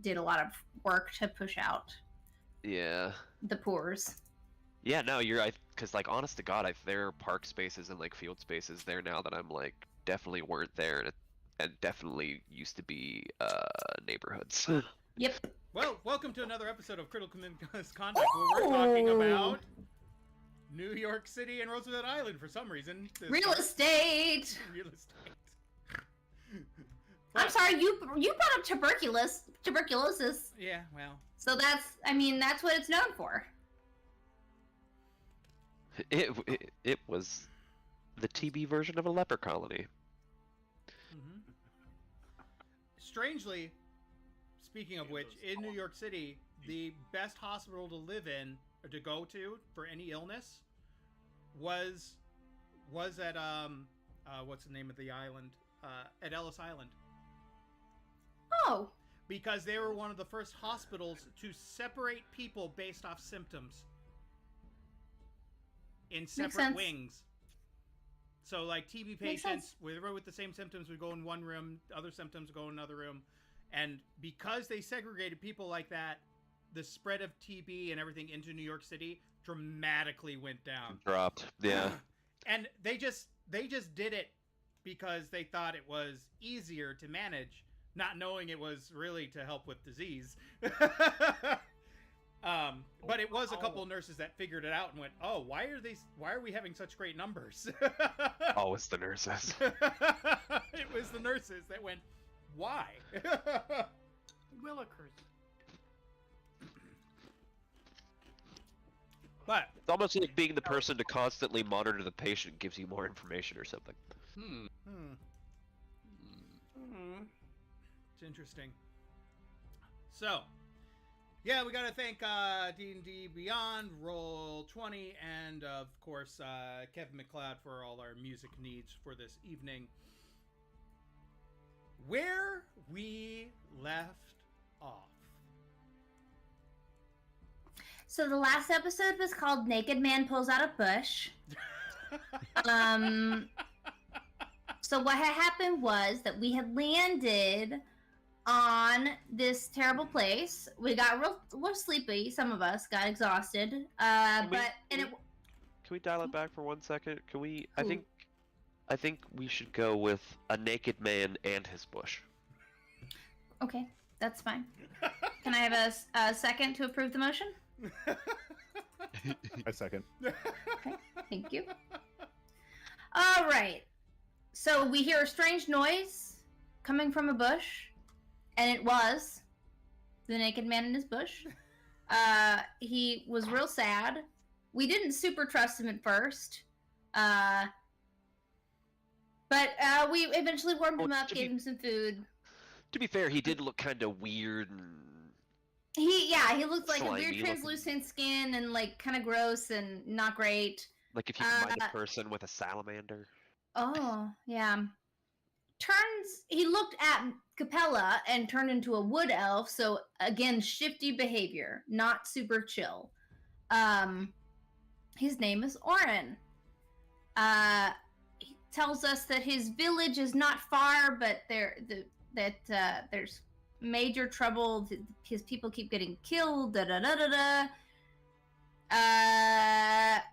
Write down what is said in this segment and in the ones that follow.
did a lot of work to push out Yeah. the pores. Yeah, no, because like honest to God, there are park spaces and like field spaces there now that I'm like definitely weren't there, and definitely used to be neighborhoods. Yep. Well, welcome to another episode of Critical Misconduct, where we're talking about New York City and Roosevelt Island for some reason. Real estate. Real estate. I'm sorry, you brought up tuberculosis. Yeah, well. So that's what it's known for. It was the TB version of a leper colony. Mm-hmm. Strangely, speaking of which, in New York City, the best hospital to live in or to go to for any illness was at what's the name of the island? At Ellis Island. Oh. Because they were one of the first hospitals to separate people based off symptoms in separate wings. So, like, TB patients with the same symptoms would go in one room, other symptoms would go in another room. And because they segregated people like that, the spread of TB and everything into New York City dramatically went down. Dropped, yeah. And they just did it because they thought it was easier to manage, not knowing it was really to help with disease. But it was a couple of nurses that figured it out and went, "Oh, why are we having such great numbers?" Oh, it's the nurses. It was the nurses that went, "Why?" Willikers. But it's almost like being the person to constantly monitor the patient gives you more information or something. It's interesting. So, yeah, we gotta thank D&D Beyond, Roll20, and of course Kevin McLeod for all our music needs for this evening. Where we left off. So the last episode was called Naked Man Pulls Out a Bush. So what had happened was that we had landed on this terrible place. We got real sleepy. Some of us got exhausted. Can we dial it back for 1 second? Can we? I think we should go with a naked man and his bush. Okay, that's fine. Can I have a second to approve the motion? A second. Okay, thank you. All right. So we hear a strange noise coming from a bush, and it was the naked man in his bush. He was real sad. We didn't super trust him at first, but we eventually warmed him up, gave him some food. To be fair, he did look kind of weird and... He looked like a weird translucent skin and like kind of gross and not great. Like if you combine a person with a salamander. Oh, yeah. He looked at Capella and turned into a wood elf, so again, shifty behavior, not super chill. His name is Oren. He tells us that his village is not far, but there's major trouble. His people keep getting killed.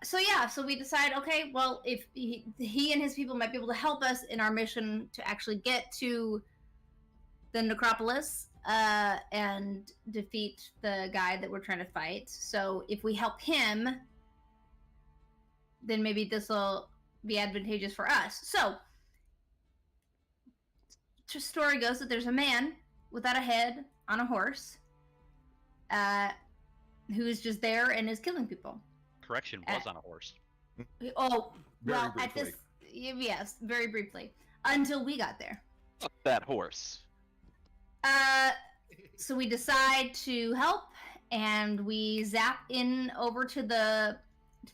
So we decide, okay, well, if he and his people might be able to help us in our mission to actually get to the necropolis and defeat the guy that we're trying to fight. So if we help him, then maybe this will be advantageous for us. So, the story goes that there's a man without a head on a horse who is just there and is killing people. Correction, was on a horse. Oh, well, Very at this, yes, very briefly, until we got there. Fuck that horse. So we decide to help, and we zap in over to the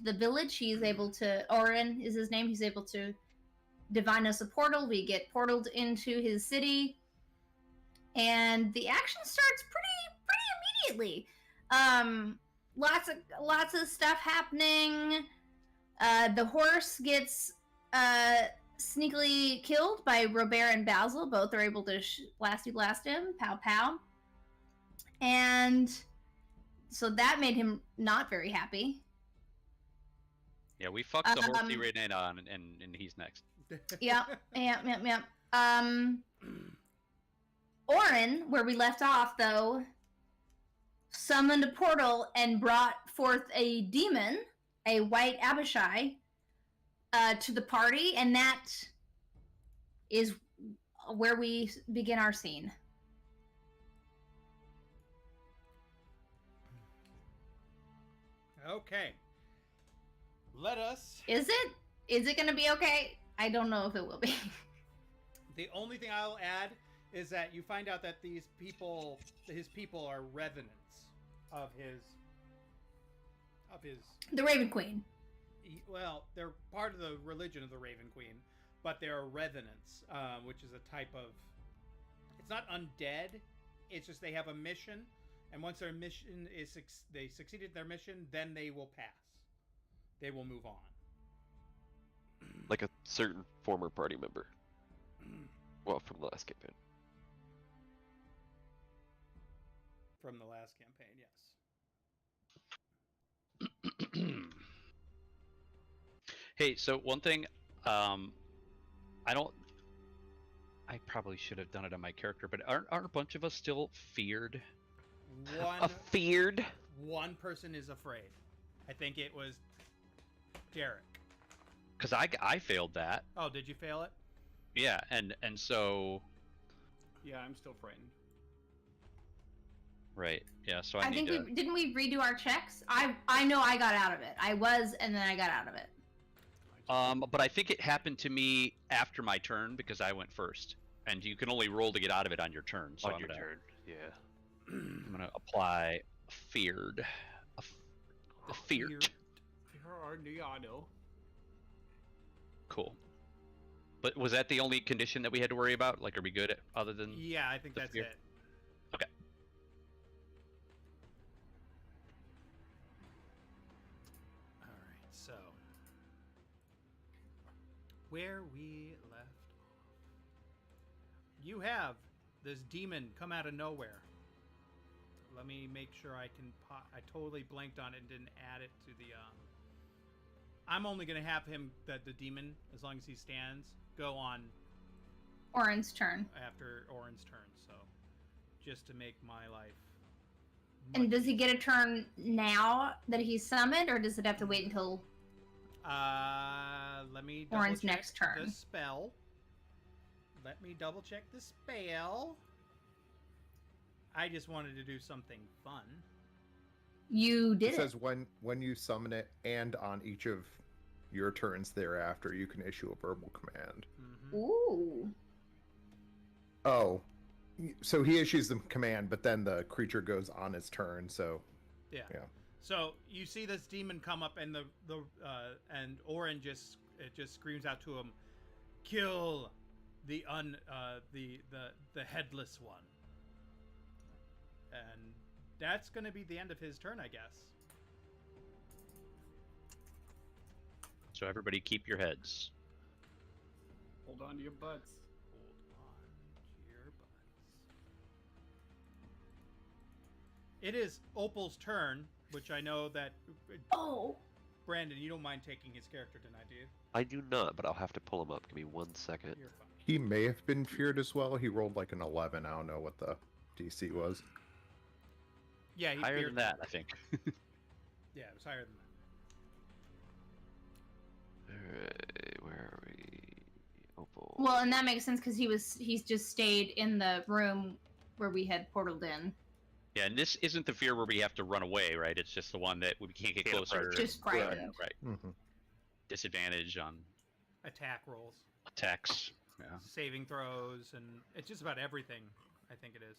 village. He's able to, Oren is his name, he's able to divine us a portal. We get portaled into his city, and the action starts pretty immediately. Lots of stuff happening. The horse gets sneakily killed by Robert and Basil. Both are able to blast him. Pow pow. And so that made him not very happy. Yeah, we fucked the horse he Um, ran in on, and he's next. Yep. Orin, where we left off, though, summoned a portal and brought forth a demon, a white Abishai, to the party, and that is where we begin our scene. Okay. Let us. Is it going to be okay? I don't know if it will be. The only thing I'll add is that you find out that his people are revenants of his. The Raven Queen. Well, they're part of the religion of the Raven Queen, but they're revenants, which is a type of. It's not undead. It's just they have a mission, and once their mission is they succeeded their mission, then they will pass. They will move on. Like a certain former party member. Well, from the last campaign. From the last campaign, yes. Hey, so one thing, I probably should have done it on my character, but aren't a bunch of us still feared? Feared? One person is afraid. I think it was Derek. Because I failed that. Oh, did you fail it? Yeah, and so. Yeah, I'm still frightened. Right. Yeah. So I need think to. didn't we redo our checks? I know I got out of it. I was, and then I got out of it. But I think it happened to me after my turn because I went first, and you can only roll to get out of it on your turn. So On your turn, yeah. I'm gonna apply feared. A feared. Fear. Cool. But was that the only condition that we had to worry about? Like, are we good other than? Yeah, I think the that's fear? it. Okay. All right, so where we left off, you have this demon come out of nowhere. Let me make sure I can. I totally blanked on it and didn't add it to the. I'm only gonna have him, the demon, as long as he stands, go on Orin's turn. after Orin's turn. So, just to make my life. And much does he get a turn now that he's summoned, or does it have to wait until Let me Orin's double-check next turn? the spell. Let me double check the spell. I just wanted to do something fun. You did It it? says when you summon it, and on each of your turns thereafter, you can issue a verbal command. Mm-hmm. Ooh. Oh, so he issues the command, but then the creature goes on its turn. So Yeah. Yeah. So you see this demon come up, and and Orin just screams out to him, "Kill the headless one." And that's going to be the end of his turn, I guess. So everybody, keep your heads. Hold on to your butts. Hold on to your butts. It is Opal's turn, which I know that Oh. Brandon, you don't mind taking his character tonight, do you? I do not, but I'll have to pull him up. Give me 1 second. You're fine. he may have been feared as well. He rolled like an 11. I don't know what the DC was. Yeah, he Higher feared than that, I think. Yeah, it was higher than that. Alright, where are we? Opal. Well, and that makes sense because he's just stayed in the room where we had portaled in. Yeah, and this isn't the fear where we have to run away, right? It's just the one that we can't get Can't closer. approach. Just Right, frightened. right. Mm-hmm. Disadvantage on Attack rolls, attacks. Yeah. saving throws, and it's just about everything, I think it is.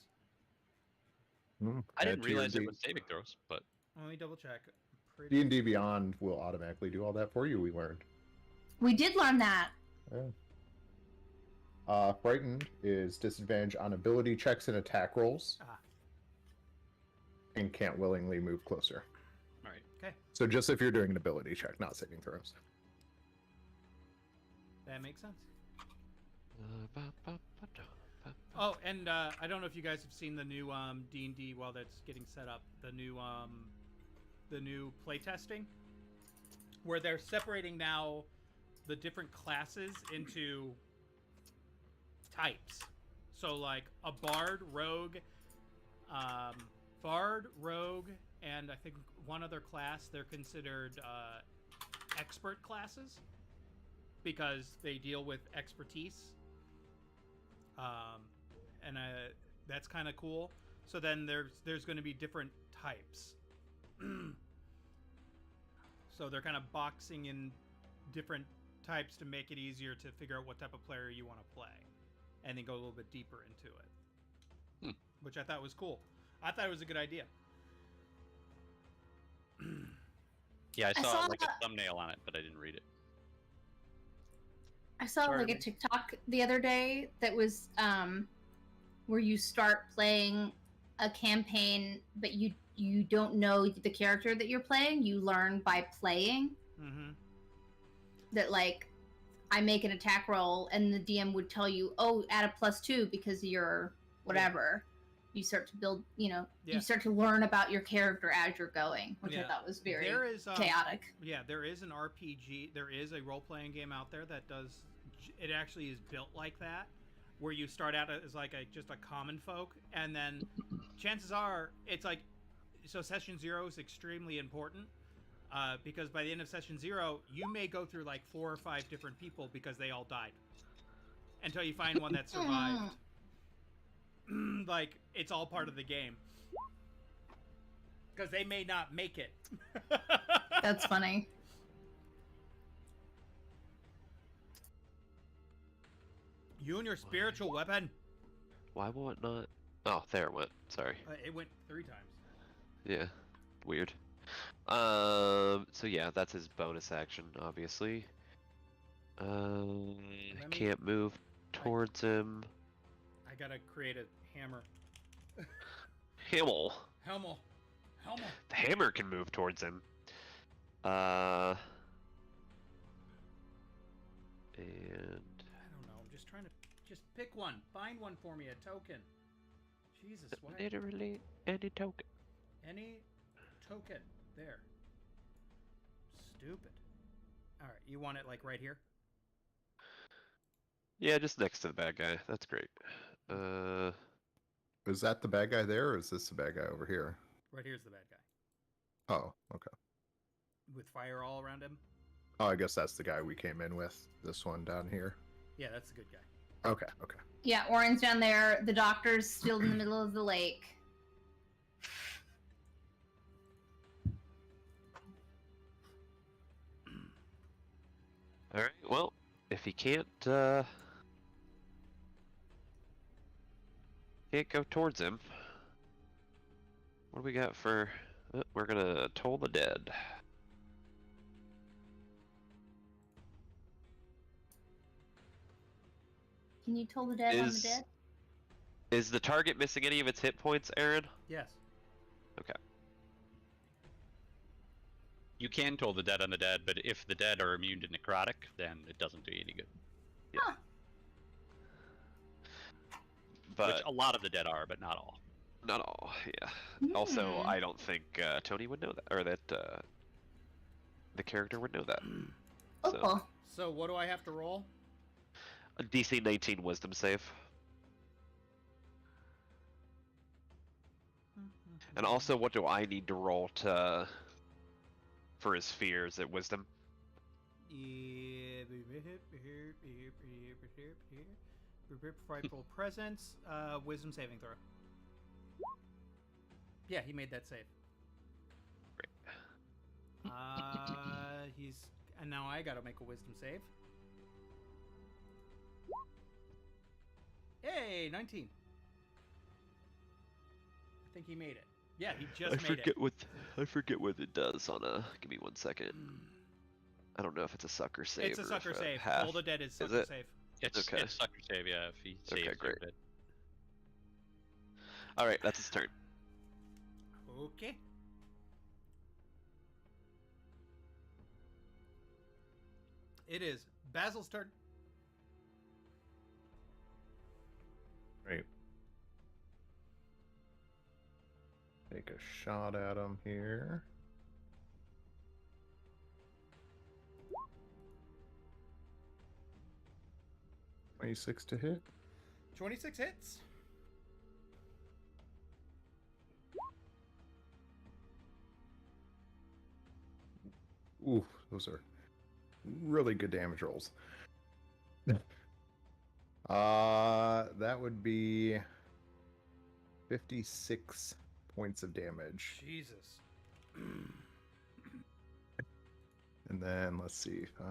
I didn't realize it was saving throws, but Let me double check. Pretty D&D Beyond will automatically do all that for you. We learned. We did learn that. Frightened is disadvantage on ability checks and attack rolls, Ah. and can't willingly move closer. all right. Okay, So just if you're doing an ability check, not saving throws. that makes sense. Oh, and I don't know if you guys have seen the new D&D while that's getting set up. The new playtesting, where they're separating now the different classes into types. So like a bard, rogue, and I think one other class. They're considered expert classes because they deal with expertise. And that's kind of cool. So then there's going to be different types. So they're kind of boxing in different types to make it easier to figure out what type of player you want to play, and then go a little bit deeper into it, which I thought was cool. I thought it was a good idea. Yeah, I I saw saw like a thumbnail on it, but I didn't read it. I saw Sorry, like a Lee. TikTok the other day that was where you start playing a campaign, but you don't know the character that you're playing. You learn by playing. Mm-hmm. That like I make an attack roll and the DM would tell you, oh, add a +2 because of your whatever. You start to build, Yeah. you start to learn about your character as you're going, which I Yeah. thought was very There is chaotic. Yeah, there is an RPG. There is a role-playing game out there that does. It actually is built like that, where you start out as like just a common folk, and then chances are it's like, so session 0 is extremely important, because by the end of session 0, you may go through like 4 or 5 different people because they all died, until you find one that survived. Like it's all part of the game, because they may not make it. That's funny. You and your spiritual weapon. Why will it not? Oh, there it went. Sorry. It went 3 times. Yeah. Weird. So yeah, that's his bonus action, obviously. me- Can't move towards him. I gotta create a hammer. Himmel. Helmel. The hammer can move towards him. And I don't know. I'm just trying to just pick one. Find one for me. A token. Jesus, what? literally any token. Any token. There. Stupid. All right, you want it like right here? Yeah, just next to the bad guy. That's great. Is that the bad guy there, or is this the bad guy over here? Right here's the bad guy Oh, okay. with fire all around him. Oh, I guess that's the guy we came in with. This one down here. Yeah, that's the good guy. Okay, okay. Yeah, Orin's down there. The doctor's still in the middle of the lake. All right. Well, if he can't go towards him, what do we got for? We're gonna toll the dead. Can you toll the dead on the Is- dead? Is the target missing any of its hit points, Aaron? Yes. Okay. You can toll the dead on the dead, but if the dead are immune to necrotic, then it doesn't do you any good. Huh. But Which a lot of the dead are, but not all. not all. Yeah. Also, Hmm. I don't think Tony would know that, or that the character would know that. Oh, So, cool. So what do I have to roll? a DC 19 Wisdom save. And also, what do I need to roll to for his fear? Is it Wisdom? Frightful presence. Wisdom saving throw. Yeah, he made that save. Great. And now I gotta make a wisdom save. Hey, 19. I think he made it. Yeah, he just made it. I forget what it does on a. Give me 1 second. I don't know if it's a sucker save. It's a or sucker if save. half. Toll the dead is sucker it? save. It's Okay. sucker save, yeah, if he saves Okay, great. you're dead. All right, that's his turn. Okay. It is Basil's turn. Right. Take a shot at him here. $26 to hit. 26 hits. Ooh, those are really good damage rolls. That would be 56 points of damage. Jesus. And then let's see, 5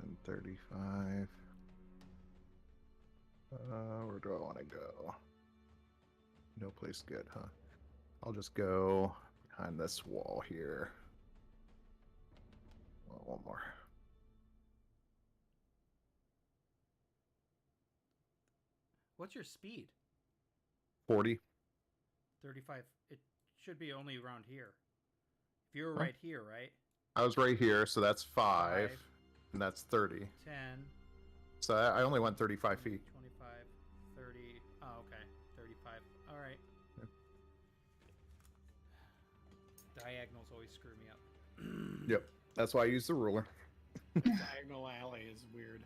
and 35. Where do I want to go? No place good, huh? I'll just go behind this wall here. Well, one more. What's your speed? 40. 35. It should be only around here. If you were Huh? right here, right? I was right here, so that's 5, 5. and that's 30. 10, So I only went 35 feet. 25, 30. Oh, okay. 35. All right. Yep. Diagonals always screw me up. Yep, that's why I use the ruler. Diagonal alley is weird.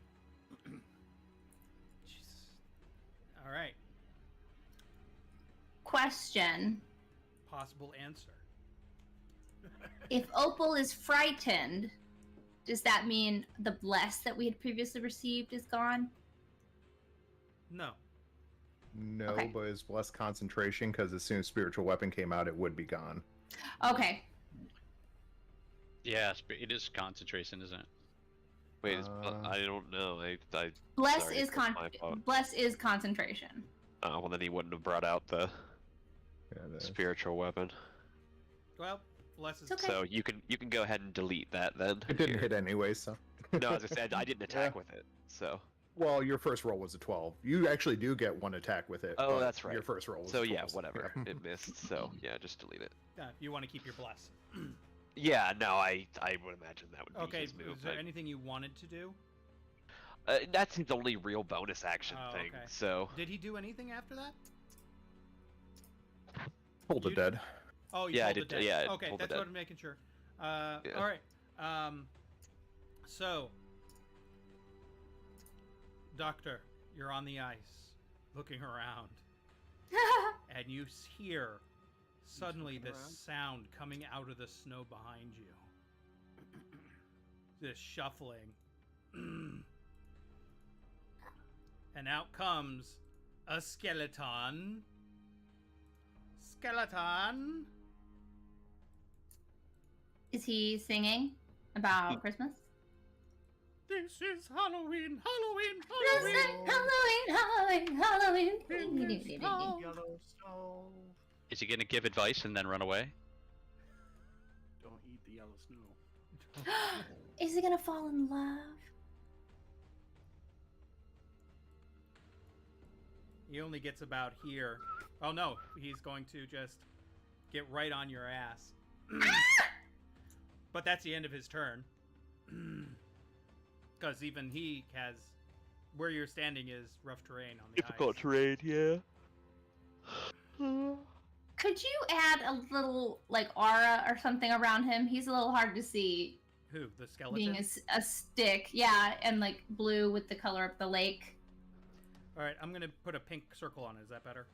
Jesus. All right. Question. Possible answer. If Opal is frightened, does that mean the bless that we had previously received is gone? No. No, Okay. but it's less concentration because as soon as spiritual weapon came out, it would be gone. Okay. Yeah, it is concentration, isn't it? Wait, Uh, I don't know. I Bless sorry, is that's my fault. bless is concentration. Well, then he wouldn't have brought out the Yeah, spiritual weapon. Well, bless is. It's okay. So you can go ahead and delete that then. It didn't Here. hit anyway, so. No, as I said, I didn't attack Yeah. with it. So Well, your first roll was a 12. You actually do get one attack with it. Oh, but that's right. Your first roll was so a yeah, 12. whatever. Yeah. It missed. So yeah, just delete it. You want to keep your bless. Yeah, no, I would imagine that would be Okay. his move. Is there anything you wanted to do? That's his only real bonus action Oh, thing. okay. So Did he do anything after that? Hold the You- dead. Oh, you Yeah, I told the did- dead. yeah, I Okay, told the that's what dead. I'm making sure. Yeah. All right. So, Doctor, you're on the ice, looking around, and you hear suddenly looking this around? sound coming out of the snow behind you. This shuffling. And out comes a skeleton. Skeleton. Is he singing about Christmas? This is Halloween, Halloween, Halloween, Halloween, In this Halloween. town. Yellow snow. Is he gonna give advice and then run away? Don't eat the yellow snow. Is he gonna fall in love? He only gets about here. Oh no, he's going to just get right on your ass. But that's the end of his turn. Because even he has... Where you're standing is rough terrain on the difficult ice. terrain, yeah. Could you add a little like aura or something around him? He's a little hard to see, Who? The skeleton? being a stick. Yeah, and like blue with the color of the lake. Alright, I'm going to put a pink circle on it. Is that better?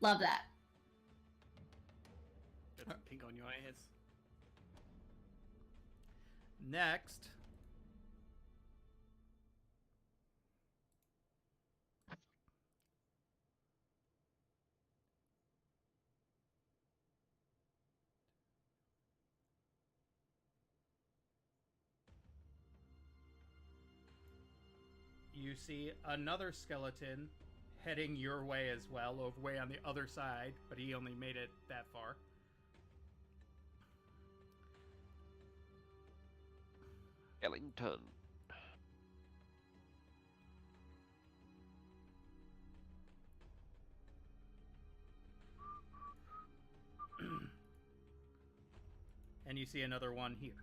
Love that. Got some pink on your eyes. Next. You see another skeleton heading your way as well, over way on the other side, but he only made it that far. Ellington. And you see another one here.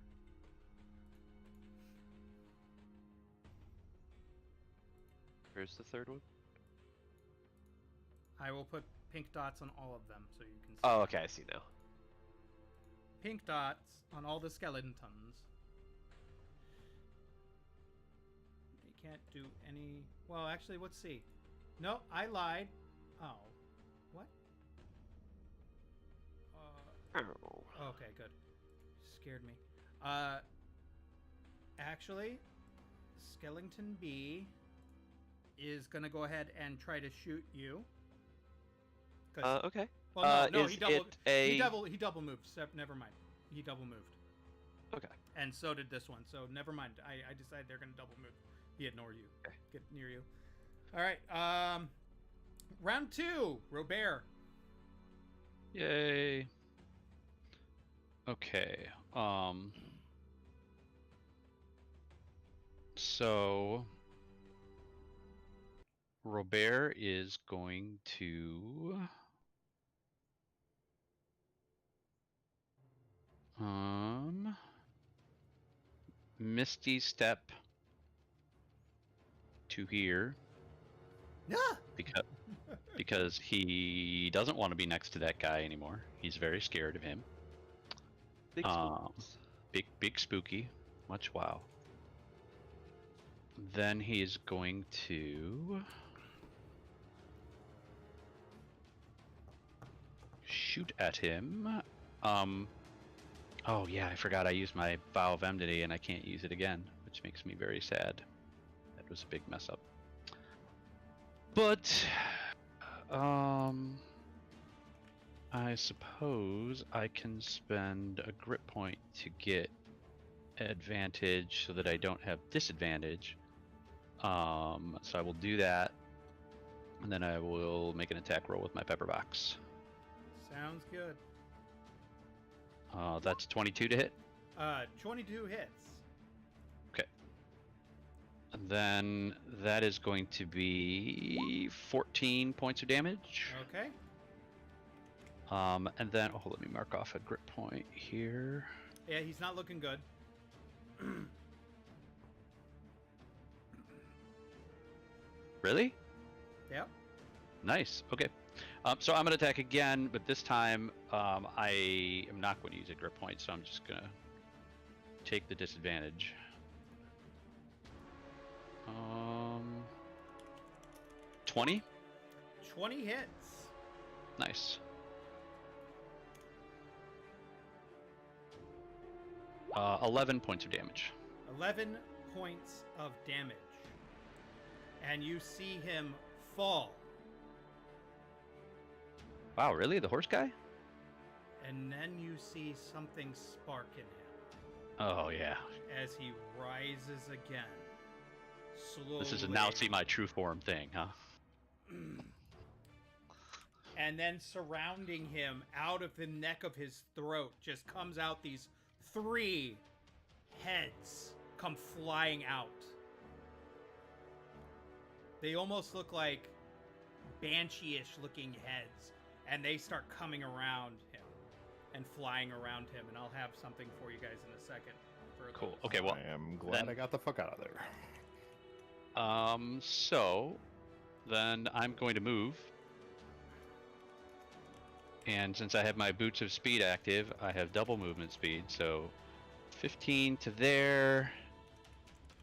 Where's the third one? I will put pink dots on all of them so you can see. Oh, okay, I see now. Pink dots on all the skeletons. You can't do any... Well, actually, let's see. No, I lied. Oh. What? Oh. Okay, good. Scared me. Actually, Skeleton B is gonna go ahead and try to shoot you. Okay. Well, no, is he double it he double moved. So never mind. He double moved. Okay. And so did this one. So never mind. I decided they're gonna double move. He ignore you. Okay. Get near you. All right. Round 2. Robert. Yay. Okay. So Robert is going to Misty Step to here Yeah. because he doesn't want to be next to that guy anymore. He's very scared of him. Big spooks. Big spooky. Much wow. Then he's going to shoot at him. Oh yeah, I forgot I used my Vow of Enmity and I can't use it again, which makes me very sad. That was a big mess up. But I suppose I can spend a grip point to get advantage so that I don't have disadvantage. So I will do that, and then I will make an attack roll with my pepper box. Sounds good. That's 22 to hit. 22 hits. And then that is going to be 14 points of damage. Okay. And then, let me mark off a grip point here. Yeah, he's not looking good. Really? Yep. Nice. Okay. So I'm going to attack again, but this time I am not going to use a grip point, so I'm just going to take the disadvantage. 20? 20 hits. Nice. 11 points of damage. 11 points of damage. And you see him fall. Wow, really? The horse guy? And then you see something spark in him Oh, yeah. as he rises again. Slowly. This is a now see my true form thing, huh? And then surrounding him, out of the neck of his throat, just comes out these 3 heads come flying out. They almost look like banshee-ish looking heads, and they start coming around him and flying around him, and I'll have something for you guys in a second. For Cool. those. Okay, well, I am glad then- I got the fuck out of there. So then I'm going to move. And since I have my Boots of Speed active, I have double movement speed, so 15 to there,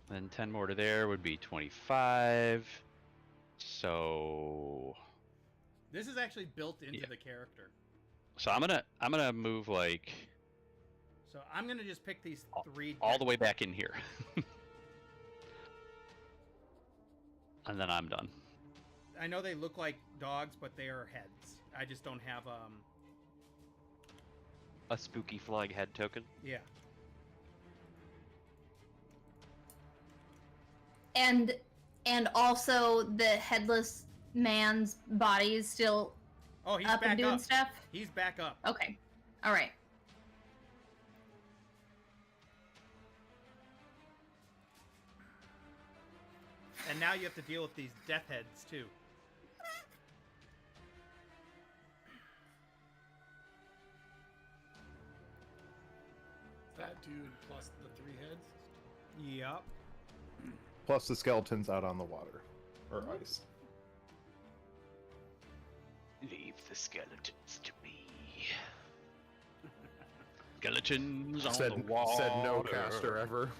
then 10 more to there would be 25. So This is actually built into Yeah. the character. so I'm gonna move like So I'm gonna just pick these 3 all the way back in here. And then I'm done. I know they look like dogs, but they are heads. I just don't have A spooky flying head token. yeah. And also the headless man's body is still Oh, he's up back and doing up. stuff. He's back up. Okay. All right. And now you have to deal with these death heads too. That dude plus the 3 heads. Yep. Plus the skeletons out on the water or ice. the skeletons to me. Skeletons on Said, the wall. said no caster ever.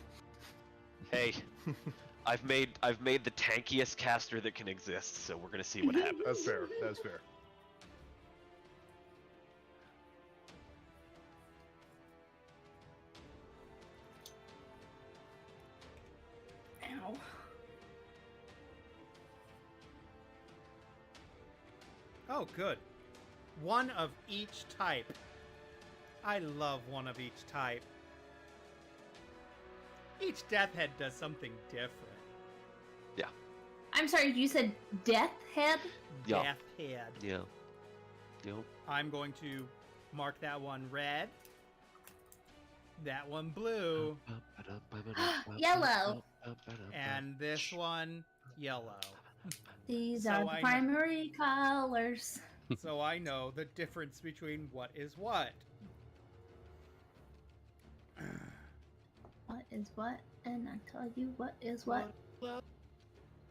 Hey, I've made the tankiest caster that can exist, so we're gonna see what happens. That's fair. That's fair. Ow. Oh, good. One of each type. I love one of each type. Each death head does something different. I'm sorry, you said death head? Yeah. Death head. Yeah. Yep. I'm going to mark that one red. That one blue. Yellow. And this one yellow. These So are the I know- primary colors. So I know the difference between what is what. What is what? And I tell you what is what.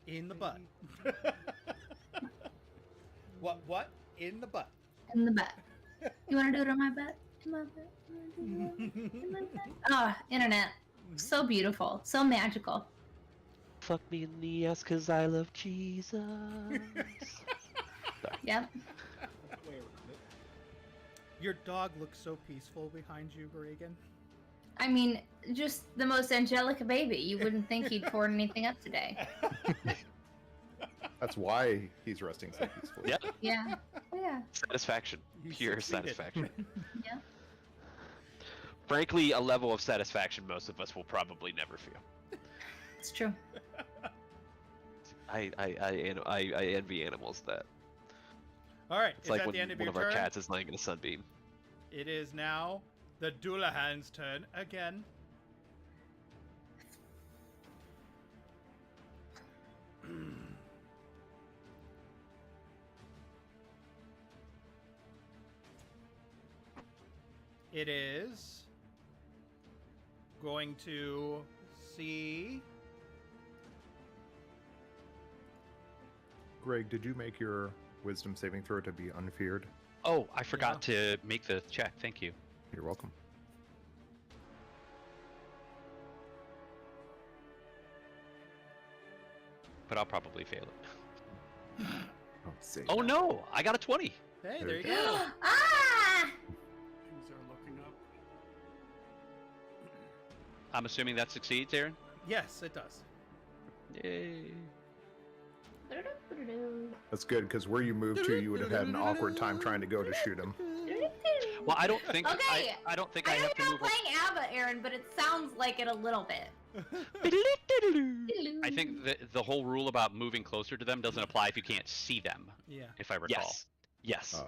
In the butt. What? In the butt. In the butt. You want to do it on my butt? In my butt? You wanna do it in my butt? Ah, internet. So beautiful. So magical. Fuck me in the ass 'cause I love Jesus. Yep. Your dog looks so peaceful behind you, Reagan. I mean, just the most angelic baby. You wouldn't think he'd torn anything up today. That's why he's resting so peacefully. Yeah. Yeah. Yeah. Satisfaction. You Pure succeeded. satisfaction. Yeah. Frankly, a level of satisfaction most of us will probably never feel. It's true. I envy animals that. All right, It's is like that when the end of one your of our turn? cats is laying in a sunbeam. It is now the Doulahan's turn again. It is going to see. Greg, did you make your wisdom saving throw to be unfeared? Oh, I forgot to make the check. Thank you. You're welcome. But I'll probably fail it. Oh, say Oh that. no! I got a 20. Hey, There there you you go. Ah! Things are looking up. I'm assuming that succeeds, Aaron? Yes, it does. Yay. That's good, because where you moved to, you would have had an awkward time trying to go to shoot him. Well, I don't think Okay. I don't think I I know have to you're move. not playing ABBA, Aaron, but it sounds like it a little bit. I think the whole rule about moving closer to them doesn't apply if you can't see them, Yeah. if I recall. Yes. Yes.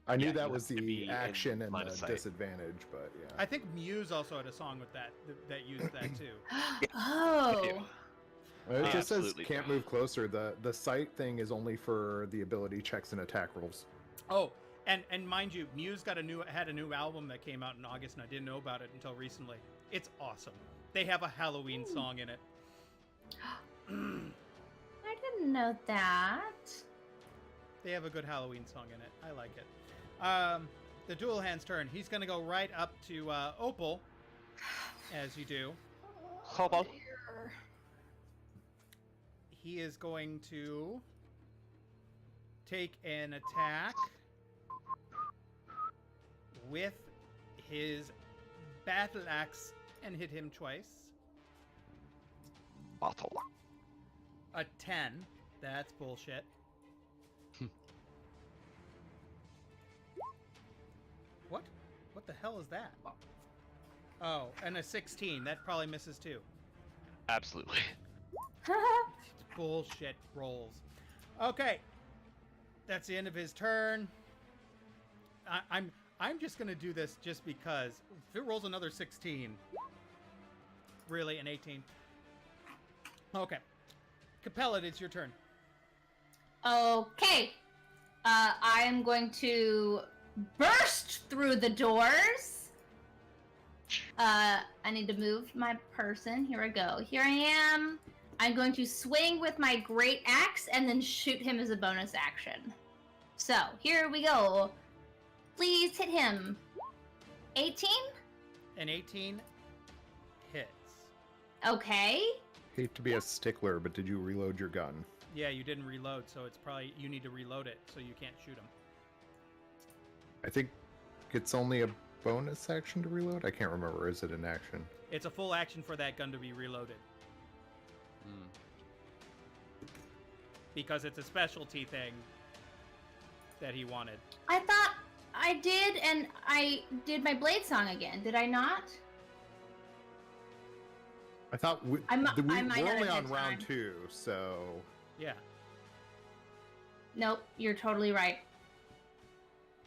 I knew Yeah, that you was have to be the in action and line the of sight. disadvantage, but yeah. I think Muse also had a song with that used that too. Oh. Well, it just says Absolutely. can't move closer. The sight thing is only for the ability checks and attack rolls. Oh, and mind you, Muse had a new album that came out in August, and I didn't know about it until recently. It's awesome. They have a Halloween song in it. I didn't know that. They have a good Halloween song in it. I like it. The Dual Hand's turn. He's gonna go right up to Opal, as you do. Opal. Dear. He is going to take an attack with his battle axe and hit him twice. Bottle. A 10. That's bullshit. What? What the hell is that? Oh, and a 16. That probably misses too. Absolutely. Bullshit rolls. Okay. That's the end of his turn. I'm just gonna do this just because. If it rolls another 16. Really, an 18. Okay. Capella, it's your turn. Okay. I am going to burst through the doors. I need to move my person. Here I go. Here I am. I'm going to swing with my great axe and then shoot him as a bonus action. So, here we go. Please hit him. 18? An 18 hits. Okay. Hate to be a stickler, but did you reload your gun? Yeah, you didn't reload, so it's probably you need to reload it so you can't shoot him. I think it's only a bonus action to reload. I can't remember. Is it an action? It's a full action for that gun to be reloaded Hmm. because it's a specialty thing that he wanted. I thought I did, and I did my blade song again. Did I not? I thought we, I we're might not only have on had round time. 2, so Yeah. Nope, you're totally right.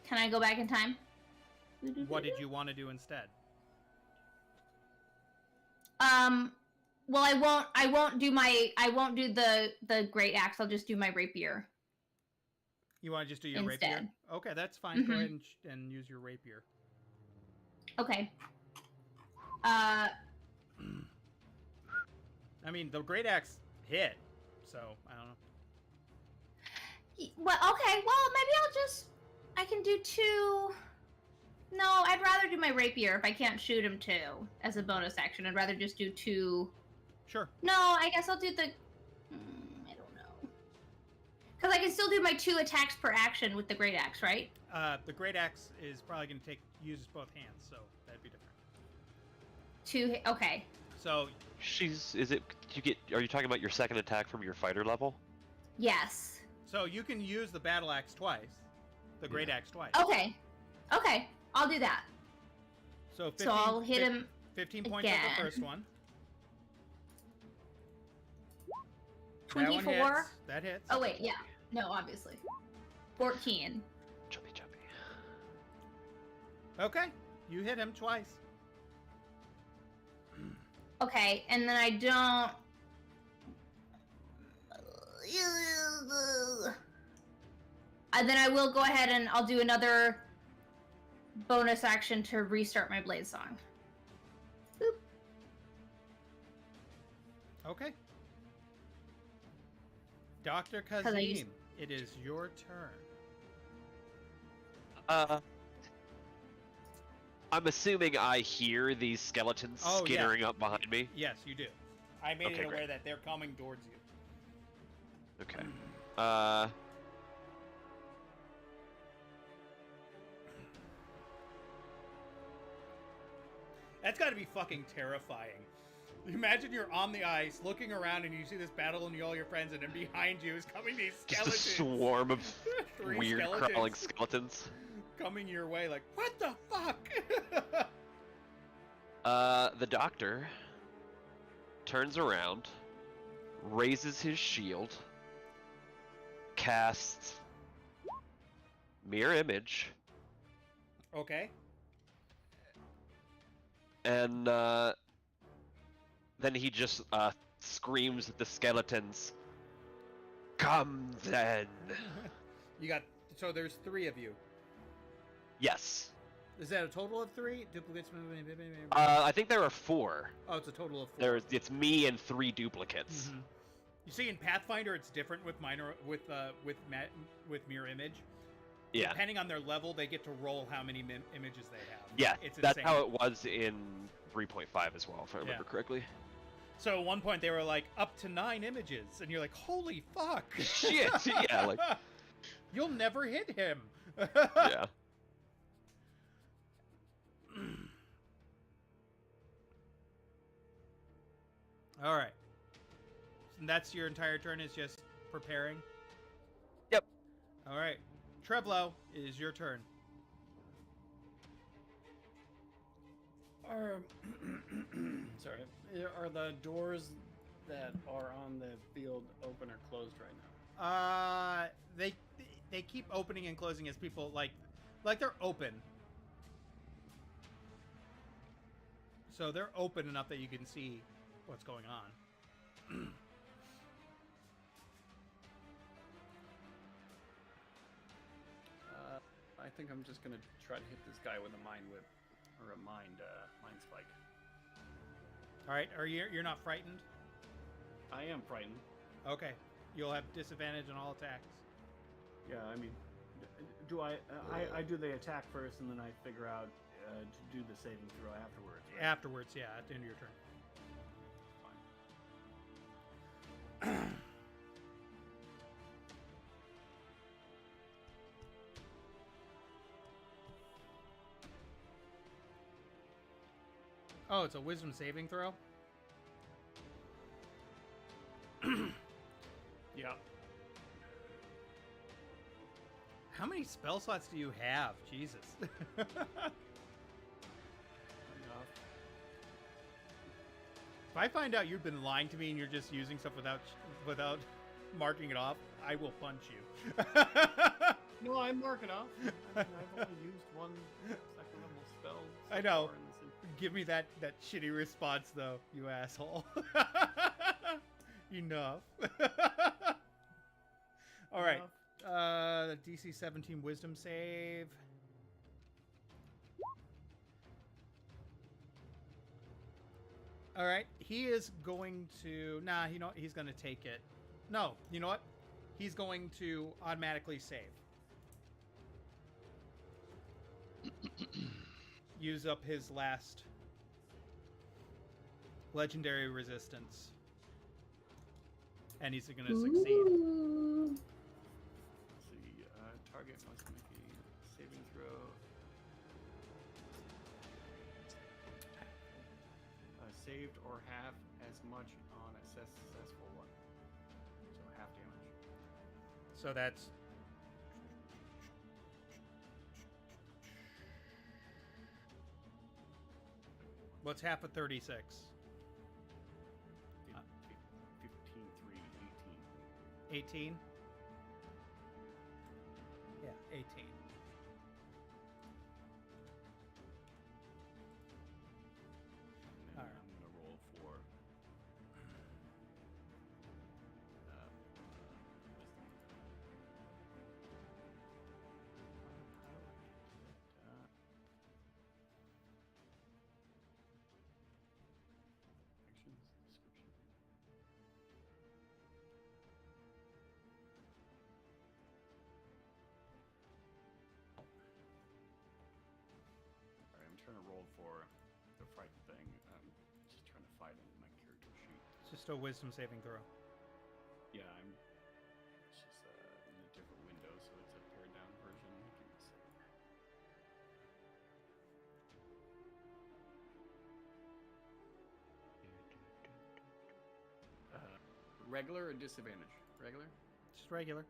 Can I go back in time? What did you want to do instead? Well, I won't do the great axe. I'll just do my rapier. You want to just do your Instead. rapier? Okay, that's fine. Go Mhm. ahead and use your rapier. Okay. I mean, the great axe hit, so I don't know. Well, okay. Well, maybe I can do 2. No, I'd rather do my rapier if I can't shoot him 2 as a bonus action. I'd rather just do 2. Sure. No, I guess I'll do the. I don't know. Because I can still do my 2 attacks per action with the great axe, right? The great axe is probably going to use both hands, so that'd be different. 2. Okay. So Are you talking about your second attack from your fighter level? Yes. you can use the battle axe twice, the great axe twice. Okay. Okay. I'll do that. So 15, So I'll hit him 15 points of again. the first one. 24. That one hits. That hits. Oh wait, yeah. No, obviously. 14. Jumpy, jumpy. Okay, you hit him twice. Okay, and then I don't. And then I will go ahead and I'll do another bonus action to restart my blade song. Boop. Okay. Dr. 'Cause I used- Kazim, it is your turn. I'm assuming I hear these skeletons Oh, yeah. skittering up behind me. Yes, you do. I made Okay, it aware great. that they're coming towards you. Okay. That's got to be fucking terrifying. Imagine you're on the ice, looking around, and you see this battle and all your friends, and then behind you is coming these Just skeletons. a swarm of 3 weird skeletons crawling skeletons. coming your way. Like, what the fuck? The doctor turns around, raises his shield, casts mirror image, Okay. and then he just screams at the skeletons, "Come then!" So there's 3 of you. Yes. Is that a total of 3 duplicates? I think there are 4. Oh, it's a total of 4. It's me and 3 duplicates. Mhm. You see, in Pathfinder, it's different with mirror image. Yeah. Depending on their level, they get to roll how many images they have. Yeah, it's that's insane. how it was in 3.5 as well, if I remember correctly. So at one point they were like up to 9 images, and you're like, "Holy fuck!" Shit, yeah, like- You'll never hit him. Yeah. All right. And that's your entire turn, is just preparing? Yep. All right. Treblo, it is your turn. Sorry. Are the doors that are on the field open or closed right now? They keep opening and closing as people like they're open. So they're open enough that you can see what's going on. I think I'm just gonna try to hit this guy with a mind whip or a mind spike. All right, you're not frightened? I am frightened. Okay. You'll have disadvantage on all attacks. Yeah, I mean, Do I do the attack first, and then I figure out to do the saving throw afterwards. Right? Afterwards, yeah, at the end of your turn. Fine. Oh, it's a wisdom saving throw? Yeah. How many spell slots do you have? Jesus. Enough. If I find out you've been lying to me and you're just using stuff without marking it off, I will punch you. No, I mark it off. I've only used one second level spell. So I know. far in this Give me that shitty response, though, you asshole. Enough. All right. DC 17 Wisdom save. All right. He is going to... Nah, you know what? He's going to take it. No, you know what? He's going to automatically save. Use up his last legendary resistance. And he's going to succeed. Ooh. Let's see. Target must make a saving throw. Saved or half as much on a successful one. So half damage. So that's... What's half of 36? 15, 3, 18. 18? Yeah, 18. And then Alright. I'm gonna roll for actions description. Alright, I'm trying to roll for the fright thing. I'm just trying to find it in my character sheet. It's just a wisdom saving throw. Yeah, it's just in a different window, so it's a pared down version. Give me a second. Regular or disadvantage? Regular? Just regular.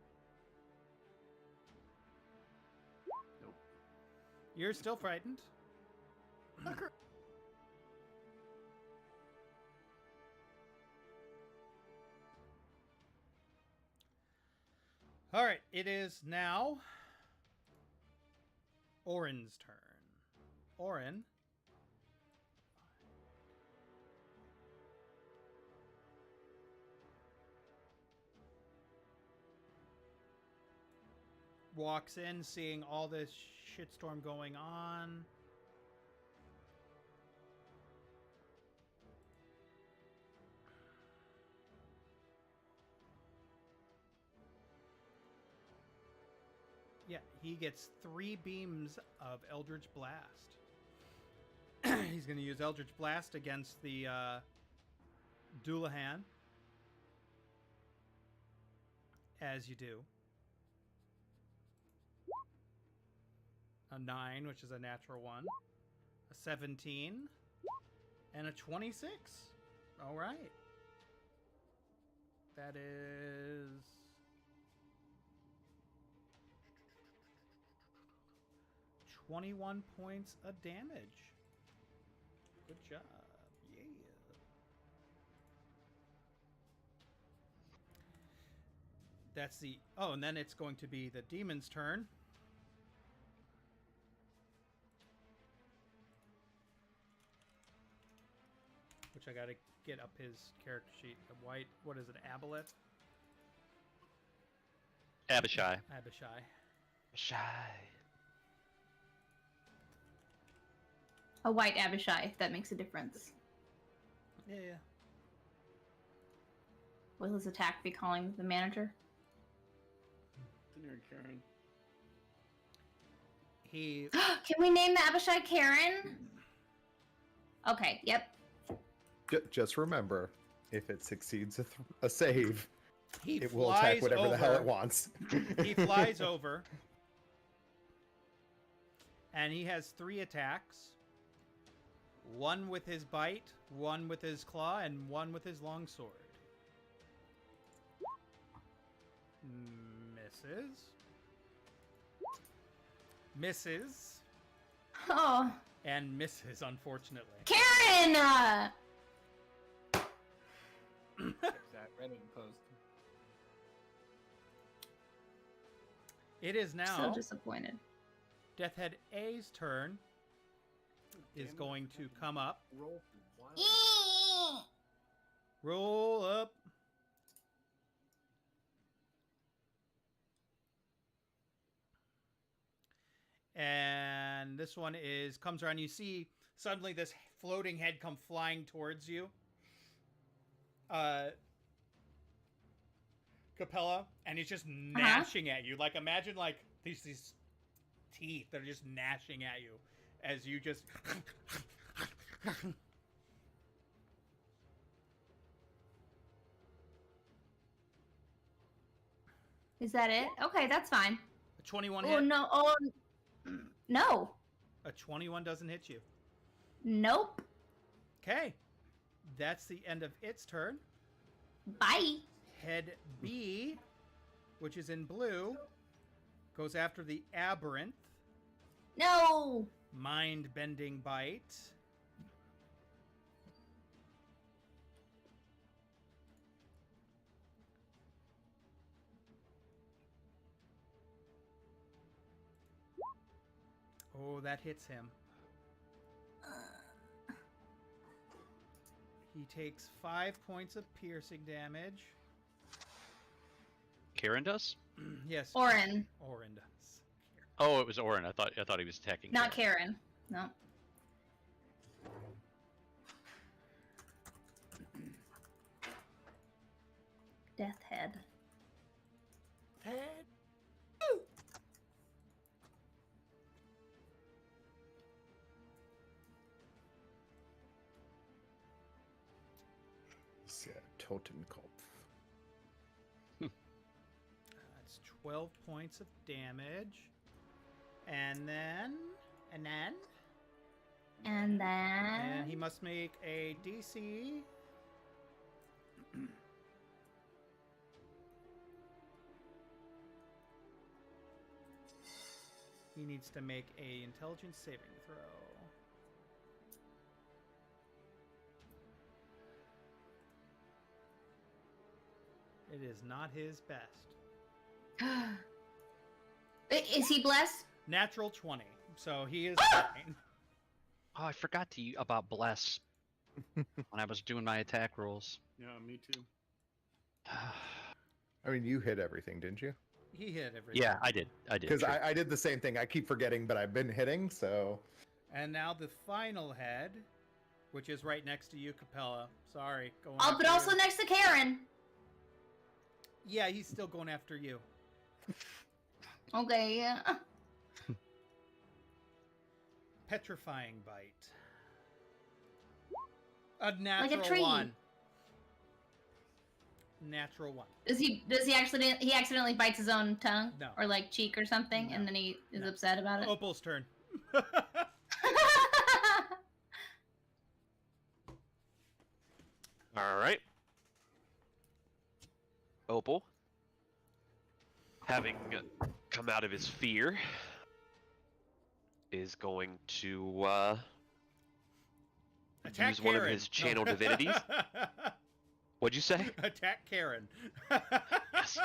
Nope. You're still frightened. All right, it is now Orin's turn. Orin. Walks in, seeing all this shitstorm going on. Yeah, he gets 3 beams of Eldritch Blast. He's going to use Eldritch Blast against the Doulahan. As you do. A 9, which is a natural 1. A 17. And a 26. All right. That is... 21 points of damage. Good job. Yeah. That's the... Oh, and then it's going to be the demon's turn. Which I gotta get up his character sheet. The white... What is it? Abelet? Abishai. Abishai. Shy. A white Abishai, if that makes a difference. Yeah. Will his attack be calling the manager? It's in here, Karen. He Can we name the Abishai Karen? Okay, yep. Just remember, if it succeeds a save, he it will attack flies whatever the hell it over. wants. He flies over. And he has 3 attacks. 1 with his bite, 1 with his claw, and 1 with his longsword. Misses. Misses. Oh, And misses, unfortunately. Karen! Check that Reddit post. It is So now disappointed. Death Head A's turn. Is Damn it, going I to fucking come up. Roll for wild. Roll up. And this one comes around. You see suddenly this floating head come flying towards you. Capella, and he's just gnashing at you. Like imagine like these teeth that are just gnashing at you as you just Is that it? Okay, that's fine. a 21 Oh hit. no! Oh no! A 21 doesn't hit you. Nope. Okay. That's the end of its turn. Bye. Head B, which is in blue, goes after the aberrant. No. Mind-bending bite. Oh, that hits him. He takes 5 points of piercing damage. Karen does? Yes. Orin, Orin does. Oh, it was Orin. I thought he was attacking. not Karen. No. Death Head. Head. Yeah, Totenkopf. That's 12 points of damage. And then... And And he then. must make a DC. He needs to make a intelligence saving throw. It is not his best. Is he blessed? Natural 20. So he is Ah! fine. Oh, I forgot about bless when I was doing my attack rolls. Yeah, me too. I mean, you hit everything, didn't you? He hit everything. Yeah, I did. Because True. I did the same thing. I keep forgetting, but I've been hitting, so... And now the final head, which is right next to you, Capella. Sorry. Going Oh, but after also you. next to Karen. Yeah, he's still going after you. Okay. Yeah. Petrifying bite. A natural Like a tree. 1. Natural 1. Does he accidentally bites his own tongue? No. Or like cheek or something, No. and then he is No. upset about it? Opal's turn. Alright. Opal, having come out of his fear, is going to Attack use one of Karen. his channel divinities. What'd you say? Attack Karen. Yes.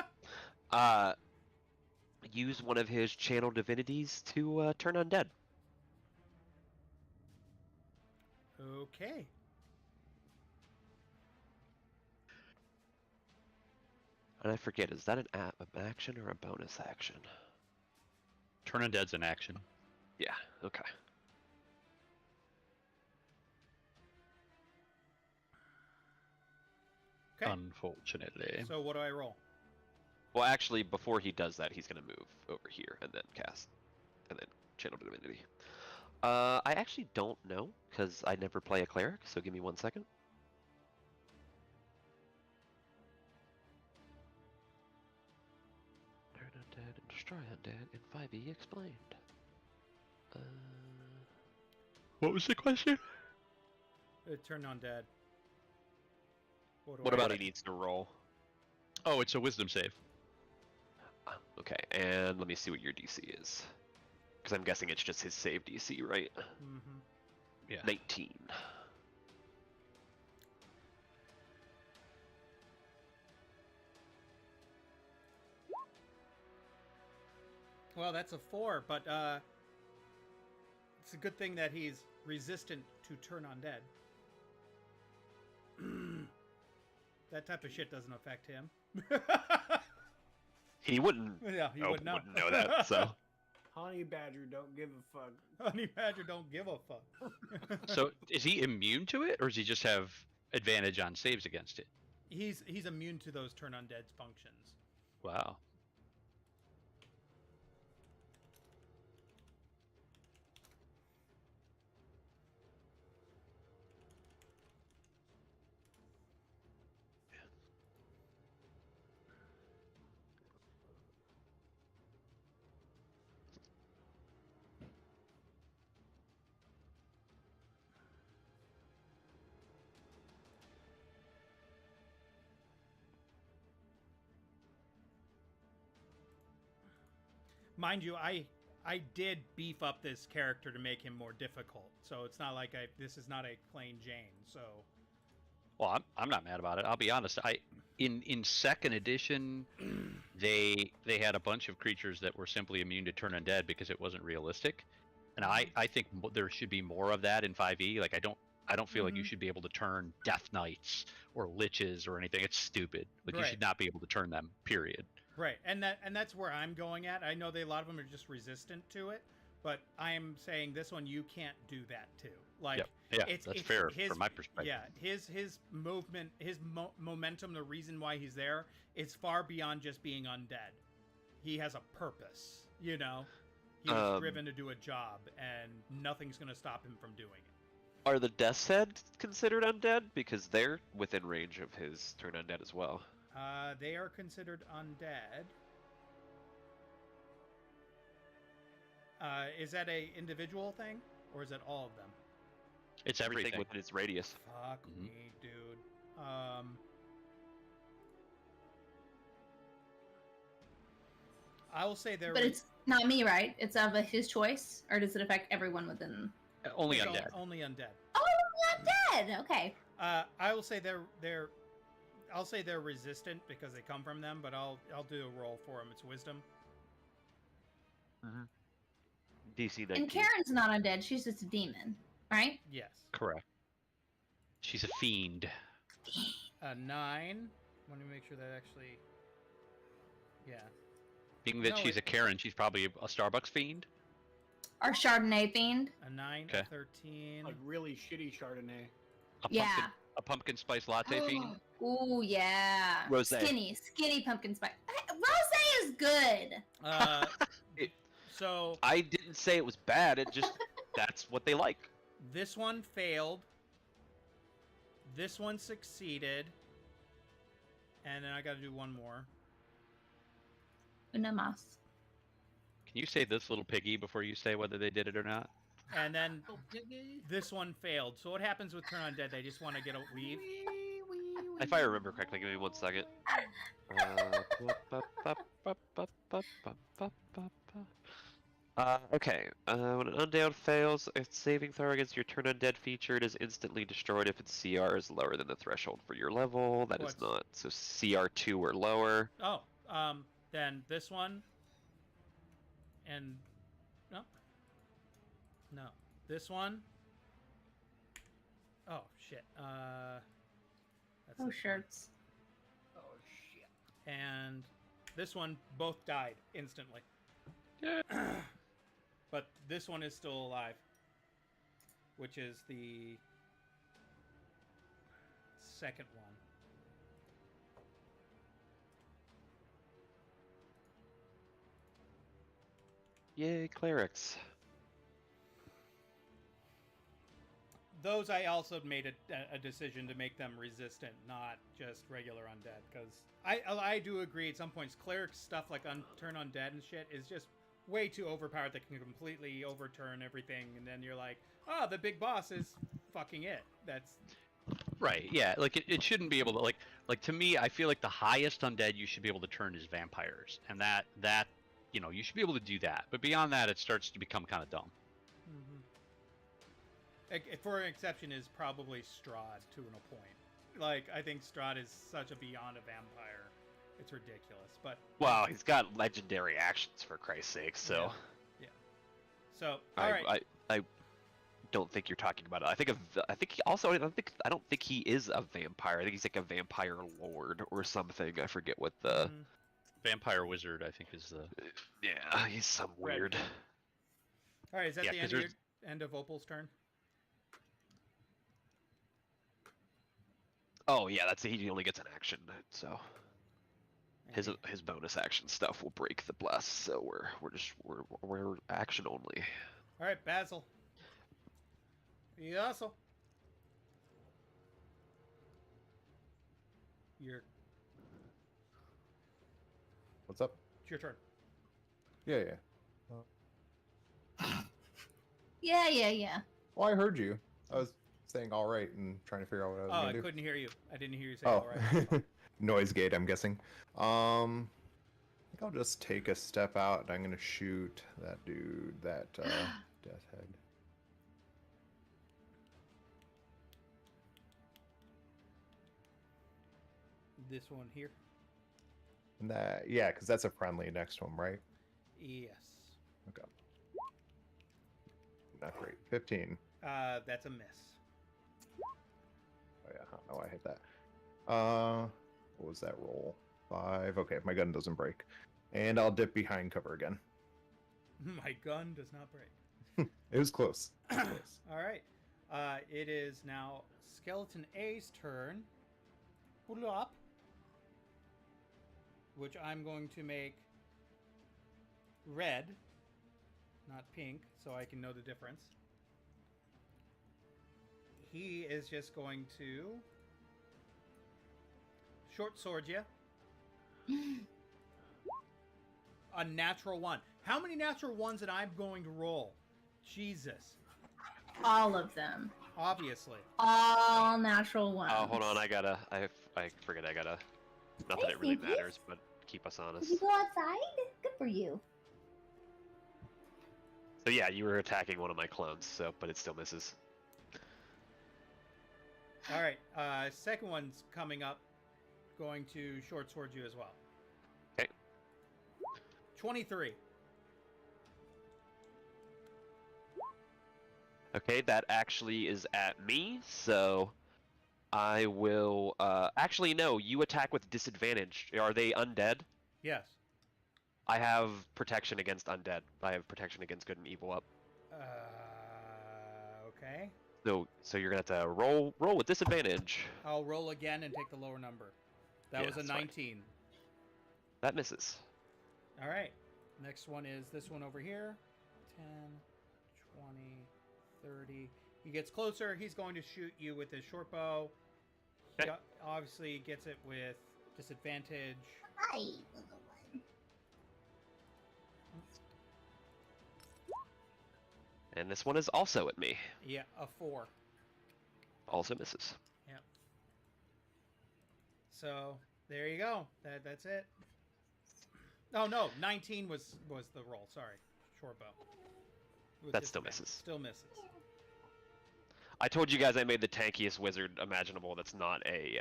Use one of his channel divinities to turn undead. Okay. And I forget, is that an action or a bonus action? Turn undead's an action. Yeah, okay. Okay. Unfortunately. So what do I roll? Well, actually, before he does that, he's going to move over here and then cast. And then channel divinity. I actually don't know because I never play a cleric. So give me 1 second. Turn undead and destroy undead in 5e explained. What was the question? Turn on dead. What about he needs to roll? Oh, it's a wisdom save. Okay, and let me see what your DC is. Because I'm guessing it's just his save DC, right? Mm-hmm. Yeah. 19. Well, that's a 4, but it's a good thing that he's resistant to turn undead. That type of shit doesn't affect him. He wouldn't. Yeah, he would not. Wouldn't know that. So Honey Badger don't give a fuck. Honey Badger don't give a fuck. So is he immune to it, or does he just have advantage on saves against it? he's immune to those turn undead's functions. Wow. Mind you, I did beef up this character to make him more difficult, so it's not like this is not a plain Jane. So, Well, I'm not mad about it. I'll be honest. In second edition, they had a bunch of creatures that were simply immune to turn undead because it wasn't realistic, and I think there should be more of that in 5e. Like I don't feel like you should be able to turn Death Knights or Liches or anything. It's stupid. Like you Right. should not be able to turn them. Period. right, and that's where I'm going at. I know a lot of them are just resistant to it, but I'm saying this one you can't do that too. Like, Yep. Yeah, it's that's fair his, from my perspective. Yeah, his movement, his momentum, the reason why he's there is far beyond just being undead. He has a purpose, you know. He was driven to do a job, and nothing's going to stop him from doing it. are the Death's Head considered undead? Because they're within range of his turn undead as well. They are considered undead. Is that a individual thing, or is it all of them? It's everything. within its radius. Fuck Mhm. me, dude. I will say there. But it's not me, right? It's of his choice, or does it affect everyone within? Only it's undead. Only undead. Oh, I'm dead. Okay. I will say I'll say they're resistant because they come from them, but I'll do a roll for them. It's wisdom. DC 19. And Karen's not undead. She's just a demon, right? Yes. Correct. She's a fiend. 9. Let me make sure that actually. Yeah. Being that No, she's a Karen, she's probably a Starbucks fiend. Our Chardonnay fiend. A 9, Okay. a 13. Like really shitty Chardonnay. Yeah. A pumpkin spice latte fiend. Ooh, yeah. Rosé. Skinny pumpkin spice. Rosé is good. So I didn't say it was bad. It just that's what they like. this one failed. This one succeeded. And then I got to do one more. Una más. Can you say this little piggy before you say whether they did it or not? And then this one failed. So what happens with turn undead? They just want to get a leave. If I remember correctly, give me 1 second. Okay. When an undead fails a saving throw against your turn undead feature, it is instantly destroyed if its CR is lower than the threshold for your level. That is What's- not. So CR 2 or lower. Oh, then this one. And no, this one. Oh shit. That's Oh, this one. shirts. Oh shit. And this one both died instantly. Yeah. But this one is still alive, which is the second one. Yay, clerics. those I also made a decision to make them resistant, not just regular undead. Because I do agree at some points, cleric stuff like turn undead and shit is just way too overpowered that can completely overturn everything. And then you're like, oh, the big boss is fucking it. That's Right, yeah, like it shouldn't be able to like to me, I feel like the highest undead you should be able to turn is vampires, and that you know, you should be able to do that. But beyond that, it starts to become kind of dumb. for an exception is probably Strahd to a point. Like I think Strahd is such a beyond a vampire, it's ridiculous. But Wow, he's got legendary actions for Christ's sake. So yeah. So all right. I don't think you're talking about it. I don't think he is a vampire. I think he's like a vampire lord or something. I forget what the Vampire wizard, I think, is the. Yeah, he's some weird. All right, is that Yeah, the 'cause end of Opal's turn? Oh yeah, that's he only gets an action. So his bonus action stuff will break the bless. So we're action only. All right, Basil. Basil. What's up? It's your turn. Yeah. Yeah. Well, I heard you. I was saying all right and trying to figure out what I was Oh, gonna I do. couldn't hear you. I didn't hear you say Oh, all right. noise gate. I'm guessing. I think I'll just take a step out and I'm gonna shoot that dude. That death head. This one here. And that, yeah, because that's a friendly next one, right? Yes. Okay. Not great. 15. That's a miss. Oh yeah, oh I hit that. What was that roll? 5. Okay, my gun doesn't break, and I'll dip behind cover again. My gun does not break. It was close. It was close. All right. It is now Skeleton A's turn. Pull up. Which I'm going to make red, not pink, so I can know the difference. He is just going to short sword you. A natural 1. How many natural ones that I'm going to roll? Jesus. All of them. Obviously. All natural ones. Oh, hold on. I forget. Not that Hey, it really Stinkies. matters, but keep us Did honest. you go outside? Good for you. So yeah, you were attacking one of my clones. So, but it still misses. All right. Second one's coming up. Going to short sword you as well. Okay. 23. Okay, that actually is at me. So I will. Actually, no. You attack with disadvantage. Are they undead? Yes. I have protection against undead. I have protection against good and evil up. Okay. So you're gonna have to roll with disadvantage. I'll roll again and take the lower number. That Yeah, was a that's fine. 19. That misses. All right. Next one is this one over here. 10, 20, 30. He gets closer. He's going to shoot you with his short bow. He Okay. obviously gets it with disadvantage. Hi, little one. And this one is also at me. Yeah, a 4. Also misses. Yep. So there you go. That's it. Oh no, 19 was the roll. Sorry, short bow. With That still disadvantage. misses. Still misses. I told you guys I made the tankiest wizard imaginable. That's not a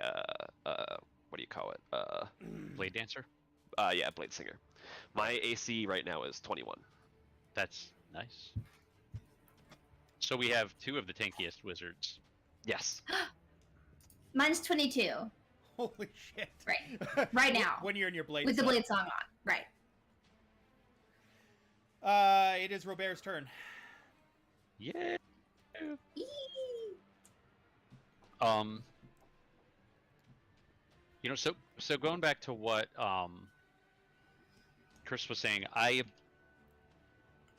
what do you call it? Blade dancer. Yeah, blade singer. My AC right now is 21. That's nice. So we have 2 of the tankiest wizards. Yes. Mine's 22. Holy shit! Right. Right now. When you're in your blade. With the song. blade song on. Right. It is Robert's turn. Yeah. Eee. You know, so going back to what Chris was saying,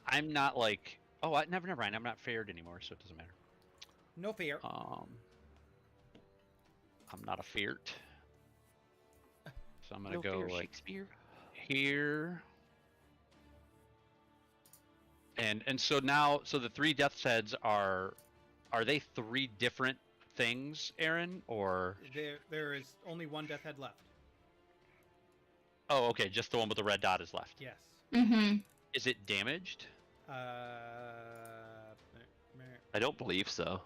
I'm not like, oh, never mind. I'm not fared anymore, so it doesn't matter. No fear. I'm not a feart. So I'm gonna No go fear, like Shakespeare. here. And so now, so the 3 death's heads are they 3 different things, Aaron, or? There is only one death head left. Oh, okay, just the one with the red dot is left. Yes. Mm-hmm. Is it damaged? I don't believe so.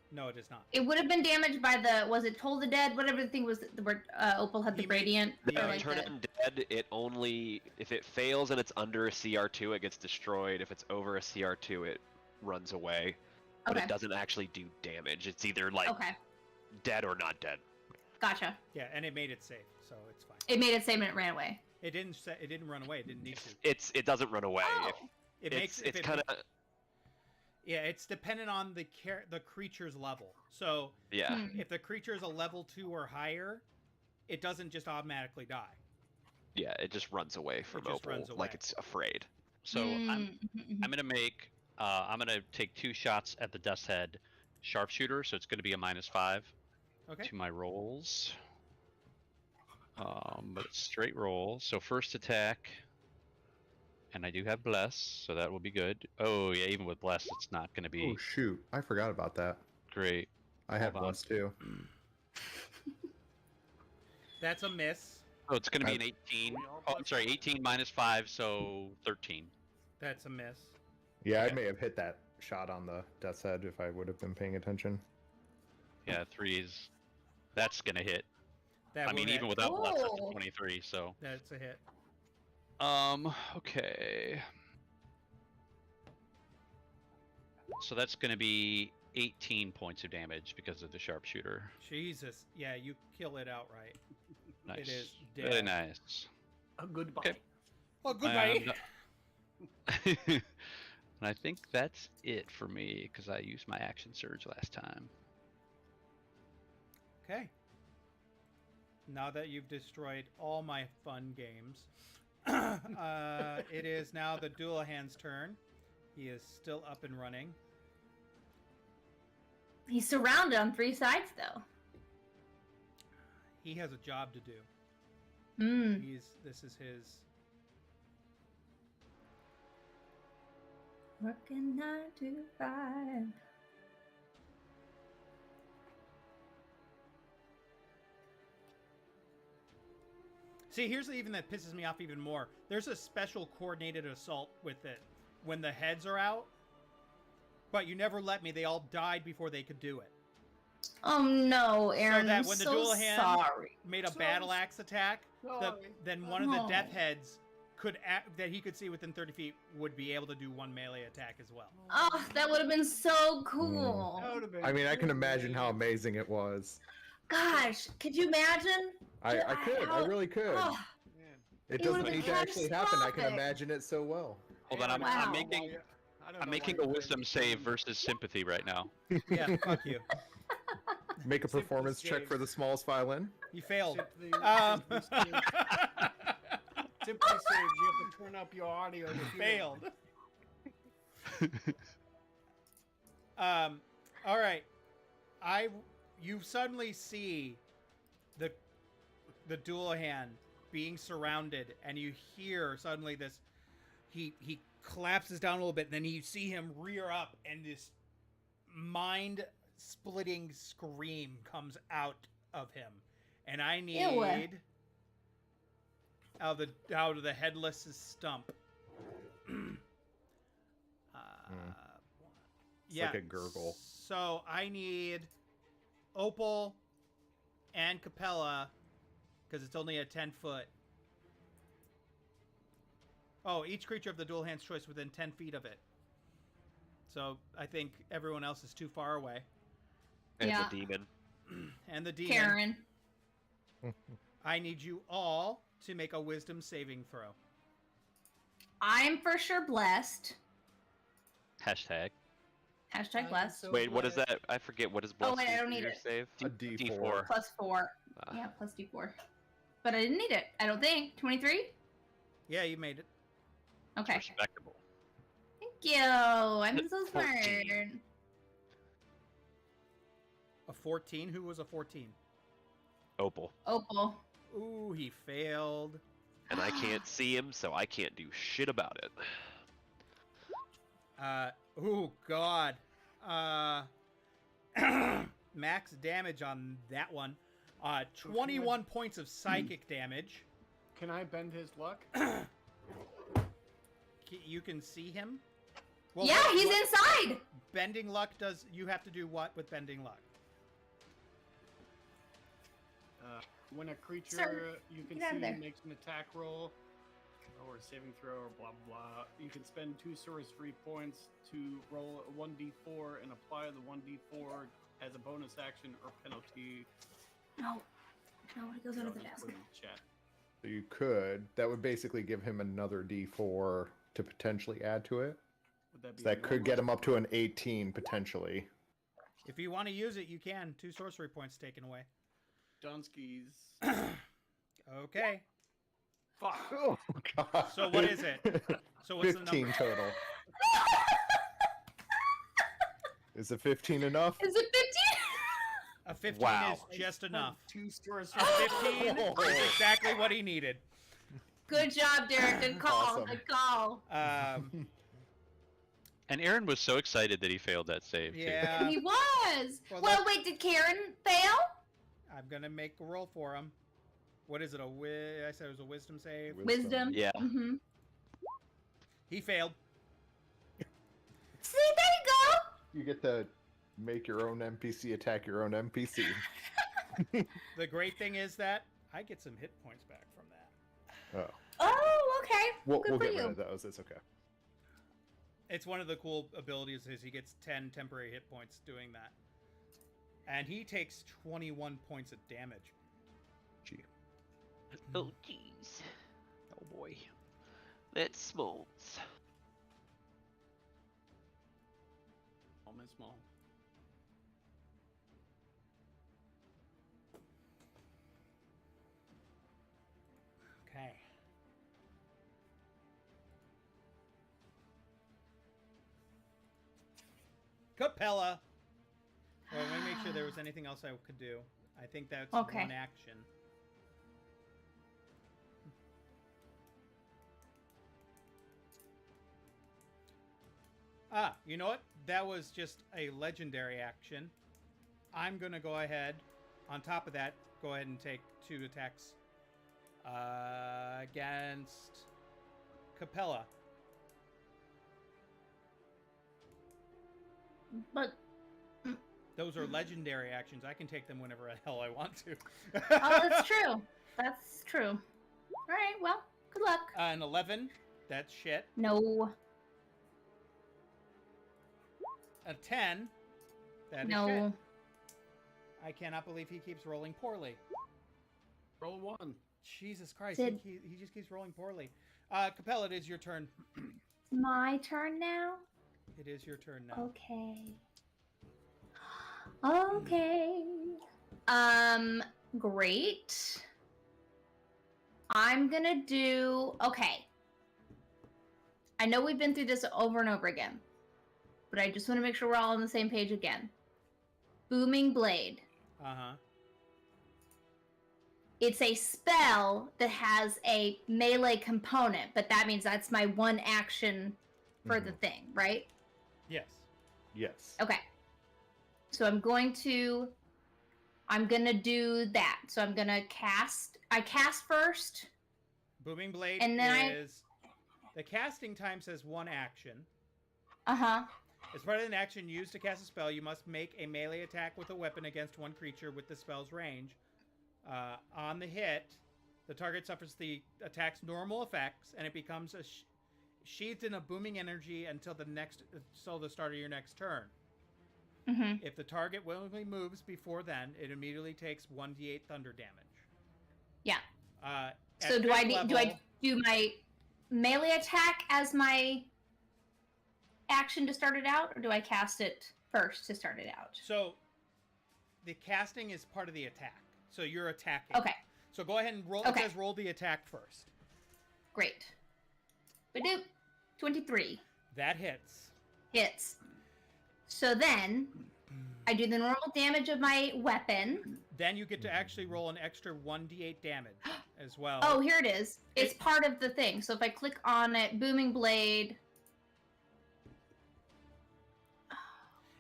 No, it is not. It would have been damaged by the, was it Toll the Dead? Whatever the thing was where Opal had the He made- gradient. Yeah, or The like turn the- undead, it only if it fails and it's under a CR2, it gets destroyed. If it's over a CR2, it runs away. But Okay. it doesn't actually do damage. It's either like Okay. dead or not dead. Gotcha. Yeah, and it made it safe, so it's fine. It made it save and it ran away. It didn't run away. It didn't need to. It doesn't run away. Oh. It It's makes kind of Yeah, it's dependent on the creature's level. So yeah. Hmm. if the creature is a level 2 or higher, it doesn't just automatically die. Yeah, it just runs away from just Opal runs away. like it's afraid. So I'm Mhm. I'm gonna make I'm gonna take 2 shots at the Death's Head sharpshooter, so it's gonna be a -5 Okay. to my rolls. But it's straight roll. So first attack, and I do have bless, so that will be good. Oh yeah, even with bless, it's not gonna be Oh shoot! I forgot about that. great. I have Hold on. bless too. That's a miss. Oh, it's gonna be an I- 18. Oh, I'm sorry, 18 -5, so 13. That's a miss. Yeah, I Okay. may have hit that shot on the death's head if I would have been paying attention. Yeah, 3s. That's gonna hit. That I mean, will even hit. without bless, that's a Oh. 23. So. That's a hit. Okay. So that's going to be 18 points of damage because of the sharpshooter. Jesus. Yeah, you kill it outright. Nice. It is Really dead. nice. Goodbye. Okay. Oh, goodbye. And I think that's it for me because I used my action surge last time. Okay. Now that you've destroyed all my fun games, it is now the Dualahan's turn. He is still up and running. He's surrounded on 3 sides, though. He has a job to do. Mm. This is his. Working 9 to 5. See, here's even that pisses me off even more. There's a special coordinated assault with it when the heads are out, but you never let me. They all died before they could do it. Oh no, Aaron! that I'm when the so dual hand- sorry. Made a Sorry. battle axe attack. Sorry. Then one of the Oh. death heads that he could see within 30 feet would be able to do 1 melee attack as well. Oh, that would have been so cool. That would've been I mean, I can cool, imagine how man. amazing it was. Gosh, could you imagine? I could. I really could. Oh, Man. It It doesn't would've need been to actually happen. I can catastrophic. imagine it so well. Hold on, Aaron, Wow. I I'm don't know making why you- I don't I'm know making why a you wisdom couldn't save do versus sympathy right now. Yeah, fuck you. Make a Simply performance check save. for the smallest violin. You failed. Simply, Um, simply save. Simply saves. You have to turn up your audio. to hear it. failed. All right. You suddenly see the dual hand being surrounded, and you hear suddenly this. He collapses down a little bit, and then you see him rear up, and this mind-splitting scream comes out of him, and I need Ew. out of the headless stump. It's like a gurgle. So I need Opal and Capella because it's only a 10-foot. Oh, each creature of the dual hand's choice within 10 feet of it. So I think everyone else is too far away. And Yeah. the demon. And the demon. Karen. I need you all to make a wisdom saving throw. I'm for sure blessed. Hashtag. Hashtag blessed. So Wait, what is glad- that? I forget. What is Oh, blessed? wait, I do don't for need your it. Save? A D4. D4. Plus 4. Yeah, plus D4. But I didn't need it. I don't think. 23? Yeah, you made it. Okay. Respectable. Thank you. I'm so smart. 14. 14. Who was a 14? Opal. Opal. Ooh, he failed. And I can't see him, so I can't do shit about it. Oh God. Max damage on that one. 21 points of psychic damage. Can I bend his luck? You can see him? Yeah, he's inside! Bending luck does... You have to do what with bending luck? When a creature Sir, you can get out of see there. makes an attack roll or a saving throw or blah blah, you can spend 2 sorcery points to roll a 1d4 and apply the 1d4 as a bonus action or penalty. No. No, it goes under I'll the just desk. put it in the chat. So you could. That would basically give him another D4 to potentially add to it. Would that be So that could get him up to an 18 potentially. If you want to use it, you can. 2 sorcery points taken away. Donskis. Okay. Fuck. Oh god. So what is it? So what's the 15 number? total. Is a 15 enough? Is it 15? A 15 Wow. is just enough. 2 sorcery. 15 is exactly what he needed. Good job, Derek. Good call. Awesome. Good call. And Aaron was so excited that he failed that save. too. Yeah. He was. Well, Well, let's- wait, did Karen fail? I'm gonna make a roll for him. What is it? I said it was a wisdom save. Wisdom. Yeah. Mm-hmm. He failed. See, there you go. You get to make your own NPC attack your own NPC. The great thing is that I get some hit points back from that. Oh. Oh, okay. We'll Good for get you. rid of those. It's okay. It's one of the cool abilities is he gets 10 temporary hit points doing that. And he takes 21 points of damage. Gee. Oh jeez. Oh boy. That's small. Small, small. Okay. Capella. Well, let me make sure there was anything else I could do. I think that's Okay. one action. Ah, you know what? That was just a legendary action. I'm gonna go ahead. On top of that, go ahead and take 2 attacks against Capella. But Those are legendary actions. I can take them whenever the hell I want to. oh, that's true. That's true. All right. Well, good luck. An 11. That's shit. No. A 10. That is shit. No. I cannot believe he keeps rolling poorly. Roll 1. Jesus Christ. Did- He just keeps rolling poorly. Capella, it is your turn. My turn now. It is your turn now. Okay. Okay. Great. I'm gonna do. Okay. I know we've been through this over and over again, but I just want to make sure we're all on the same page again. Booming Blade. Uh-huh. It's a spell that has a melee component, but that means that's my one action for the thing, right? Yes. Yes. Okay. So I'm gonna do that. So I'm gonna cast. I cast first. Booming Blade And then is... The casting time says 1 action. Uh-huh. As part of an action used to cast a spell, you must make a melee attack with a weapon against one creature with the spell's range. On the hit, the target suffers the attack's normal effects, and it becomes sheathed in a booming energy until the start of your next turn. Mm-hmm. If the target willingly moves before then, it immediately takes 1d8 thunder damage. Yeah. At So do fifth I do my melee attack as my action to start it out, or do I cast it first to start it out? So the casting is part of the attack. So you're attacking. Okay. So go ahead and roll. Okay. It says roll the attack first. Great. Badoop. 23 That hits. hits. So then I do the normal damage of my weapon. Then you get to actually roll an extra 1d8 damage as well. Oh, here it is. It's part of the thing. So if I click on it, Booming Blade.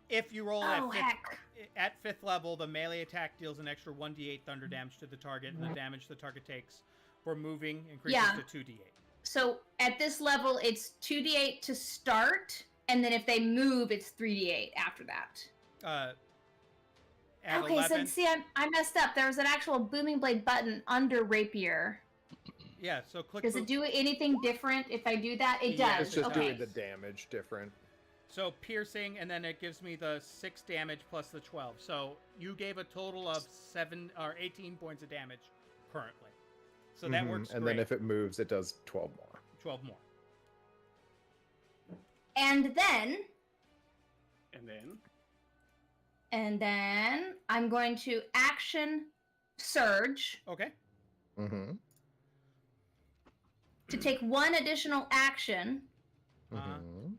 If you roll Oh, heck. at 5th level, the melee attack deals an extra 1d8 thunder damage to the target, and the damage the target takes for moving increases to 2d8. So at this level, it's 2d8 to start, and then if they move, it's 3d8 after that. At Okay, 11, so see, I messed up. There was an actual Booming Blade button under Rapier. yeah, so click. Does it do anything different if I do that? It Yeah, does. It's just okay. doing the damage different. So piercing, and then it gives me the 6 damage plus the 12. So you gave a total of 18 points of damage currently. So that works And great. then if it moves, it does 12 more. 12 more. And then And then I'm going to action surge Okay. Mm-hmm. to take one additional action. Mm-hmm.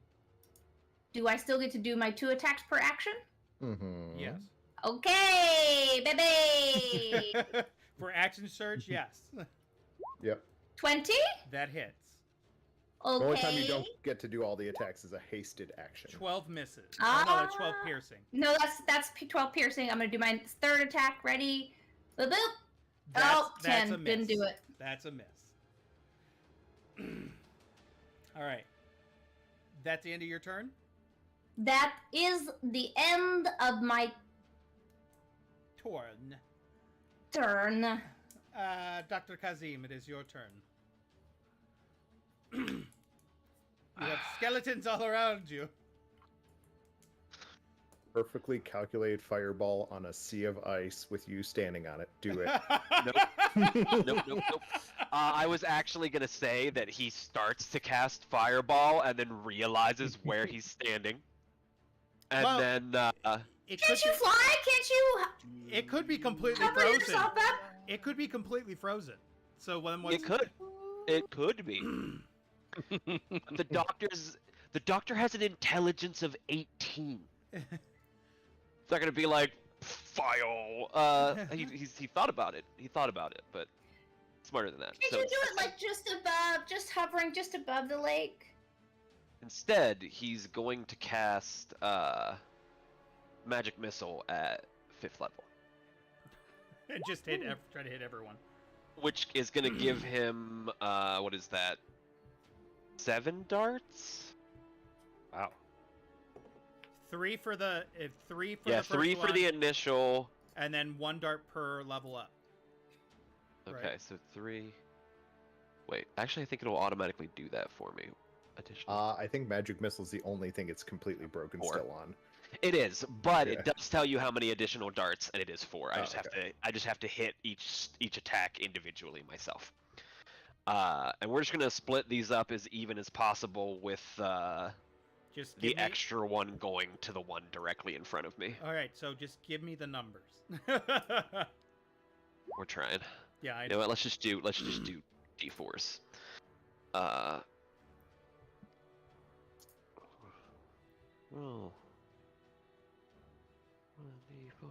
Do I still get to do my 2 attacks per action? Mm-hmm. Yes. Okay, baby. For action surge, yes. Yep. 20? That hits. Okay. The only time you don't get to do all the attacks is a hasted action. 12 misses. Oh, no, that's 12 Ah. piercing. No, that's 12 piercing. I'm going to do my 3rd attack. Ready? Boop, boop. That's 10. a miss. Didn't do it. That's a miss. All right. That's the end of your turn? That is the end of my turn. Dr. Kazim, it is your turn. You have skeletons all around you. Perfectly calculate fireball on a sea of ice with you standing on it. Do it. Nope. I was actually gonna say that he starts to cast fireball and then realizes where he's standing, and Well, then It Can't could you be- fly? Can't you It could be completely cover frozen. yourself up? It could be completely frozen. So when it could be. the doctor has an intelligence of 18. It's not gonna be like file. He thought about it. He thought about it, but smarter than that. Can't So you do it like just above, just hovering just above the lake? instead, he's going to cast magic missile at 5th level, And just try to hit everyone. which is gonna give him what is that? 7 darts? Wow. 3 for the Yeah, the first 3 for one, the initial. and then 1 dart per level up. Okay, Right. so 3. Wait, actually, I think it'll automatically do that for me. Additional. I think magic missile is the only thing it's completely broken 4. still on. It is, but Yeah. it does tell you how many additional darts, and it is 4. I Oh, just have okay. to. I just have to hit each attack individually myself. And we're just gonna split these up as even as possible with Just the give me... extra one going to the one directly in front of me. All right, so just give me the numbers. We're trying. Yeah, I You know what? Let's just do d4s. Oh. 1d4.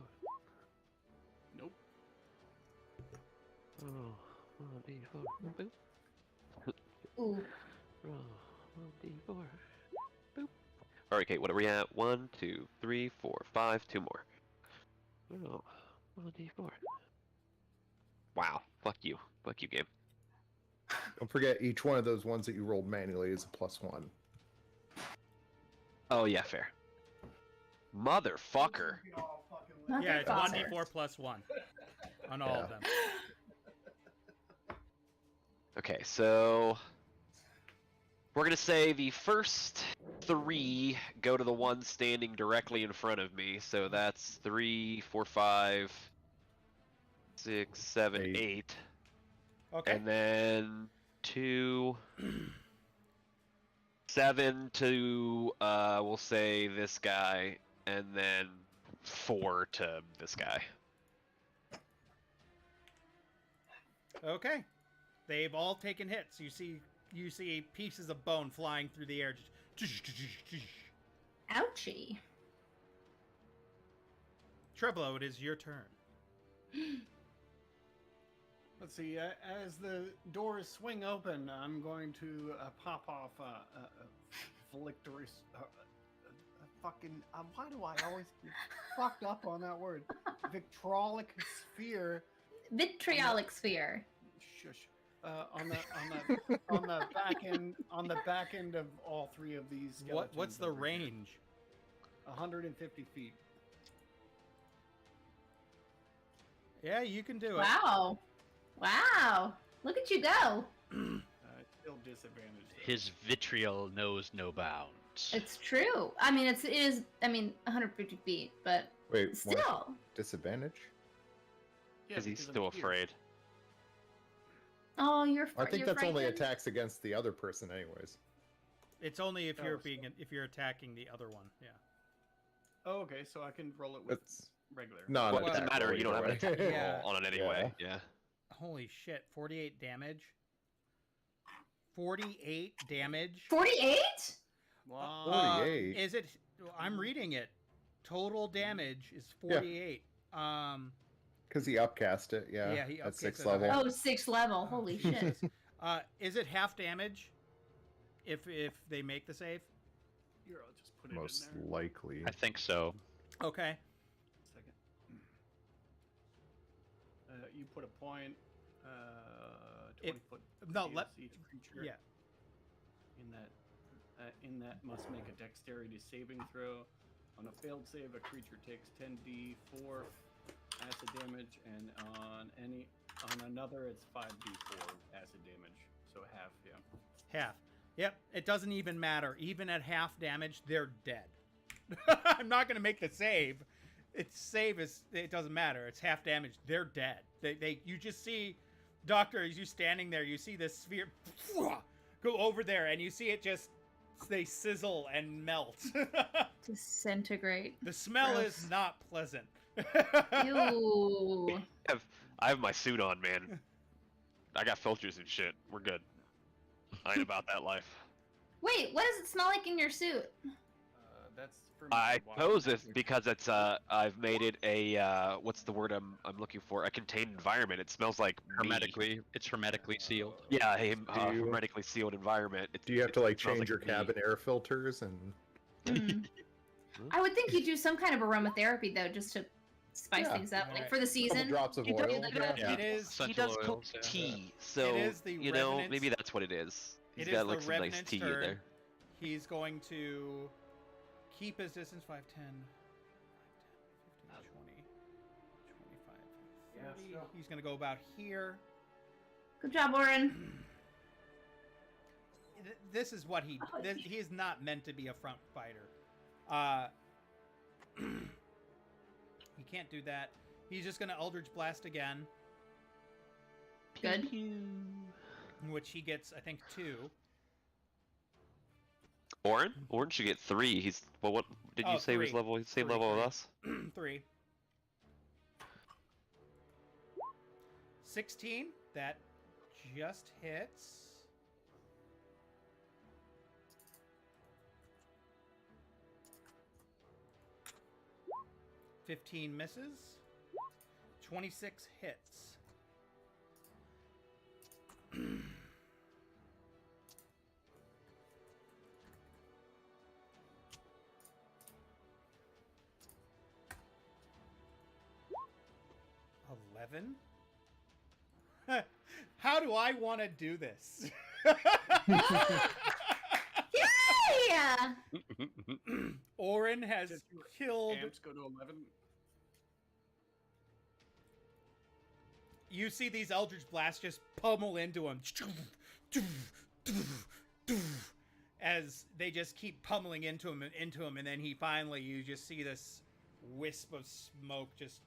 Nope. Oh, 1d4. Boop. Ooh. Oh, 1d4. Boop. Alright, okay, what are we at? 1, 2, 3, 4, 5, 2 more. Oh, 1d4. Wow, fuck you. Fuck you, game. Don't forget, each one of those ones that you rolled manually is a +1. Oh, yeah, fair. Motherfucker. Yeah, it's Motherfucker. 1d4 plus 1 on all of Yeah. them. Okay, so we're gonna say the first 3 go to the one standing directly in front of me. So that's 3, 4, 5, 6, 7, 8. 8. Okay. And then 2, 7 to we'll say this guy, and then 4 to this guy. Okay. They've all taken hits. You see pieces of bone flying through the air. Just... Ouchie. Treblo, it is your turn. Let's see. As the doors swing open, I'm going to pop off a victorious. Fucking. Why do I always get fucked up on that word? Victrolic sphere. Vitriolic sphere. Shush. On the back end of all three of these skeletons. What's the over here. range? 150 feet. Yeah, you can do it. Wow. Wow. Look at you go. Still disadvantaged. His vitriol knows no bounds. It's true. I mean, it is. I mean, 150 feet, but Wait, what? still. Disadvantage? Because he's I'm still here. afraid. Oh, you're. I think you're that's only frightened? attacks against the other person, anyways. It's only if Oh, you're so- if you're attacking the other one. Yeah. Oh, okay, so I can roll it with It's regular. not Well, it an doesn't attack matter. roll You don't have an either attack way. Yeah. roll on it anyway. Yeah. Holy shit! 48 damage. 48 damage. 48? Wow. 48? Is it? I'm reading it. Total damage is Yeah. 48. Because he upcast it, yeah. Yeah, he at upcast 6th it. level. Oh, 6th level. Holy shit. Is it half damage? If they make the save? Here, I'll just put it Most in there. likely. I think so. Okay. Second. You put a point. 20 foot. no, radius let- each creature. Yeah. In that must make a dexterity saving throw. On a failed save, a creature takes 10d4 acid damage, and on another, it's 5d4 acid damage. So half, yeah. Half. Yep. It doesn't even matter. Even at half damage, they're dead. I'm not gonna make the save. Its save is. It doesn't matter. It's half damage. They're dead. They. You just see, Doctor, as you standing there, you see this sphere go over there, and you see it just. They sizzle and melt. Disintegrate. The smell Gross. is not pleasant. Ew. I have my suit on, man. I got filters and shit. We're good. I ain't about that life. Wait, what does it smell like in your suit? That's for I my suppose walking it's magic. because it's I've made it a what's the word I'm looking for? A contained environment. It smells like me. Hermetically, it's hermetically sealed. Yeah, a Do you- hermetically sealed environment. Do you have to like it smells change your me. cabin air filters and Mm. I would think you do some kind of aromatherapy though, just to spice Yeah. things up, like Right. for the a couple season. drops of You don't oil? do Yeah. that? It is. He Essential does cook oils, yeah. tea, so is the you know Revenant's- maybe that's what it is. He's It got is like the some nice Revenant's tea in turn. there. He's going to keep his distance 5, 10, 15, 20, 25, Yeah, 30. still. He's going to go about here. Good job, Oren. This is what he. Oh, He is not meant to be a front fighter. He can't do that. He's just going to Eldritch Blast again, Good. in which he gets, I think, 2. Orin should get 3. He's well. What did you Oh, say was 3. level? Same 3, level 3. as us. 3. 16. That just hits. $15 misses. 26 hits. $11. How do I want to do this? Yeah. Orin has Just your killed. Amps go to 11. You see these Eldritch Blasts just pummel into him. As they just keep pummeling into him, and then he finally, you just see this wisp of smoke just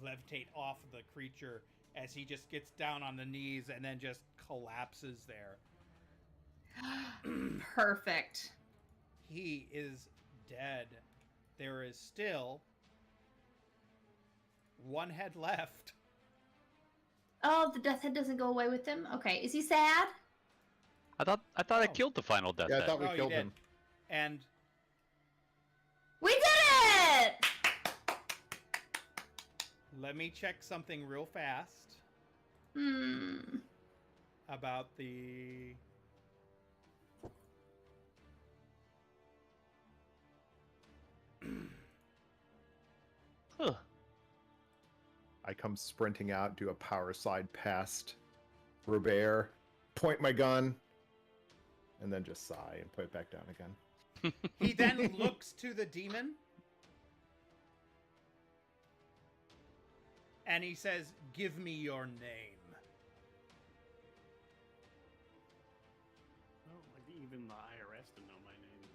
levitate off of the creature as he just gets down on the knees and then just collapses there. Perfect. He is dead. There is still one head left. Oh, the death head doesn't go away with him? Okay. Is he sad? I thought I Oh. killed the final death Yeah, I head. thought we Oh, you killed did. him. And We did it! Let me check something real fast Hmm. about the. Huh. I come sprinting out, do a power slide past Robert, point my gun, and then just sigh and put it back down again. He then looks to the demon. And he says, "Give me your name." Oh, like even the IRS to know my name.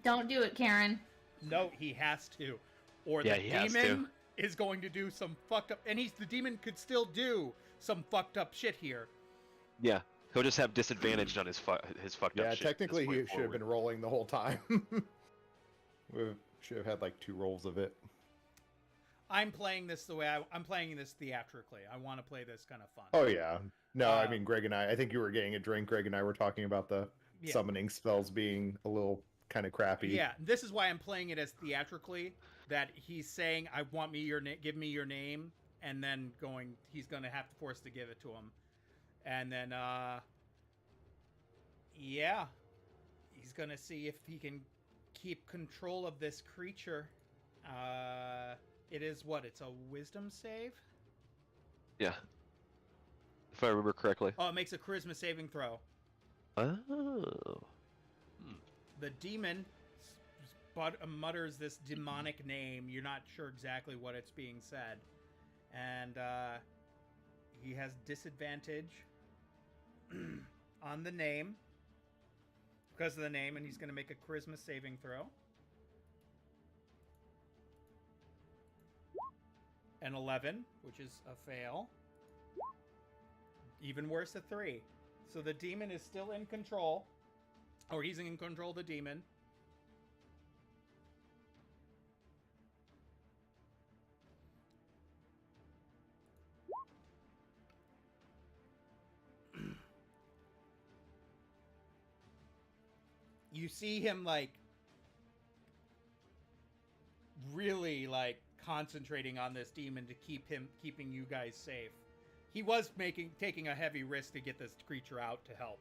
Don't do it, Karen. No, he has to. Or Yeah, the he has demon is going to do some fucked up. And the demon could still do some fucked up shit here. Yeah. He'll just have disadvantage on his fucked up Yeah, shit. technically this he way should have been forward. rolling the whole time. We should have had like 2 rolls of it. I'm playing this the way I'm playing this theatrically. I want to play this kind of fun. Oh yeah. No, I Uh, mean Greg and I think you were getting a drink. Greg and I were talking about the Yeah. summoning spells being a little kind of crappy. Yeah, this is why I'm playing it as theatrically. That he's saying, "I want me your name. Give me your name," and then he's gonna have to force to give it to him, and then yeah, he's gonna see if he can keep control of this creature. It is what? It's a wisdom save. Yeah. If I remember correctly. Oh, it makes a charisma saving throw. Oh. The demon mutters this demonic name. You're not sure exactly what it's being said. And he has disadvantage on the name because of the name, and he's going to make a charisma saving throw. An 11, which is a fail. Even worse, a 3. So the demon is still in control. Or he's in control of the demon. You see him like really like concentrating on this demon to keeping you guys safe. He was taking a heavy risk to get this creature out to help.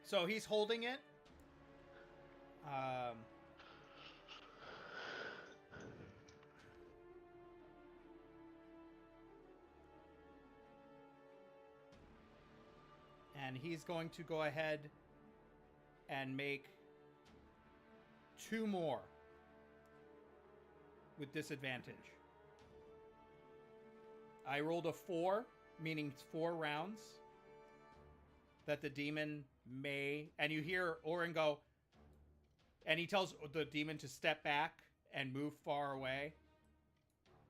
So he's holding it. And he's going to go ahead and make 2 more with disadvantage. I rolled a 4, meaning it's 4 rounds that the demon may... And you hear Orin go... And he tells the demon to step back and move far away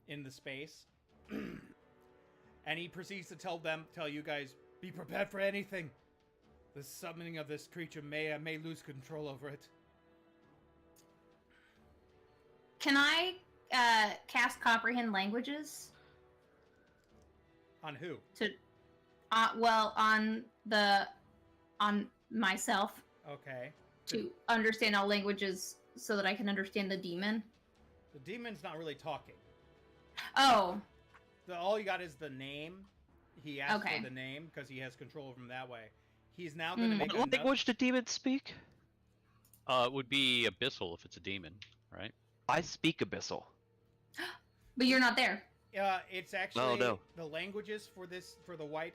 in the space. And he proceeds to tell you guys, be prepared for anything. The summoning of this creature may lose control over it. Can I cast comprehend languages? On who? Well, on myself Okay. to understand all languages so that I can understand the demon. The demon's not really talking. Oh, All you got is the name. He asked Okay. for the name because he has control over him that way. He's now going to make What language do demons speak? It would be abyssal if it's a demon, right? I speak Abyssal. but you're not there. It's actually no. the languages for the white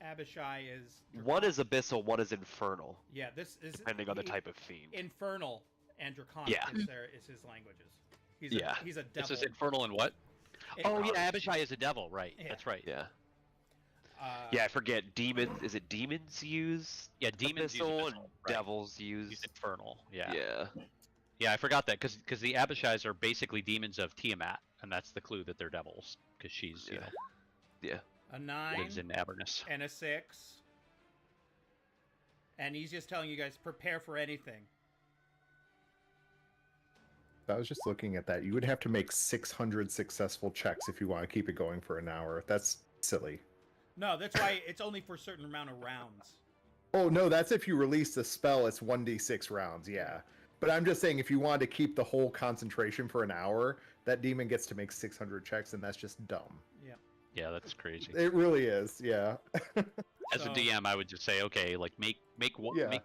Abishai is One is Abyssal, one is Infernal, yeah. This is depending on the type of fiend. Infernal and Draconic Yeah. is his languages. Yeah. He's a This devil. is infernal and what? It- Oh yeah, Abishai is a devil, right? Yeah. That's right. Yeah. uh, Yeah, I forget. Is it demons use Yeah, demons use Abyssal and abyssal, right. devils use... Use infernal. Yeah. Yeah. Yeah, I forgot that because the Abishais are basically demons of Tiamat, and that's the clue that they're devils because she's you Yeah. know Yeah. a 9 lives in Avernus. and a 6, and he's just telling you guys prepare for anything. I was just looking at that. You would have to make 600 successful checks if you want to keep it going for an hour. That's silly. No, that's why it's only for a certain amount of rounds. Oh no, that's if you release the spell. It's 1d6 rounds. Yeah, but I'm just saying if you wanted to keep the whole concentration for an hour, that demon gets to make 600 checks, and that's just dumb. Yeah. Yeah, that's crazy. It really is. Yeah. As a So- DM, I would just say, okay, like make Yeah.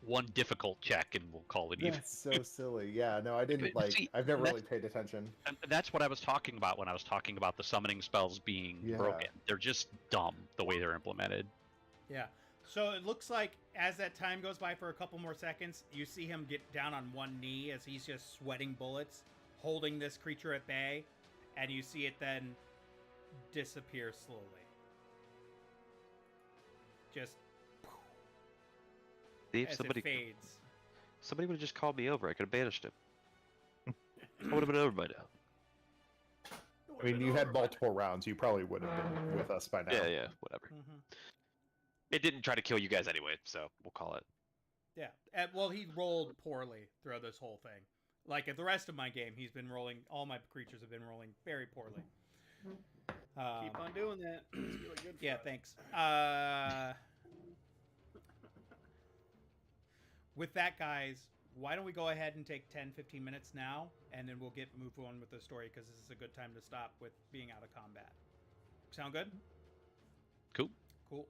one difficult check, and we'll call it even. That's so silly. Yeah. No, I didn't like. See, I've never that's- really paid attention. And that's what I was talking about when I was talking about the summoning spells being Yeah. broken. They're just dumb the way they're implemented. Yeah. So it looks like as that time goes by for a couple more seconds, you see him get down on one knee as he's just sweating bullets, holding this creature at bay, and you see it then disappear slowly. Just See, if as somebody it fades. would have just called me over, I could have banished him. I would have been over by now. I mean, you had multiple rounds. You probably would have been with us by now. Yeah, whatever. Mhm. It didn't try to kill you guys anyway, so we'll call it. Yeah. Well, he rolled poorly throughout this whole thing. Like at the rest of my game, he's been rolling. All my creatures have been rolling very poorly. Keep on doing that. It's really good for Yeah, us. thanks. With that, guys, why don't we go ahead and take 10, 15 minutes now, and then we'll move on with the story, because this is a good time to stop with being out of combat. Sound good? Cool. Cool.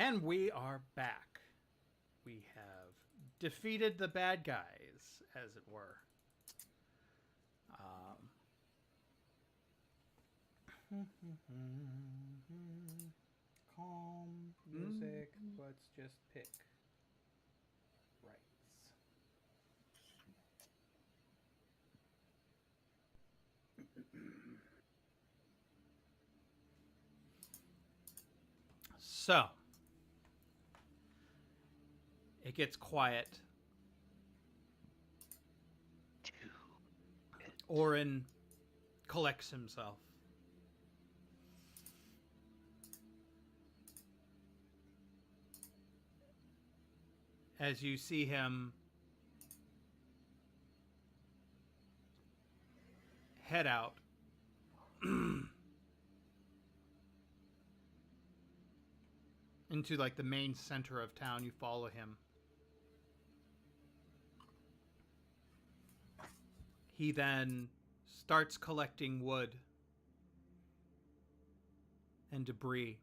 And we are back. We have defeated the bad guys, as it were. Calm music. Let's just pick rights. So, it gets quiet. Orin collects himself. As you see him head out. Into like the main center of town, you follow him. He then starts collecting wood and debris.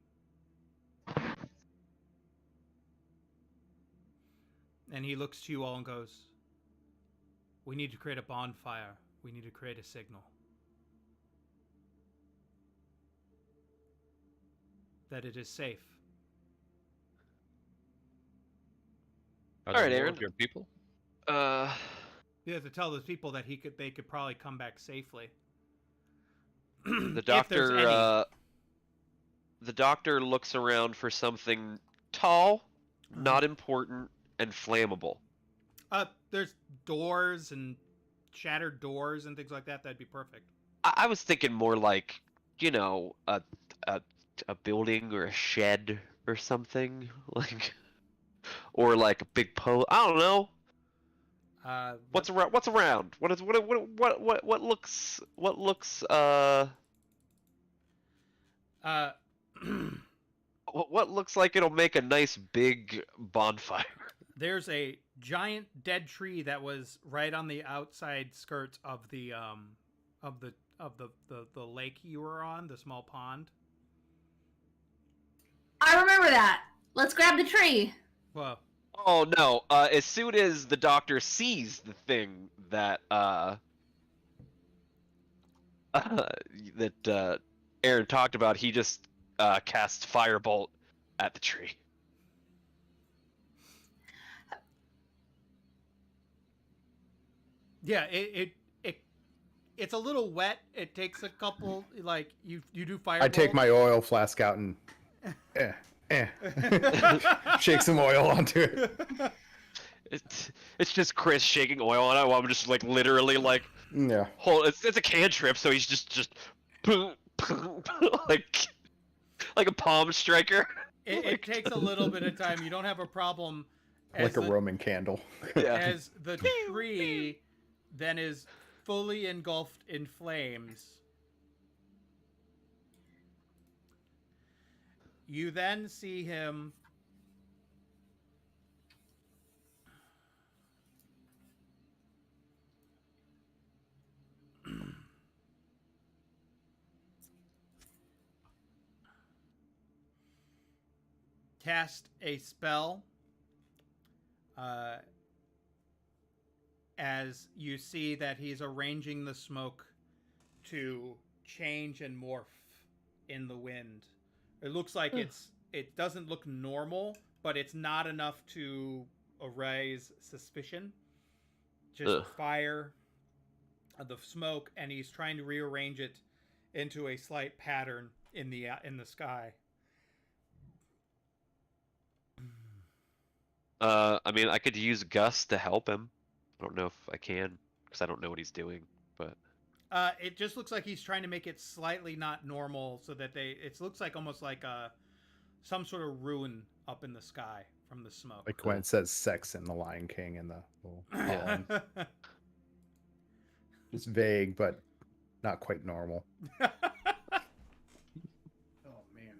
And he looks to you all and goes, "We need to create a bonfire. We need to create a signal that it is safe." Are All right, there more Aaron. of your people? You have to tell those people that they could probably come back safely. The If there's any. the doctor looks around for something tall, not important, and flammable. There's doors and shattered doors and things like that. That'd be perfect. I was thinking more like, you know, a building or a shed or something, like, or like a big pole. I don't know. What's around? What's around? What looks what looks what looks like it'll make a nice big bonfire? There's a giant dead tree that was right on the outside skirts of the lake you were on, the small pond. I remember that. Let's grab the tree. Well, Oh no! As soon as the doctor sees the thing that that Aaron talked about, he just casts firebolt at the tree. yeah, it's a little wet. It takes a couple, like you do fire. I take my oil flask out and shake some oil onto it. It's just Chris shaking oil on it while I'm just like literally like Yeah. it's a cantrip, so he's just like a palm striker. It takes a little bit of time. You don't have a problem. Like a Roman candle. Yeah. As the tree then is fully engulfed in flames. You then see him cast a spell as you see that he's arranging the smoke to change and morph in the wind. It looks like it doesn't look normal, but it's not enough to arouse suspicion. Just fire the smoke, and he's trying to rearrange it into a slight pattern in the sky. I mean, I could use Gus to help him. I don't know if I can, because I don't know what he's doing, but... It just looks like he's trying to make it slightly not normal, so that it looks like almost like some sort of ruin up in the sky from the smoke. Like when it says sex in the Lion King in the little column. It's vague, but not quite normal. Oh man.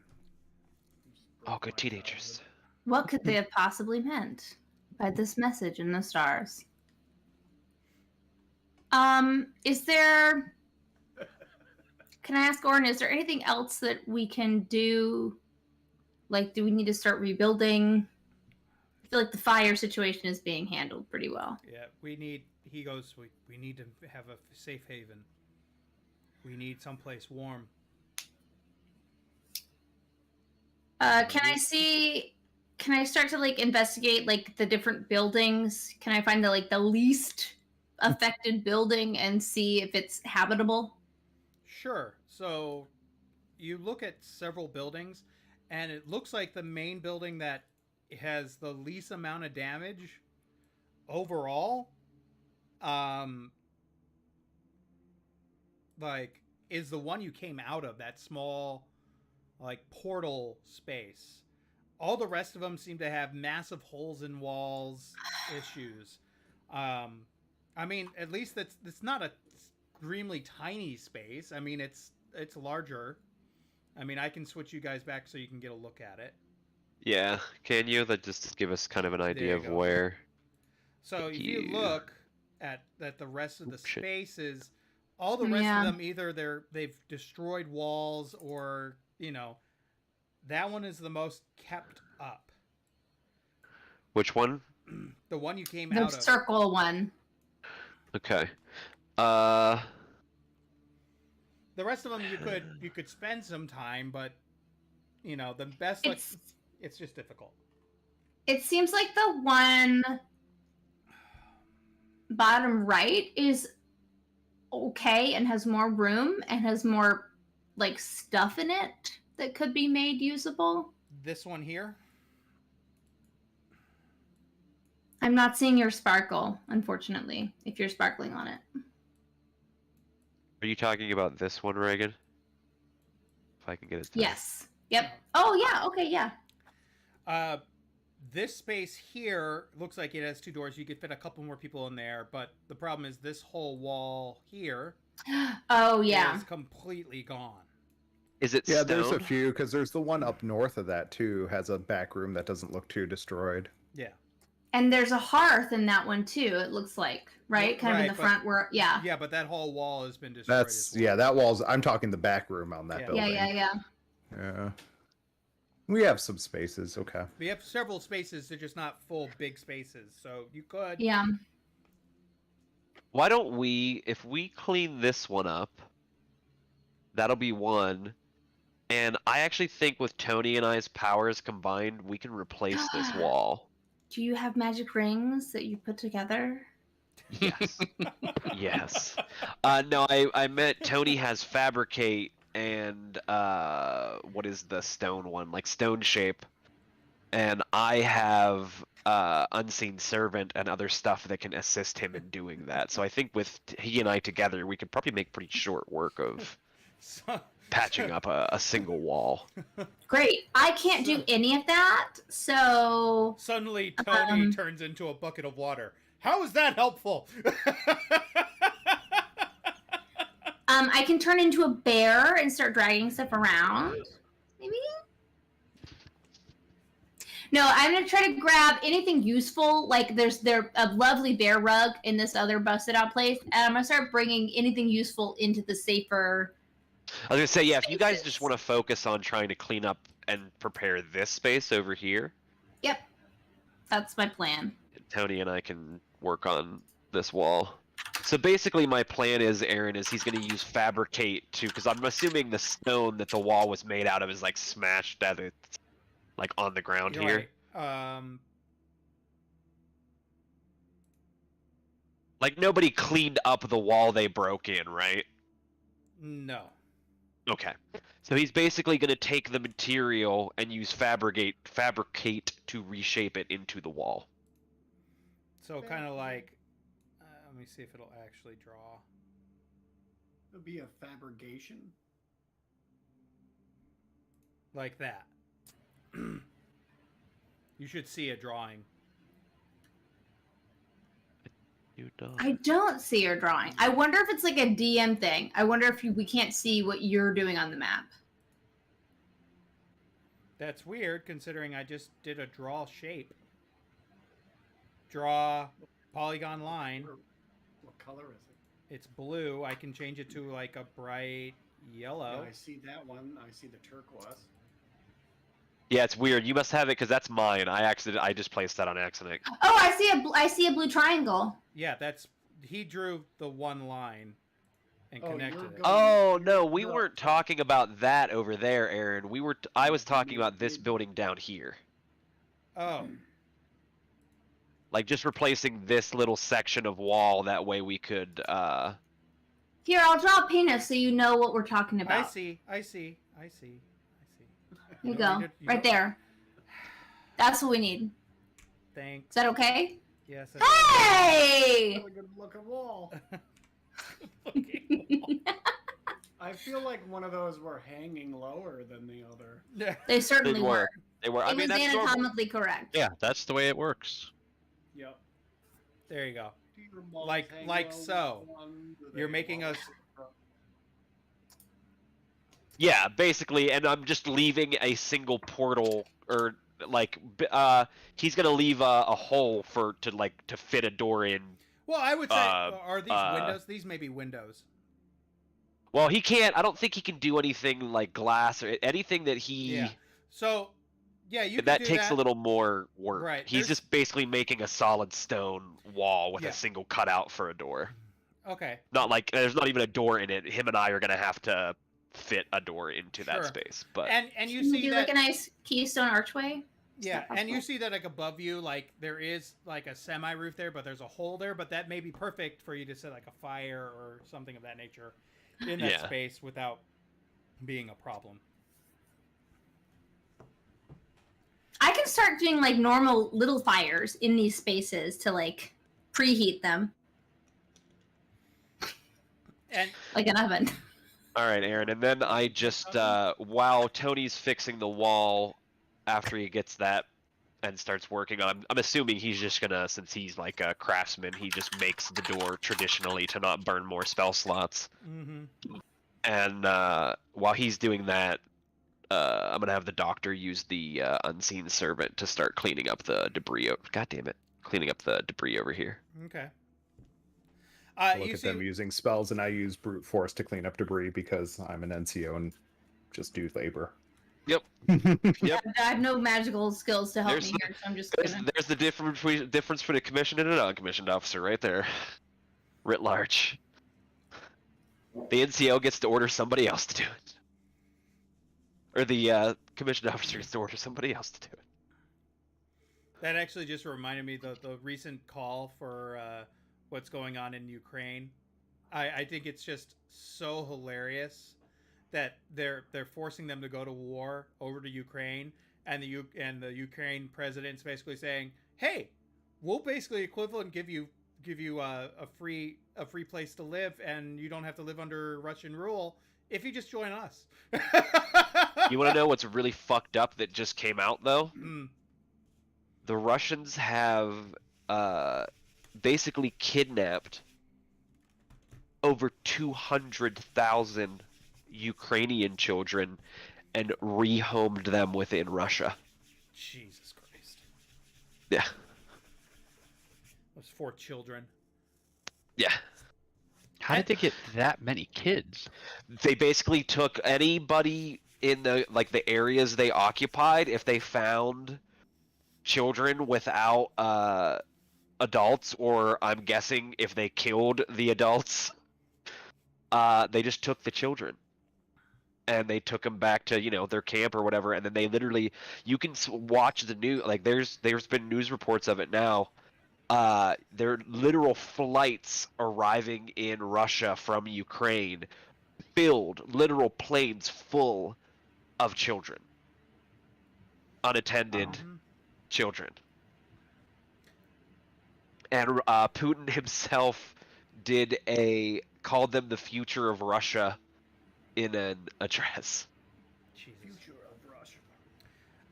Oh, good teenagers. What could they have possibly meant by this message in the stars? Is there... Can I ask Orin, is there anything else that we can do Like, do we need to start rebuilding? I feel like the fire situation is being handled pretty well. Yeah, we need. He goes. We need to have a safe haven. We need someplace warm. Can I see? Can I start to like investigate like the different buildings? Can I find the least affected building and see if it's habitable? Sure. So you look at several buildings, and it looks like the main building that has the least amount of damage overall, like, is the one you came out of, that small, like, portal space. All the rest of them seem to have massive holes in walls issues. I mean, at least it's not a extremely tiny space. I mean, it's larger. I mean, I can switch you guys back so you can get a look at it. Yeah, can you? That just give us kind of an idea you of go. where. So if you look at the rest of the Shit. spaces, all the rest of them either they've destroyed walls or, you know, that one is the most kept up. Which one? The one you came The out of. circle one. Okay. The rest of them you could spend some time, but you know, the best it's just difficult. It seems like the one bottom right is okay and has more room and has more like stuff in it that could be made usable. This one here? I'm not seeing your sparkle, unfortunately, if you're sparkling on it. Are you talking about this one, Reagan? If I can get it. Yes. Yep. Oh, yeah. Okay, yeah. This space here looks like it has two doors. You could fit a couple more people in there, but the problem is this whole wall here Oh, yeah. is completely gone. Is it Yeah, stone? there's a few, because there's the one up north of that, too, has a back room that doesn't look too destroyed. Yeah. And there's a hearth in that one, too, it looks like, right? Kind of in the front where, yeah. Yeah, but that whole wall has been destroyed. That's, as well. yeah, that wall's, I'm talking the back room on that building. Yeah. Yeah. We have some spaces, okay. We have several spaces, they're just not full big spaces, so you could. Yeah. Why don't we, if we clean this one up, that'll be one. And I actually think with Tony and I's powers combined, we can replace this wall. Do you have magic rings that you put together? Yes. Yes. No, I meant Tony has fabricate and what is the stone one? Like stone shape. And I have unseen servant and other stuff that can assist him in doing that. So I think with he and I together, we could probably make pretty short work of patching up a single wall. Great. I can't do any of that, so... Suddenly, Tony turns into a bucket of water. How is that helpful? I can turn into a bear and start dragging stuff around, maybe? No, I'm going to try to grab anything useful, like there's a lovely bear rug in this other busted out place, and I'm going to start bringing anything useful into the safer... I was gonna say, yeah, if you guys just want to focus on trying to clean up and prepare this space over here. Yep. That's my plan. Tony and I can work on this wall. So basically my plan is, Aaron, is he's gonna use fabricate to, because I'm assuming the stone that the wall was made out of is like smashed as it's like on the ground You're here. right. Like nobody cleaned up the wall they broke in, right? No. Okay. So he's basically going to take the material and use fabricate to reshape it into the wall. So kind of like, let me see if it'll actually draw. It'll be a fabrication. Like that. You should see a drawing. You don't. I don't see your drawing. I wonder if it's like a DM thing. I wonder if we can't see what you're doing on the map. That's weird, considering I just did a draw shape. Draw polygon line. What color is it? It's blue. I can change it to like a bright yellow. Yeah, I see that one. I see the turquoise. Yeah, it's weird. You must have it because that's mine. I just placed that on accident. Oh, I see a blue triangle. Yeah, he drew the one line and Oh, connected you're it. going- Oh no, we No. weren't talking about that over there, Aaron. I was talking about this It- building down here. Oh, Like just replacing this little section of wall. That way we could. Here, I'll draw a penis so you know what we're talking about. I see. Here you don't go. need to- you Right don't- there. That's what we need. Thanks. Is that okay? Yes. Hey! Really good looking wall. Okay. I feel like one of those were hanging lower than the other. They certainly They were. were. They were. It I mean, was that's normal. anatomically correct. Yeah, that's the way it works. Yep. There you go. Do your balls Like- hang like low so. with one? Do You're they making fall us- to the front? Yeah, basically, and I'm just leaving a single portal, or like, he's gonna leave a hole to fit a door in. Well, I would say, are these uh, windows? These may be windows. Well, he can't. I don't think he can do anything like glass or anything that he. Yeah. So, yeah, you that could do takes that. a little more work. Right, He's there's- just basically making a solid stone wall with Yeah. a single cutout for a door. Okay. Not like there's not even a door in it. Him and I are gonna have to fit a door into Sure. that space. But And you Can see do that. like a nice keystone archway? Yeah, Is that and you possible? see that like above you, like there is like a semi roof there, but there's a hole there. But that may be perfect for you to set like a fire or something of that nature in that Yeah. space without being a problem. I can start doing like normal little fires in these spaces to like preheat them And like an oven. all right, Aaron, and then I just while Tony's fixing the wall after he gets that and starts working on. I'm assuming he's just gonna, since he's like a craftsman, he just makes the door traditionally to not burn more spell slots. mm-hmm. And while he's doing that, I'm gonna have the doctor use the unseen servant to start cleaning up the debris. God damn it, cleaning up the debris over here. Okay. Look You at see, them using spells, and I use brute force to clean up debris because I'm an NCO and just do labor. Yep. Yep. I have no magical skills to help There's me the- here, so I'm just There's, gonna. there's the difference between a commissioned and a non-commissioned officer right there, writ large. The NCO gets to order somebody else to do it, or the commissioned officer gets to order somebody else to do it. that actually just reminded me the recent call for what's going on in Ukraine. I think it's just so hilarious that they're forcing them to go to war over to Ukraine, and the Ukraine president's basically saying, "Hey, we'll basically equivalent give you a free place to live, and you don't have to live under Russian rule if you just join us." You want to know what's really fucked up that just came out though? Mm, The Russians have basically kidnapped over 200,000 Ukrainian children and rehomed them within Russia. Jesus Christ, Yeah. those 4 children. Yeah. How did they get that many kids? They basically took anybody in the areas they occupied. If they found children without adults, or I'm guessing if they killed the adults, they just took the children and they took them back to their camp or whatever. And then they literally, you can watch the news, like there's been news reports of it now. There are literal flights arriving in Russia from Ukraine, filled, literal planes full of children, unattended Mhm. children. And Putin himself called them the future of Russia in an address. Jesus. Future of Russia.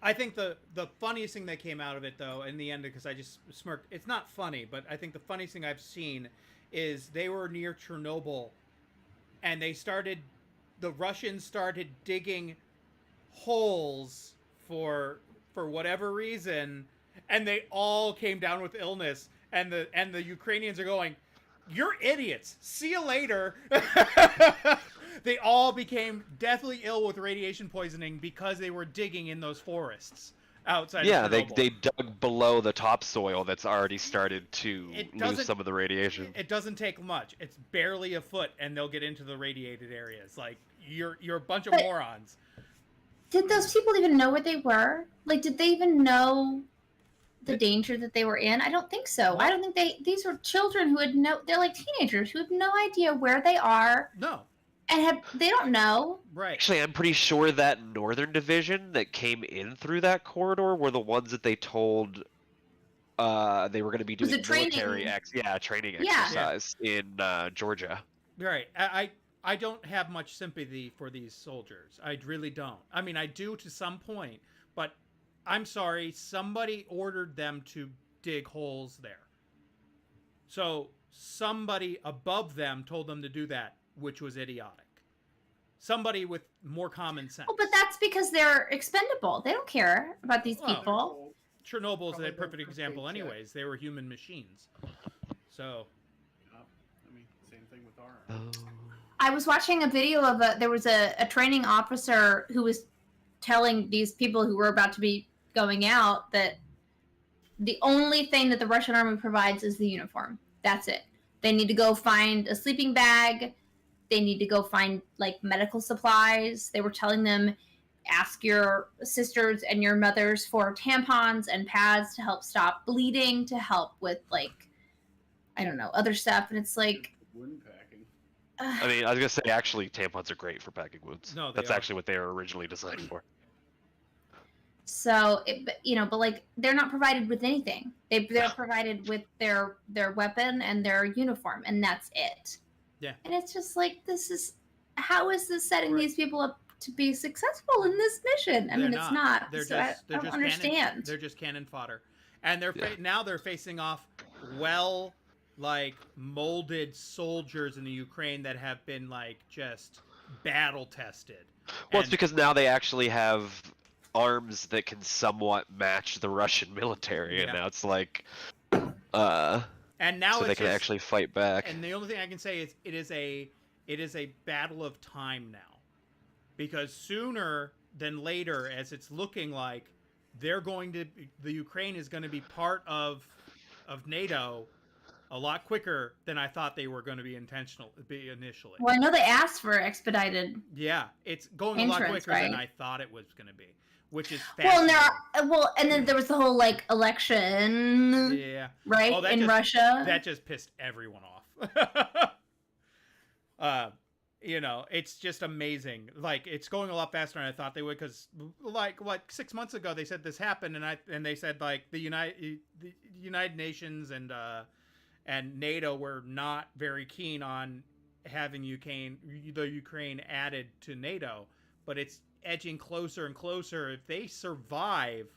I think the funniest thing that came out of it, though, in the end, because I just smirked, it's not funny, but I think the funniest thing I've seen is they were near Chernobyl, and the Russians started digging holes for whatever reason, and they all came down with illness, and the Ukrainians are going, "You're idiots. See you later." They all became deathly ill with radiation poisoning because they were digging in those forests outside Yeah, of they Chernobyl. dug below the topsoil that's already started to It lose doesn't- some of the radiation. It doesn't take much. It's barely a foot, and they'll get into the radiated areas. Like, you're a bunch of But- morons. Did those people even know where they were? Like, did they even know the danger that they were in? I don't think so. I don't think these were children who had they're like teenagers who have no idea where they are No. and they don't know. Right. Actually, I'm pretty sure that northern division that came in through that corridor were the ones that they told they were going to be Was doing it training? training Yeah. exercise in Georgia. Right. I don't have much sympathy for these soldiers. I really don't. I mean, I do to some point, but I'm sorry, somebody ordered them to dig holes there. So somebody above them told them to do that, which was idiotic. Somebody with more common sense. Oh, but that's because they're expendable. They don't care about these Well, people. Chernobyl's Probably a don't perfect think example they check. anyways. They were human machines. So, I mean, same thing with our. I was watching a video of there was a training officer who was telling these people who were about to be going out that the only thing that the Russian army provides is the uniform. That's it. They need to go find a sleeping bag. They need to go find like medical supplies. They were telling them, ask your sisters and your mothers for tampons and pads to help stop bleeding, to help with like, I don't know, other stuff. And it's like, Wound packing. I mean, I was gonna say actually tampons are great for packing wounds. No, they that's are. actually what they were originally designed for. so but like they're not provided with anything. They're provided with their weapon and their uniform, and that's it. Yeah. And it's just like, how is this setting Right. these people up to be successful in this mission? I They're mean, it's not. They're so just. I They're don't just understand. Cannon, they're just cannon fodder, and now they're facing off like molded soldiers in the Ukraine that have been like just battle tested. Well, it's because now they actually have arms that can somewhat match the Russian military, and Yeah. now it's like, and now so it's they can just- actually fight back. And the only thing I can say is it is a battle of time now, because sooner than later, as it's looking like, the Ukraine is going to be part of NATO a lot quicker than I thought they were going to be initially. Well, I know they asked for expedited. Yeah, it's going a lot Entrance, quicker than right? I thought it was going to be, which is Well, and fascinating. and then there was the whole like election, Yeah. right, Oh, that in just- Russia. That just pissed everyone off. It's just amazing. Like, it's going a lot faster than I thought they would, because like 6 months ago they said this happened, and they said like the United Nations and NATO were not very keen on having the Ukraine added to NATO, but it's edging closer and closer. If they survive,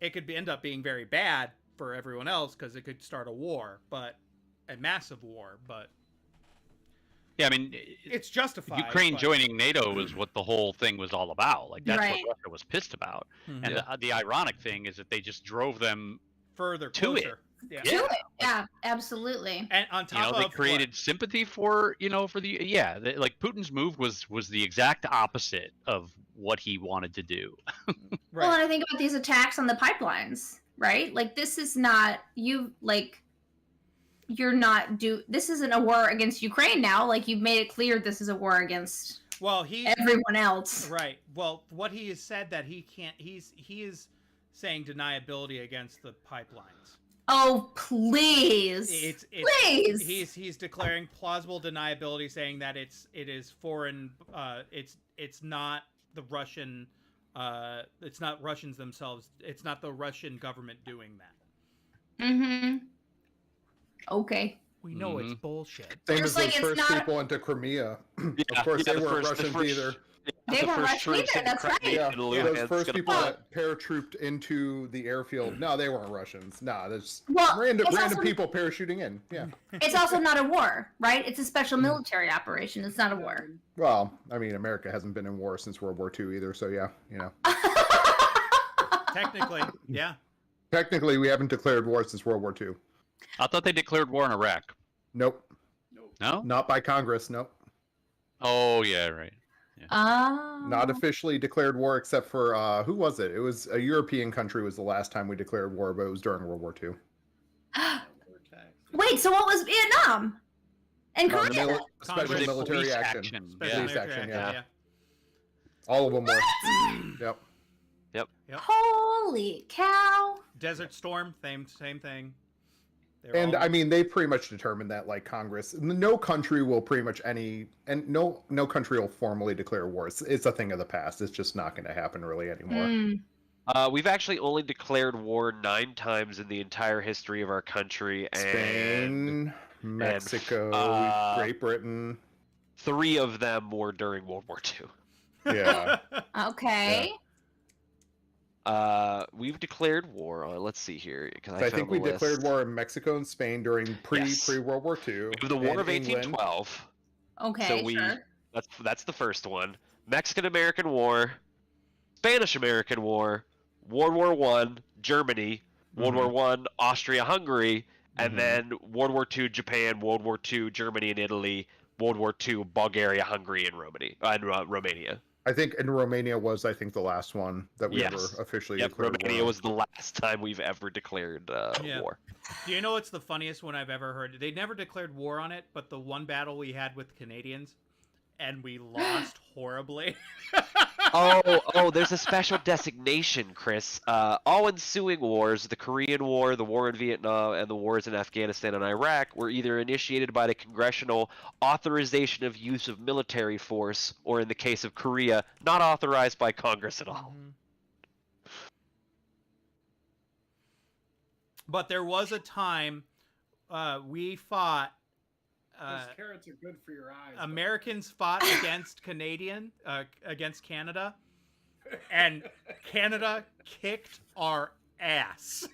it could end up being very bad for everyone else, because it could start a massive war, but Yeah, I mean, it's justified. Ukraine but- joining NATO is what the whole thing was all about. Like, that's Right. what Russia was pissed about. Mhm. And the ironic thing is that they just drove them. further to it. closer. Yeah. Yeah. To it. Yeah, absolutely. And on top They of created sympathy for like Putin's move was the exact opposite of what he wanted to do. right. Well, and I think about these attacks on the pipelines, right? Like, this is not this isn't a war against Ukraine now. Like, you've made it clear this is a war against well, he everyone else. right. Well, what he has said that he can't. He is saying deniability against the pipelines. Oh, please. It's Please. he's declaring plausible deniability, saying that it is foreign. It's not the Russian. It's not Russians themselves. It's not the Russian government doing that. Mm-hmm. Okay. We know it's Mhm. bullshit. Same Just as like those it's first not- people into Crimea. Yeah, Of course, yeah, they the weren't first- the Russians first- either. They the weren't first Russian troops either, in that's right. Crimea Yeah, and those Luhansk first and people all that paratrooped into the airfield. No, they weren't Russians. No, there's Well, random it's also- people parachuting in. Yeah. It's also not a war, right? It's a special military operation. It's not a war. Well, I mean, America hasn't been in war since World War II either, so yeah, Technically, yeah. Technically, we haven't declared war since World War II. I thought they declared war in Iraq. Nope, No? not by Congress. Nope. Oh yeah, right. Oh. Not officially declared war except for who was it? It was a European country was the last time we declared war, but it was during World War II. Wait, so what was Vietnam? And The Korea? special Congress. military Police action. Special Police military action, action, yeah. All of them were. Yep. Yep. Holy cow. Desert Storm, same thing. They're And all- I mean, they pretty much determined that, like Congress, no country will pretty much no country will formally declare war. It's a thing of the past. It's just not going to happen really anymore. We've actually only declared war 9 times in the entire history of our country, and Spain, Mexico, Great Britain. 3 of them were during World War II. Yeah. Okay. We've declared war on. Let's see here, because I think we declared war in Mexico and Spain during pre World War II. We have the War and of England. 1812. Okay, So we sure. that's the first one. Mexican-American War, Spanish-American War, World War One, Germany, World War One, Austria-Hungary, and then World War II, Japan, World War II, Germany and Italy, World War II, Bulgaria, Hungary, and Romania. I think in Romania was the last one that we ever Yes. officially Yep, declared Romania war. was the last time we've ever declared war. Do you know what's the funniest one I've ever heard? They never declared war on it, but the one battle we had with the Canadians, and we lost horribly. Oh, there's a special designation, Chris. All ensuing wars, the Korean War, the war in Vietnam, and the wars in Afghanistan and Iraq, were either initiated by the congressional authorization of use of military force, or in the case of Korea, not authorized by Congress at all. But there was a time we fought. Those carrots are good for your eyes. Americans fought against against Canada, and Canada kicked our ass.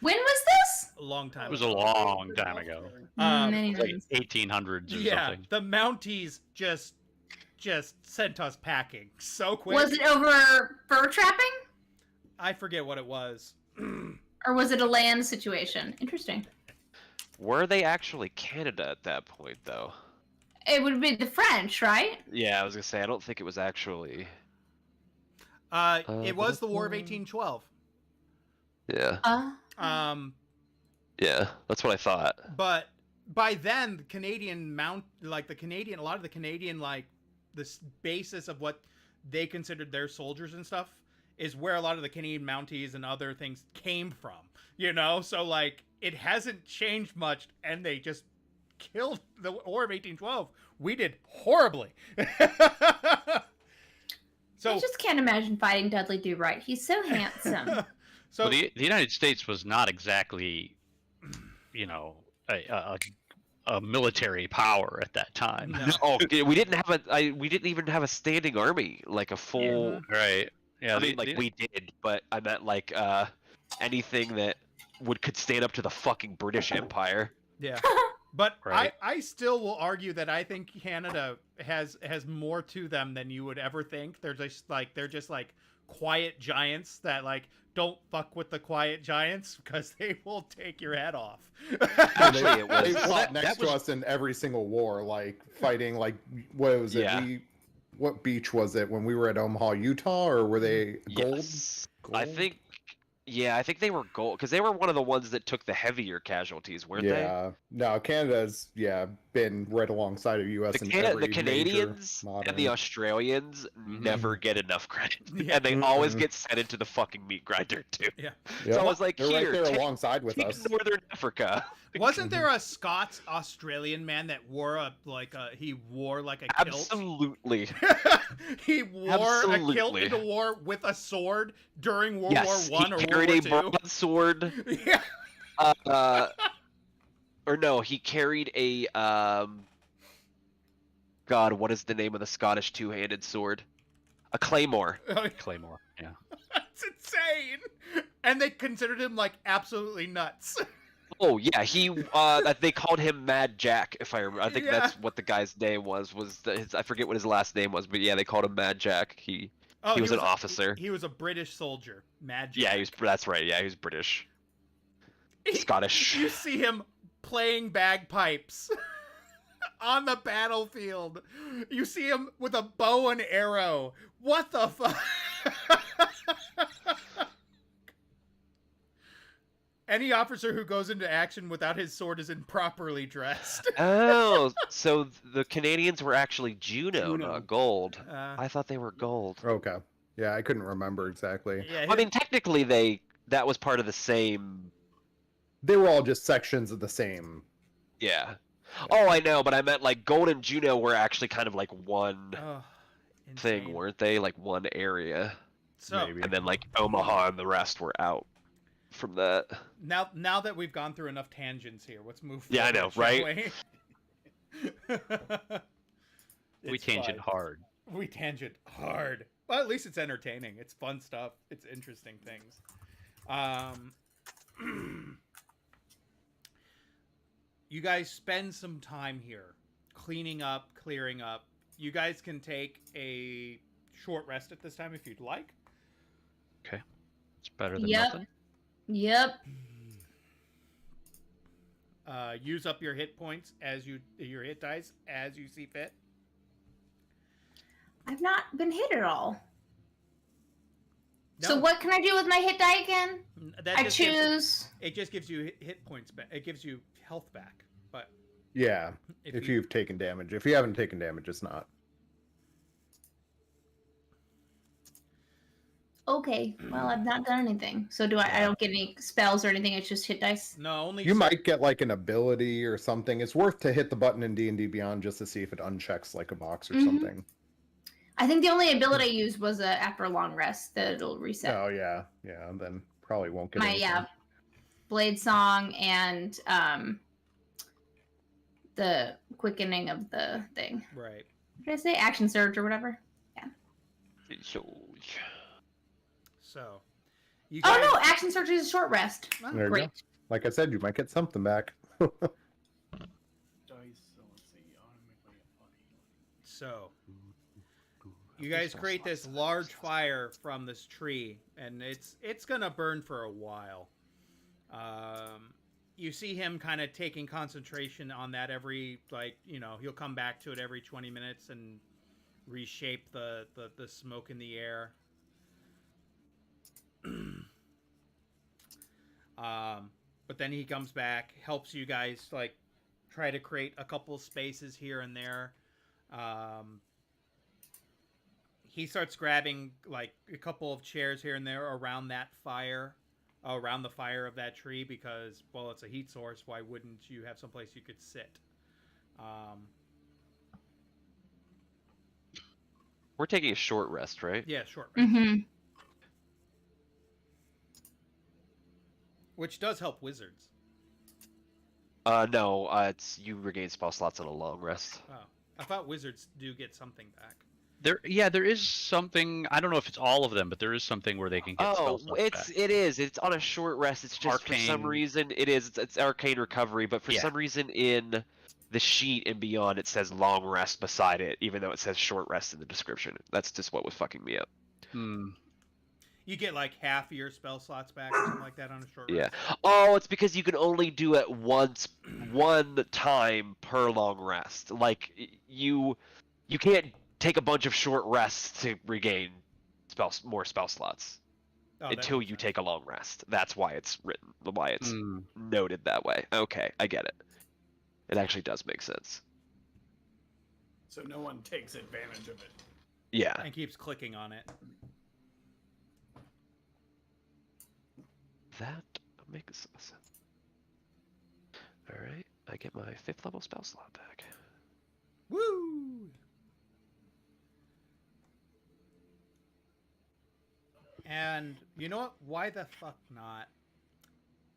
When was this? A long time It was ago. a long time ago. Many Like moons. 1800s or Yeah, something. the Mounties just sent us packing so quick. Was it over fur trapping? I forget what it was. Or was it a land situation? Interesting. Were they actually Canada at that point, though? It would be the French, right? Yeah, I was gonna say, I don't think it was actually. It was the War of 1812. Yeah. Yeah, that's what I thought. But by then, the Canadian a lot of the Canadian, this basis of what they considered their soldiers and stuff is where a lot of the Canadian Mounties and other things came from, So, it hasn't changed much, and they just killed the War of 1812. We did horribly. So I just can't imagine fighting Dudley Do Right. He's so handsome. So Well, the United States was not exactly, a military power at that time. No. Oh, we didn't even have a standing army, like a full. Right. Yeah. I mean, we did, but I meant anything that could stand up to the fucking British Empire. Yeah. But Right. I still will argue that I think Canada has more to them than you would ever think. They're just quiet giants that don't fuck with the quiet giants because they will take your head off. Actually, it was. They fought that next to was- us in every single war, fighting what was it? Yeah. What beach was it when we were at Omaha, Utah, or were they gold? Yes. Gold? I think they were gold because they were one of the ones that took the heavier casualties, weren't they? Yeah. No, Canada's been right alongside of U.S. in every The Canadians major modern. and the Australians never get enough credit, Yeah. and they always get sent into the fucking meat grinder too. Yeah. Yep. So I was like, they're here, right there take- alongside with take us. Northern Africa. Wasn't there a Scots Australian man that wore a kilt? Absolutely. He wore a kilt Absolutely. into war with a sword during World Yes, War One or he World carried a War Two. broadsword. Yeah. Or no, he carried a God, what is the name of the Scottish two-handed sword? A claymore. Claymore. Yeah. That's insane. And they considered him absolutely nuts. Oh yeah, he they called him Mad Jack. If I remember, I think Yeah. that's what the guy's name was. I forget what his last name was, but yeah, they called him Mad Jack. He was an officer. He was a British soldier. Magic. Yeah, that's right. Yeah, he was British. Scottish. You see him playing bagpipes on the battlefield. You see him with a bow and arrow. What the fuck? Any officer who goes into action without his sword is improperly dressed. Oh, so the Canadians were actually Juno, Juno. not gold. Uh, I thought they were gold. Okay. Yeah, I couldn't remember exactly. yeah, I mean, technically, that was part of the same. They were all just sections of the same. Yeah. Oh, I know, but I meant like gold and Juno were actually kind of like one thing, insane. weren't they? Like one area, So Maybe. and then like Omaha and the rest were out from that. now that we've gone through enough tangents here, let's move. Yeah, I know, forward, right? shall we? We It's tangent fine. hard. We tangent hard. Well, at least it's entertaining. It's fun stuff. It's interesting things. You guys spend some time here cleaning up, clearing up. You guys can take a short rest at this time if you'd like. It's better than Yep. nothing. Yep. Use up your hit points your hit dice as you see fit. I've not been hit at all. So No, what can I do with my hit die again? that I just gives- choose. it just gives you hit points back. It gives you health back. But Yeah, if you've taken damage. If you haven't taken damage, it's not. Okay. Well, I've not done anything. So do I don't get any spells or anything. It's just hit dice. no, only You might get like an ability or something. It's worth to hit the button in D&D Beyond just to see if it unchecks like a box or Mhm. something. I think the only ability I used was after a long rest that it'll reset. Oh yeah, yeah. Then probably won't get My anything. blade song and the quickening of the thing. right. Did I say action surge or whatever? So, you Oh guys, no, action surge is a short rest. Oh, There you Great. go. Like I said, you might get something back. Dice, so let's see, automatically apply. So, you guys create this large fire from this tree, and it's gonna burn for a while. You see him kind of taking concentration on that every, like, he'll come back to it every 20 minutes and reshape the smoke in the air. But then he comes back, helps you guys like try to create a couple spaces here and there. He starts grabbing like a couple of chairs here and there around that fire, around the fire of that tree, because, well, it's a heat source. Why wouldn't you have someplace you could sit? We're taking a short rest, right? Yeah, short rest. Mm-hmm. Which does help wizards. No, it's you regain spell slots on a long rest. Oh, I thought wizards do get something back. There is something. I don't know if it's all of them, but there is something where they can get spell Oh, slots back. it's on a short rest. It's just for some Arcane. reason it's arcane recovery, but for Yeah. some reason in the sheet and beyond it says long rest beside it, even though it says short rest in the description. That's just what was fucking me up. Hmm. You get like half of your spell slots back or something like that on a short Yeah. rest. Oh, it's because you can only do it one time per long rest. Like you can't take a bunch of short rests to regain more spell slots Oh, that until makes you sense. take a long rest. That's why it's written, why it's Hmm. noted that way. Okay, I get it. It actually does make sense. So no one takes advantage of it. Yeah. And keeps clicking on it. That makes sense. Alright, I get my 5th level spell slot back. Woo! And you know what? Why the fuck not?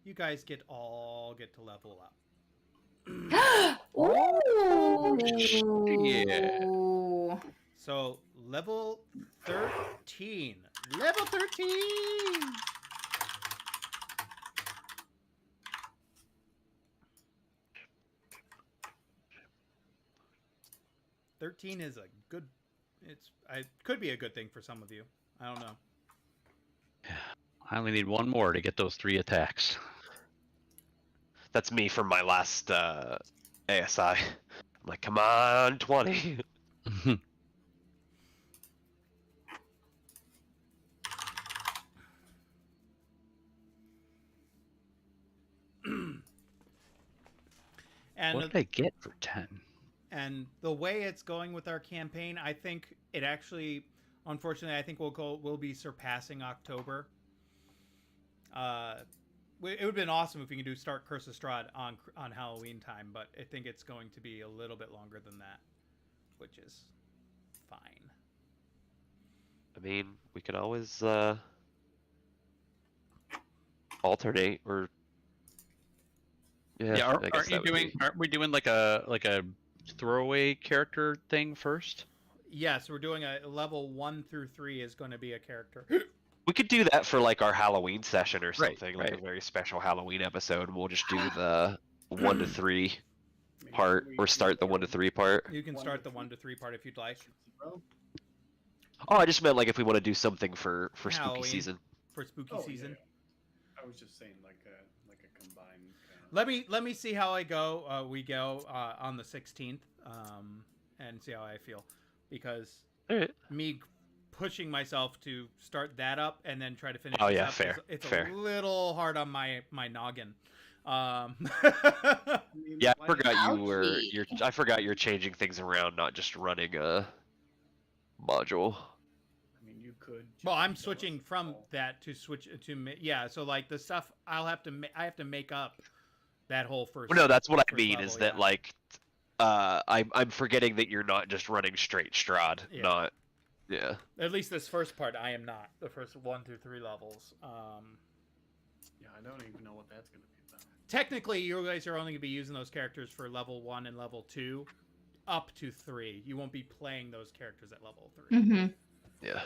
You guys get to level up. Ooh. Yeah. So level 13. Level 13! $13 is a good. It could be a good thing for some of you. I don't know. I only need one more to get those 3 attacks. That's me from my last ASI. like, come on, 20. And What did I get for 10? And the way it's going with our campaign, I think it actually, unfortunately, I think we'll be surpassing October. It would have been awesome if we could start Curse of Strahd on Halloween time, but I think it's going to be a little bit longer than that, which is fine. I mean, we could always alternate or. Yeah, I guess that would be- Aren't we doing like a throwaway character thing first? Yes, we're doing a level 1 through 3 is going to be a character. We could do that for like our Halloween session or Right, something, like right. a very special Halloween episode. We'll just do the 1 to 3 Maybe part, we or could start the go 1 to 3 part. You can 1 start to the 1 to 3 3 part if you'd like. Zero? Oh, I just meant like if we want to do something for spooky Halloween. season. For spooky Oh, season. yeah. I was just saying like a combined kind of... Let me see how I go. We go on the 16th, and see how I feel, because Alright. me pushing myself to start that up and then try to finish. Oh, this yeah, up fair, It's fair. a little hard on my noggin. I mean, Yeah, I why forgot not? you were. Ouchie. I forgot you're changing things around, not just running a module. I mean, you could. Well, I'm just switching kill us from all. that to yeah. So like the stuff I have to make up that whole first. Well, no, that's what I first mean. level, Is that yeah. like, I'm forgetting that you're not just running straight Strahd. Yeah. Not. Yeah. At least this first part, I am not. The first 1 through 3 levels. Yeah, I don't even know what that's gonna be about. Technically, you guys are only going to be using those characters for level 1 and level 2, up to 3. You won't be playing those characters at level 3. Mm-hmm. Yeah.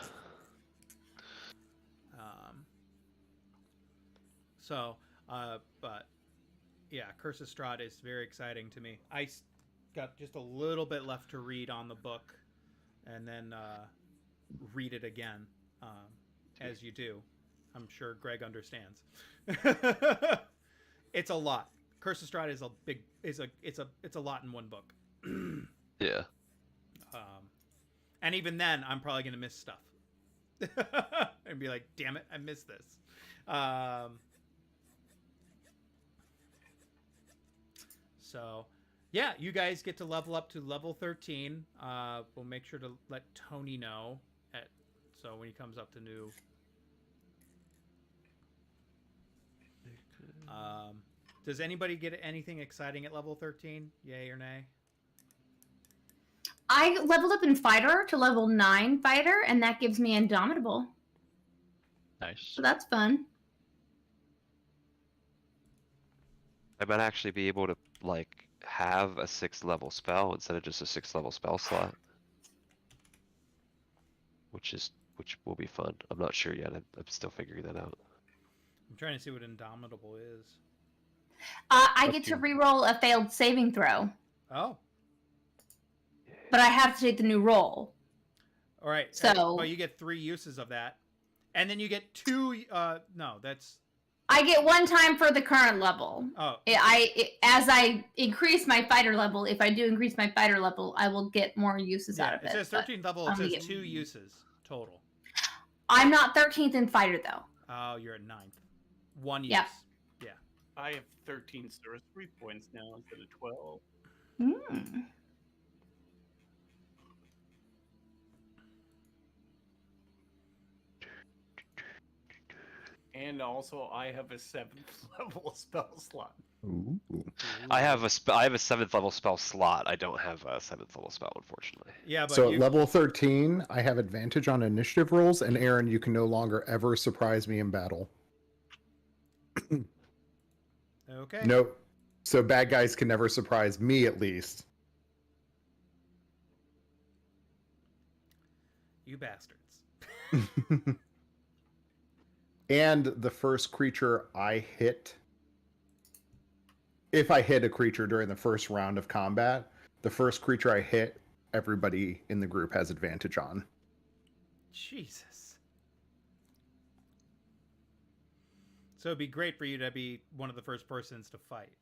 But yeah, Curse of Strahd is very exciting to me. Got just a little bit left to read on the book, and then read it again, as you do. I'm sure Greg understands. It's a lot. Curse of Strahd is it's a lot in one book. Yeah. And even then, I'm probably gonna miss stuff, and be like, "Damn it, I missed this." So, yeah, you guys get to level up to level 13. We'll make sure to let Tony know so when he comes up to new. Does anybody get anything exciting at level 13? Yay or nay? I leveled up in fighter to level 9 fighter, and that gives me indomitable. Nice. So that's fun. I might actually be able to like have a 6th level spell instead of just a 6th level spell slot, which will be fun. I'm not sure yet. I'm still figuring that out. I'm trying to see what indomitable is. I Up get to to you. reroll a failed saving throw, Oh, but I have to take the new roll. all right. So- but you get 3 uses of that, and then you get 2. No, that's I get 1 time for the current level. oh. As I increase my fighter level, if I do increase my fighter level, I will get more uses out Yeah, of it it. says but 13th level. I'm It gonna says get- 2 uses total. I'm not 13th in fighter though. Oh, you're at 9th. 1 use. Yeah. I have 13 sorcery points now instead of 12. Hmm. And also, I have a 7th level spell slot. Ooh. I have a 7th level spell slot. I don't have a 7th level spell, unfortunately. Yeah, but So you, at level 13, I have advantage on initiative rolls, and Aaron, you can no longer ever surprise me in battle. okay. No, so bad guys can never surprise me, at least. You bastards. And the first creature I hit, if I hit a creature during the first round of combat, the first creature I hit, everybody in the group has advantage on. Jesus. So it'd be great for you to be one of the first persons to fight.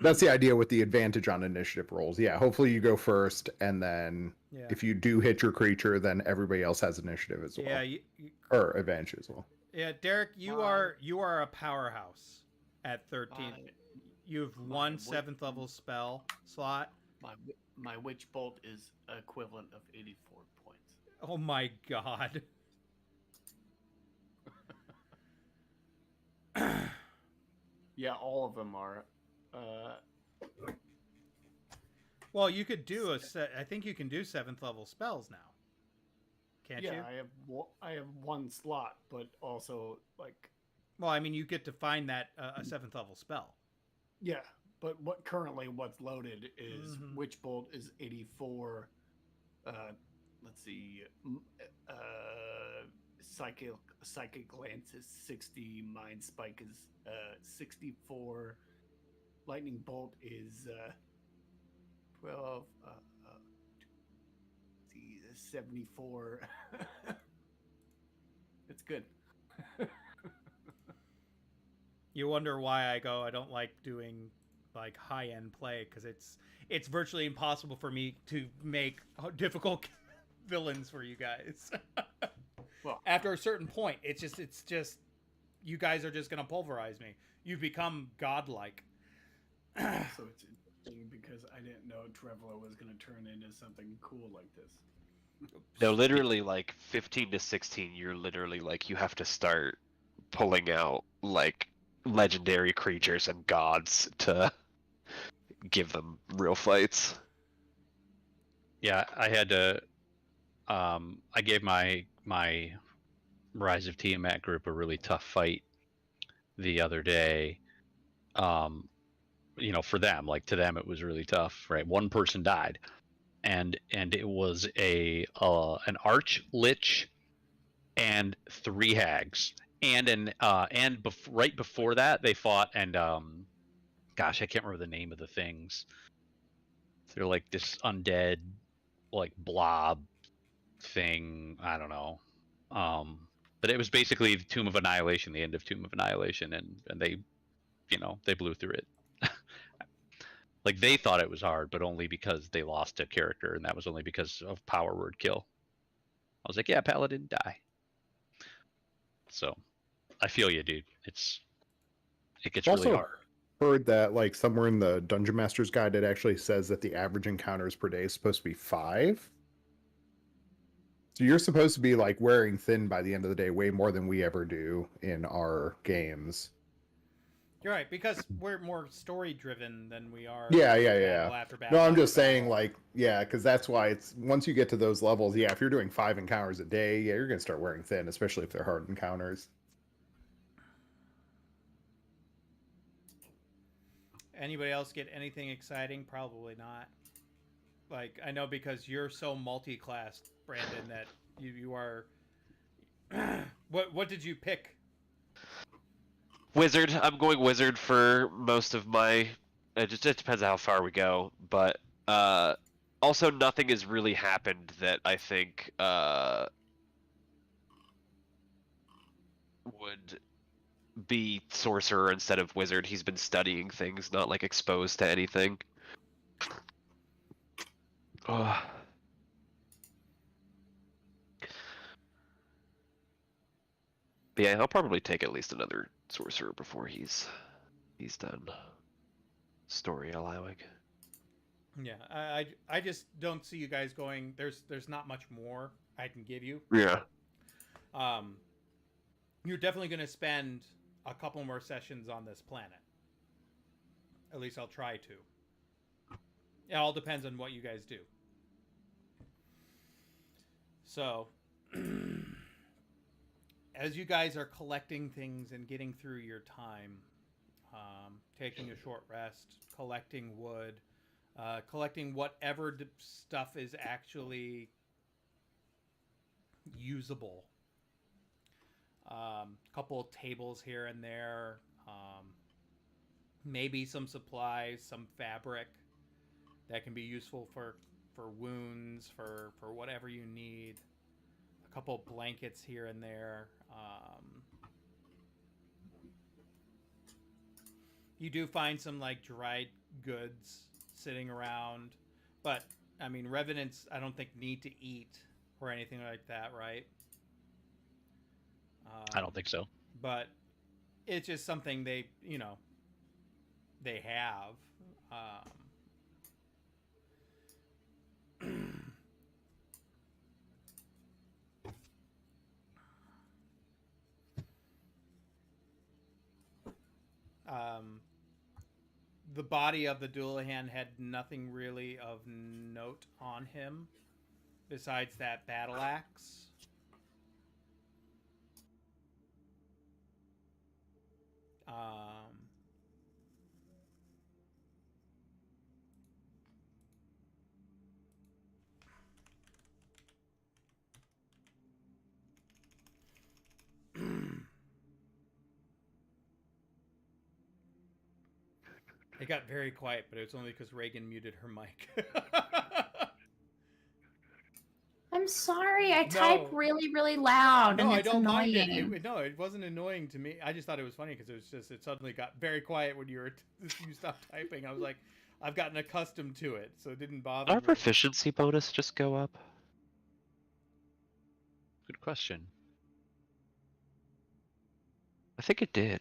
That's the idea with the advantage on initiative rolls. Yeah, hopefully you go first, and then Yeah. if you do hit your creature, then everybody else has initiative as well, Yeah. or advantage as well. Yeah, Derek, you are a powerhouse at 13. You have one 7th level spell slot. My Witch Bolt is equivalent of 84 points. Oh my god. Yeah, all of them are. Well, you could do I think you can do 7th level spells now. Can't you? Yeah, I have one slot, but also like. Well, I mean, you get to find that a 7th level spell. Yeah, but what's loaded is Witch Bolt is 84. Let's see. Psychic Lance is 60. Mind Spike is 64. Lightning Bolt is 12. 74. It's good. You wonder why I don't like doing like high-end play, because it's virtually impossible for me to make difficult villains for you guys. Well, after a certain point, it's just you guys are just gonna pulverize me. You've become godlike. So it's interesting because I didn't know Trevor was going to turn into something cool like this. No, literally like 15 to 16, you're literally like you have to start pulling out like legendary creatures and gods to give them real fights. Yeah, I had to. I gave my Rise of Tiamat group a really tough fight the other day. For them, like to them, it was really tough. Right, one person died, and it was an arch lich and 3 hags, and right before that they fought, and gosh, I can't remember the name of the things. They're like this undead, like blob thing. I don't know. But it was basically the Tomb of Annihilation, the end of Tomb of Annihilation, and they, they blew through it. Like they thought it was hard, but only because they lost a character, and that was only because of power word kill. I was like, yeah, Paladin, die. So, I feel you, dude. It gets really hard. Heard that like somewhere in the Dungeon Master's Guide, it actually says that the average encounters per day is supposed to be 5. So you're supposed to be like wearing thin by the end of the day, way more than we ever do in our games. You're right, because we're more story driven than we are. Yeah. After battle, No, I'm just battle. saying, like, yeah, because that's why it's once you get to those levels, yeah, if you're doing 5 encounters a day, yeah, you're gonna start wearing thin, especially if they're hard encounters. Anybody else get anything exciting? Probably not. Like, I know because you're so multi-classed, Brandon, that you are. What did you pick? Wizard. I'm going wizard for most of my. It just depends on how far we go, but also nothing has really happened that I think would be sorcerer instead of wizard. He's been studying things, not like exposed to anything. Ugh. But yeah, I'll probably take at least another sorcerer before he's done. Story allowing. Yeah, I just don't see you guys going. There's not much more I can give you. Yeah. You're definitely going to spend a couple more sessions on this planet. At least I'll try to. It all depends on what you guys do. So, as you guys are collecting things and getting through your time, taking a short rest, collecting wood, collecting whatever stuff is actually usable. A couple of tables here and there, maybe some supplies, some fabric that can be useful for wounds, for whatever you need. A couple of blankets here and there. You do find some like dried goods sitting around. But, I mean, revenants, I don't think, need to eat or anything like that, right? I don't think so. But it's just something they, they have. The body of the Dullahan had nothing really of note on him besides that battle axe. It got very quiet, but it was only because Reagan muted her mic. I'm sorry. I type really, really loud, No, and I it's don't mind annoying. it. No, it wasn't annoying to me. I just thought it was funny because it suddenly got very quiet when you stopped typing. I was like, I've gotten accustomed to it, so it didn't bother Our me. proficiency bonus just go up? Good question. I think it did.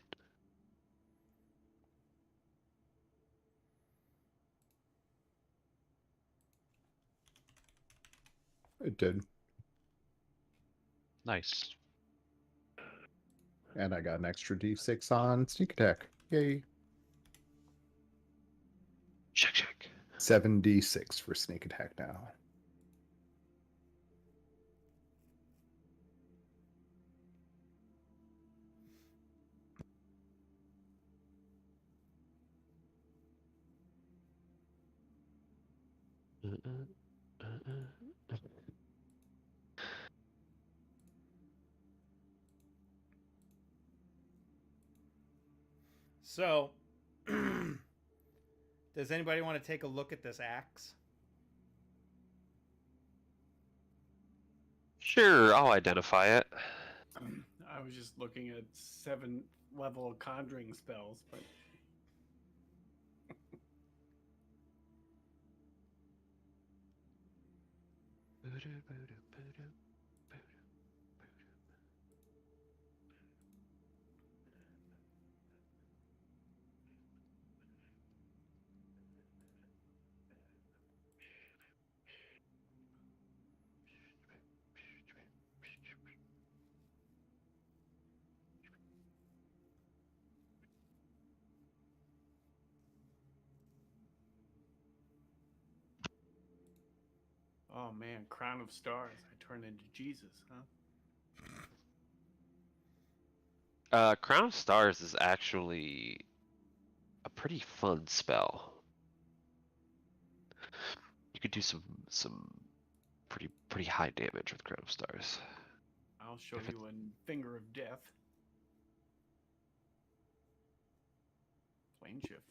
It did. Nice. And I got an extra D6 on sneak attack. Yay. Check. 7d6 for sneak attack now. So, does anybody want to take a look at this axe? Sure, I'll identify it. I was just looking at 7th level conjuring spells, but oh man, crown of stars. I turned into Jesus, huh? Crown of Stars is actually a pretty fun spell. You could do some pretty high damage with Crown of Stars. I'll show you a finger of death. Plane shift.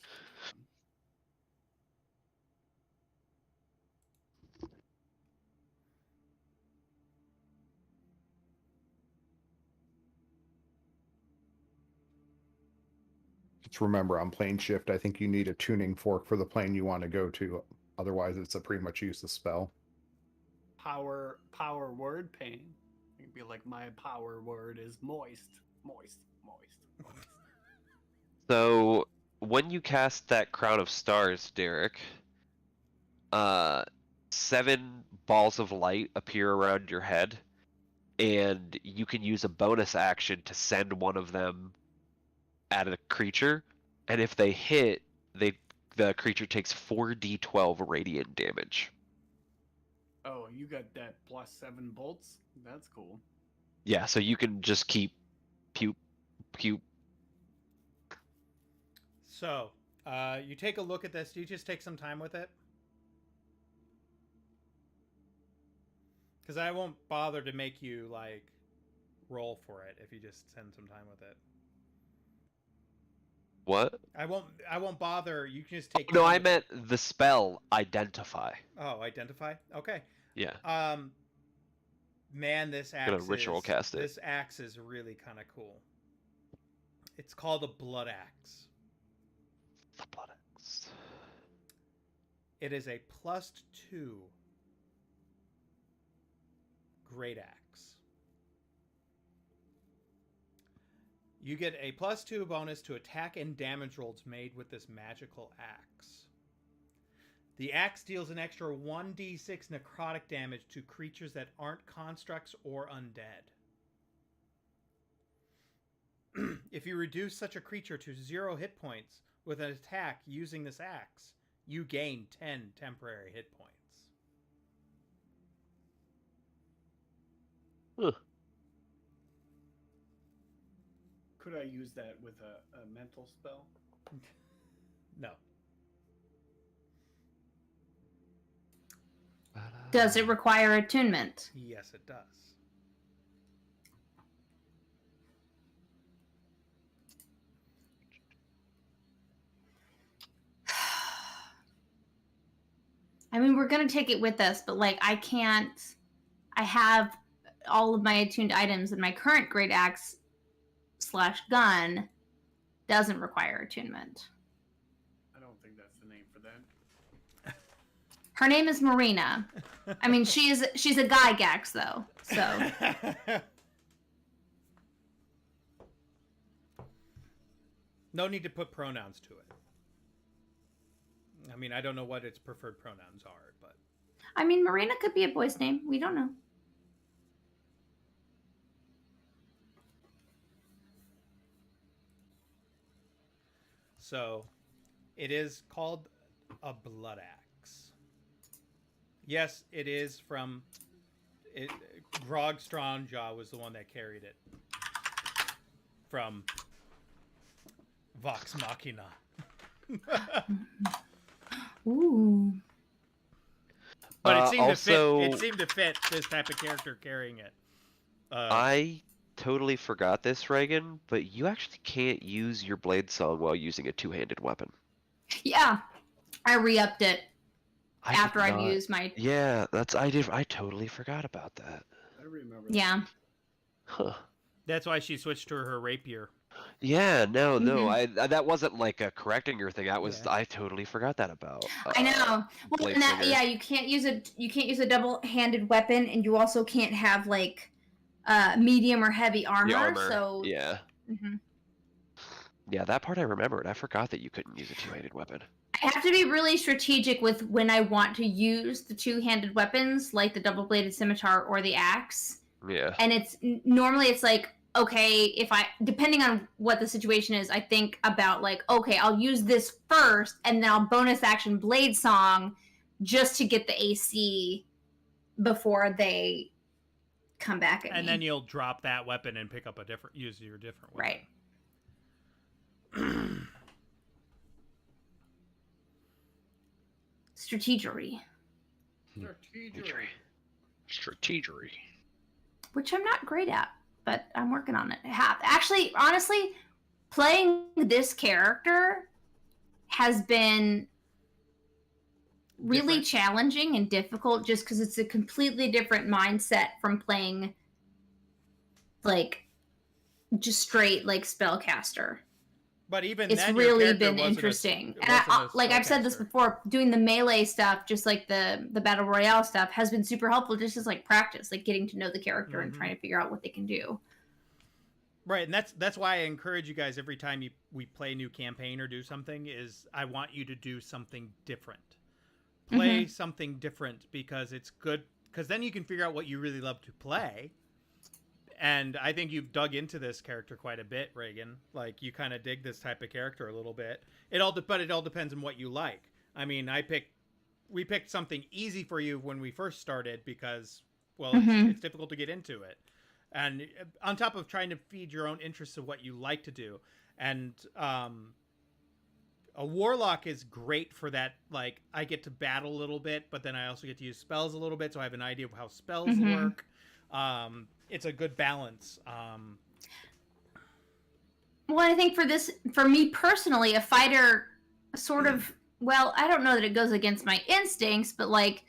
Just remember, on plane shift, I think you need a tuning fork for the plane you want to go to. Otherwise, it's a pretty much useless spell. Power word pain. It could be like my power word is moist. So when you cast that Crown of Stars, Derek, 7 balls of light appear around your head, and you can use a bonus action to send one of them at a creature, and if they hit, the creature takes 4d12 radiant damage. Oh, you got that +7 bolts? That's cool. Yeah, so you can just keep pew. So, you take a look at this. Do you just take some time with it? Because I won't bother to make you, like, roll for it if you just spend some time with it. What? I won't bother. You can just take. No, time I with meant the spell Identify. Oh, identify. Okay. Yeah. Man, this axe. Gonna ritual cast it. This axe is really kind of cool. It's called a blood axe. The blood axe. It is a +2 great axe. You get a +2 bonus to attack and damage rolls made with this magical axe. The axe deals an extra 1d6 necrotic damage to creatures that aren't constructs or undead. If you reduce such a creature to 0 hit points with an attack using this axe, you gain 10 temporary hit points. Huh. Could I use that with a mental spell? No. Does it require attunement? Yes, it does. I mean, we're going to take it with us, but like, I have all of my attuned items, and my current great axe / gun doesn't require attunement. I don't think that's the name for that. Her name is Marina. I mean, she's a Gygax though, so. No need to put pronouns to it. I mean, I don't know what its preferred pronouns are, but I mean, Marina could be a boy's name. We don't know. so it is called a blood axe. Yes, it is from it. Grog Strongjaw was the one that carried it from Vox Machina. Ooh. But it seemed also- to fit. It seemed to fit this type of character carrying it. I totally forgot this, Reagan, but you actually can't use your blade song while using a two-handed weapon. Yeah, I re-upped it I did after I'd not- used my. Yeah, I totally forgot about that. I remember that. Yeah. Huh. That's why she switched to her rapier. Yeah, no, Mhm. that wasn't like a correcting your thing. That was Yeah. I totally forgot that about. I know. Well, Blade and that, Singer. yeah, you can't use a double-handed weapon, and you also can't have like medium or heavy The armor. armor. So Yeah, Mhm. yeah, that part I remembered. I forgot that you couldn't use a two-handed weapon. I have to be really strategic with when I want to use the two-handed weapons, like the double-bladed scimitar or the axe. Yeah. And it's normally it's like, okay, if I, depending on what the situation is, I think about like, okay, I'll use this first, and then I'll bonus action blade song just to get the AC before they come back at me. And then you'll drop that weapon and pick up use your different weapon. Right. Strategery, Strategery. which I'm not great at, but I'm working on it. Actually, honestly, playing this character has been really Different. challenging and difficult just because it's a completely different mindset from playing like just straight like spellcaster. But even It's then, your really character been wasn't interesting. a And I, wasn't a like I've said this spellcaster. before, doing the melee stuff, just like the battle royale stuff, has been super helpful just as like practice, like getting to know the character and Mhm. trying to figure out what they can do. Right, and that's why I encourage you guys every time we play a new campaign or do something is I want you to do something different. Play something different because it's good because then you can figure out what you really love to play. And I think you've dug into this character quite a bit, Reagan. Like you kind of dig this type of character a little bit. But it all depends on what you like. I mean, we picked something easy for you when we first started because well, it's difficult to get into it. And on top of trying to feed your own interests of what you like to do. And a warlock is great for that. Like I get to battle a little bit, but then I also get to use spells a little bit. So I have an idea of how spells work. It's a good balance. Well, I think for me personally, a fighter sort of, well, I don't know that it goes against my instincts, but like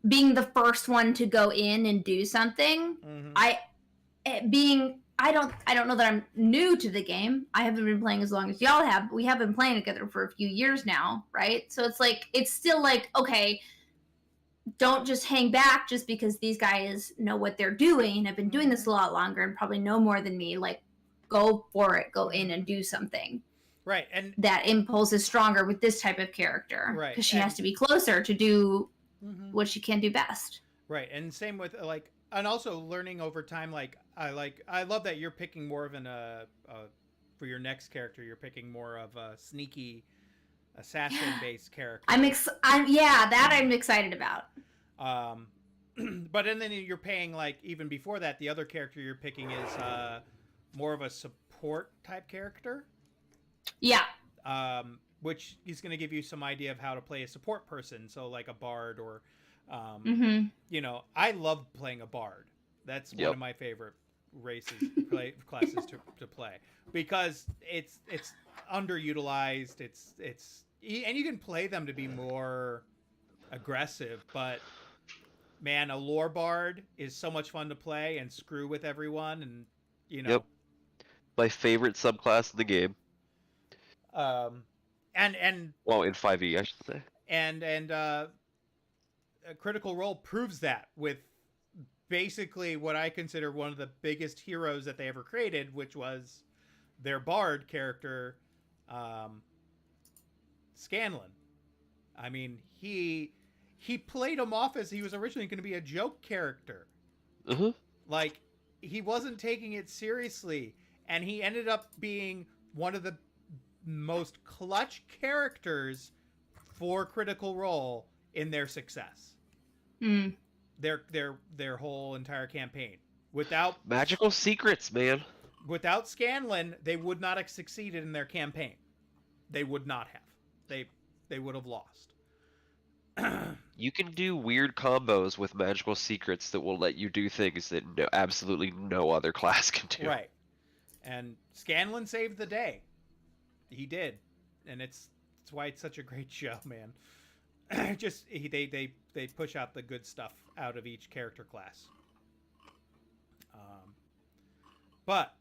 being the first one to go in and do something, being I don't know that I'm new to the game. I haven't been playing as long as y'all have. But we have been playing together for a few years now, right? So it's like it's still like, okay, don't just hang back just because these guys know what they're doing and have been doing this a lot longer and probably know more than me. Like, go for it, go in and do something. Right, and that impulse is stronger with this type of character, Right, because she and- has to be closer to do Mhm. what she can do best. Right, and same with like, and also learning over time. Like I love that you're picking more of an for your next character. You're picking more of a sneaky assassin based character. I'm excited about. But and then you're paying like even before that, the other character you're picking is more of a support type character. Yeah. Which is going to give you some idea of how to play a support person. So like a bard or, you know, I love playing a bard. That's one of my favorite classes to play because it's underutilized. It's and you can play them to be more aggressive, but man, a lore bard is so much fun to play and screw with everyone, and you know. Yep. My favorite subclass in the game. And Well, in 5e, I should say. And Critical Role proves that with basically what I consider one of the biggest heroes that they ever created, which was their bard character, Scanlan. I mean, he played him off as he was originally going to be a joke character. Like, he wasn't taking it seriously, and he ended up being one of the most clutch characters for Critical Role in their success. Their whole entire campaign. Without magical secrets, man. Without Scanlan, they would not have succeeded in their campaign. They would not have. They would have lost. You can do weird combos with magical secrets that will let you do things that absolutely no other class can do. Right. And Scanlan saved the day. He did. And it's why it's such a great show, man. Just they push out the good stuff out of each character class. But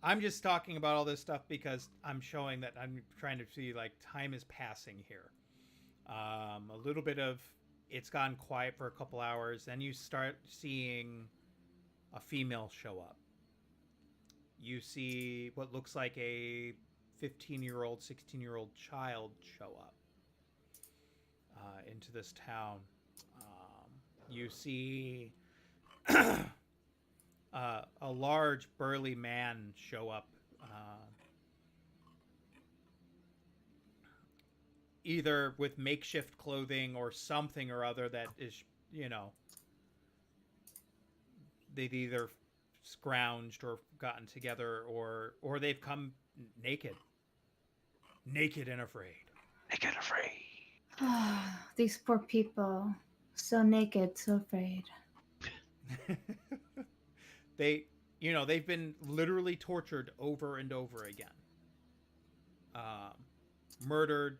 I'm just talking about all this stuff because I'm showing that I'm trying to see like time is passing here. A little bit of it's gone quiet for a couple hours, then you start seeing a female show up. You see what looks like a 15-year-old, 16-year-old child show up into this town. You see a large, burly man show up. Either with makeshift clothing or something or other that is, you know, they've either scrounged or gotten together or they've come naked and afraid. Naked and afraid. These poor people, so naked, so afraid. They've been literally tortured over and over again. Murdered,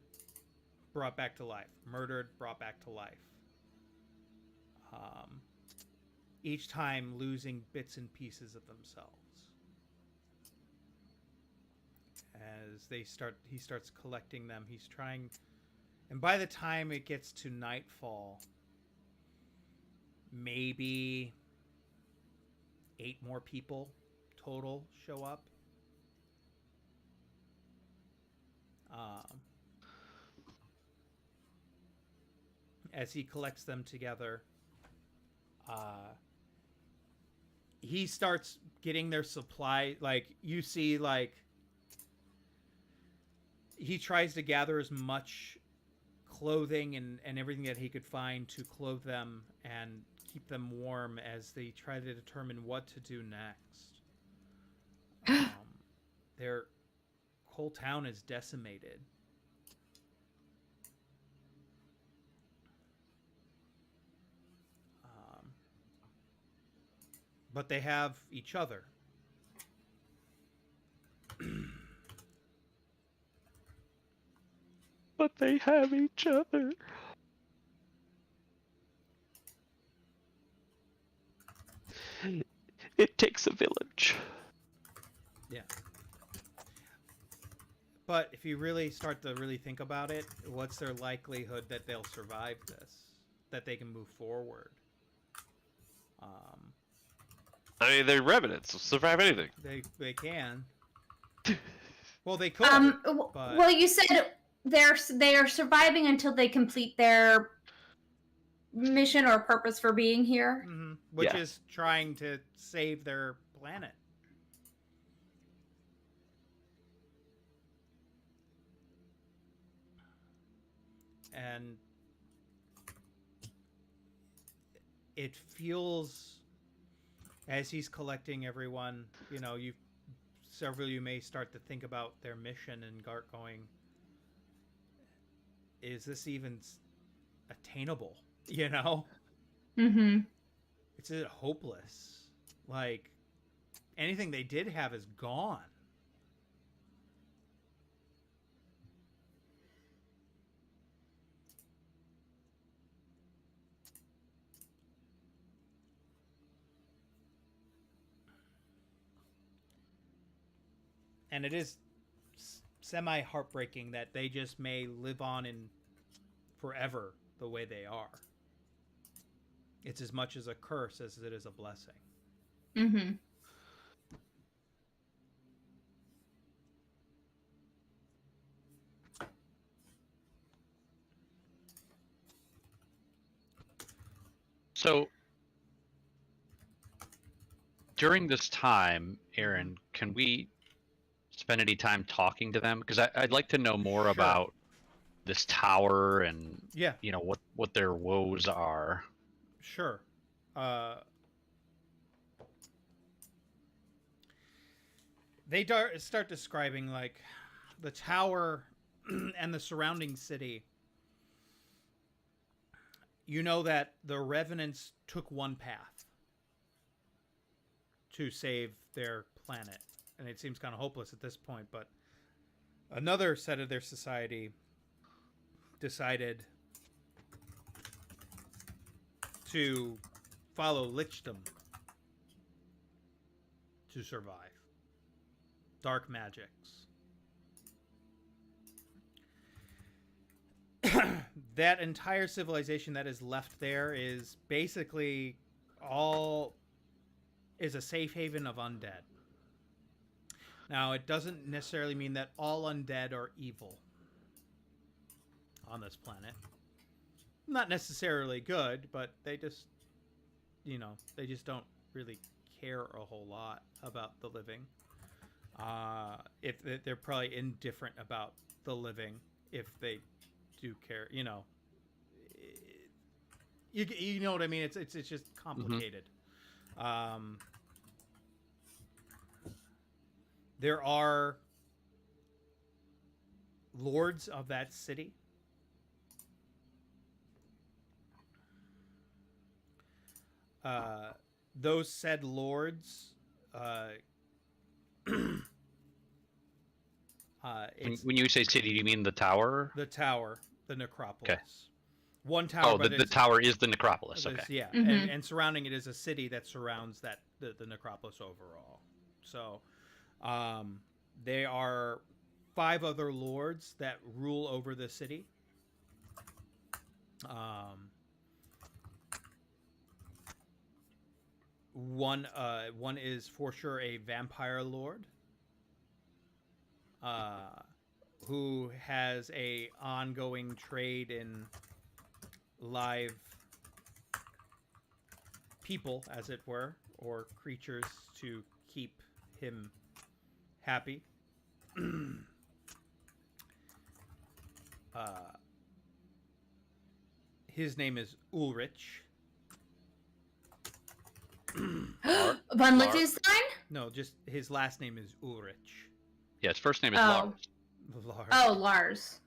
brought back to life. Murdered, brought back to life. Each time losing bits and pieces of themselves. As he starts collecting them. He's trying, and by the time it gets to nightfall, maybe 8 more people total show up. As he collects them together, he starts getting their supply. Like, you see, like, he tries to gather as much clothing and everything that he could find to clothe them and keep them warm as they try to determine what to do next. Their whole town is decimated. But they have each other. But they have each other. It takes a village. Yeah. But if you really start to really think about it, what's their likelihood that they'll survive this? That they can move forward? I mean, they're revenants. They'll survive anything. They can. Well, they could. But... Well, you said they are surviving until they complete their mission or purpose for being here. Mm-hmm. Which Yeah. is trying to save their planet. And it feels, as he's collecting everyone, you know, several of you may start to think about their mission and start going, is this even attainable? You know? Mm-hmm. It's hopeless. Like, anything they did have is gone. And it is semi heartbreaking that they just may live on in forever the way they are. It's as much as a curse as it is a blessing. Mm-hmm. So during this time, Aaron, can we spend any time talking to them? Because I'd like to know more Sure. about this tower and Yeah, you know what their woes are. sure. They start describing like the tower and the surrounding city. You know that the revenants took one path to save their planet, and it seems kind of hopeless at this point, but another set of their society decided to follow lichdom to survive. Dark magics. That entire civilization that is left there is basically is a safe haven of undead. Now, it doesn't necessarily mean that all undead are evil on this planet. Not necessarily good, but they just, they just don't really care a whole lot about the living. If they're probably indifferent about the living, if they do care, you know what I mean. It's just complicated. Mm-hmm. There are lords of that city. Those said lords. When you say city, do you mean the tower? The tower, the necropolis. Okay. One tower. Oh, the tower is the necropolis. Okay. Yeah, Mm-hmm. and surrounding it is a city that surrounds the necropolis overall. So, there are 5 other lords that rule over the city. One is for sure a vampire lord, who has a ongoing trade in live people, as it were, or creatures to keep him happy. His name is Ulrich. Von Liechtenstein? No, just his last name is Ulrich. Yeah, his first name is Oh. Lars. Oh, Lars.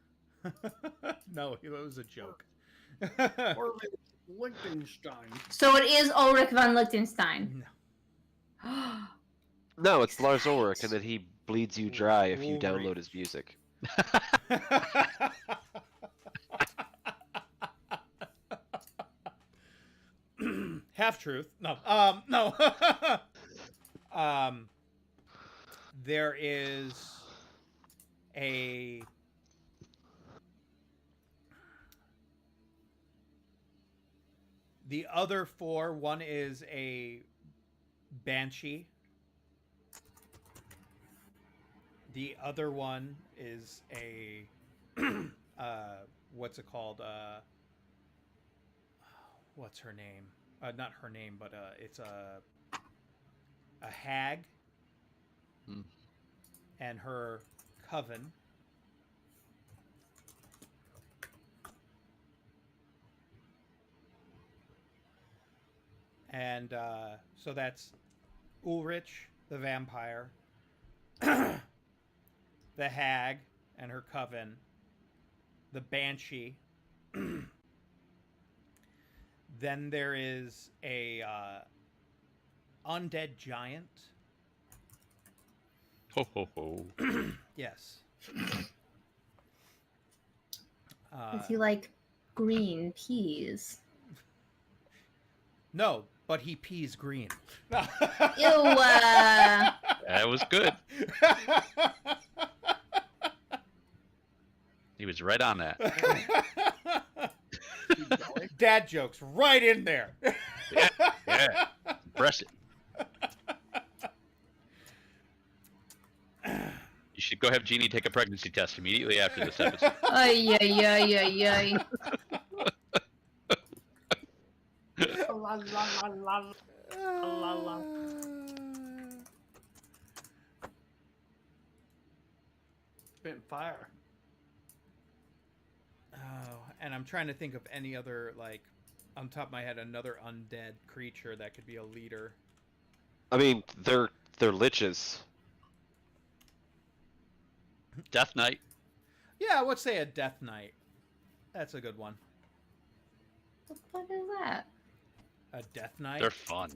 No, it was a joke. Or Liechtenstein. So it is Ulrich von Liechtenstein. No. No, it's Lars Ulrich, and then he bleeds you dry if you Ulrich. download his music. Half truth. No. No. There is a the other four. One is a banshee. The other one is a what's it called? What's her name? Not her name, but it's a hag. Hmm. And her coven. And so that's Ulrich, the vampire, the hag and her coven, the banshee. Then there is a undead giant. Ho ho ho. Yes. Does he like green peas? No, but he pees green. Ew. That was good. He was right on that. Dad jokes right in there. Yeah. Impressive. You should go have Jeannie take a pregnancy test immediately after this episode. Ay, ay, ay, ay, ay. La, la, la, la. La, la. Spit fire. Oh, and I'm trying to think of any other, like, on top of my head, another undead creature that could be a leader. I mean, they're liches. Death Knight. Yeah, let's say a Death Knight. That's a good one. What is that? A Death Knight? They're fun.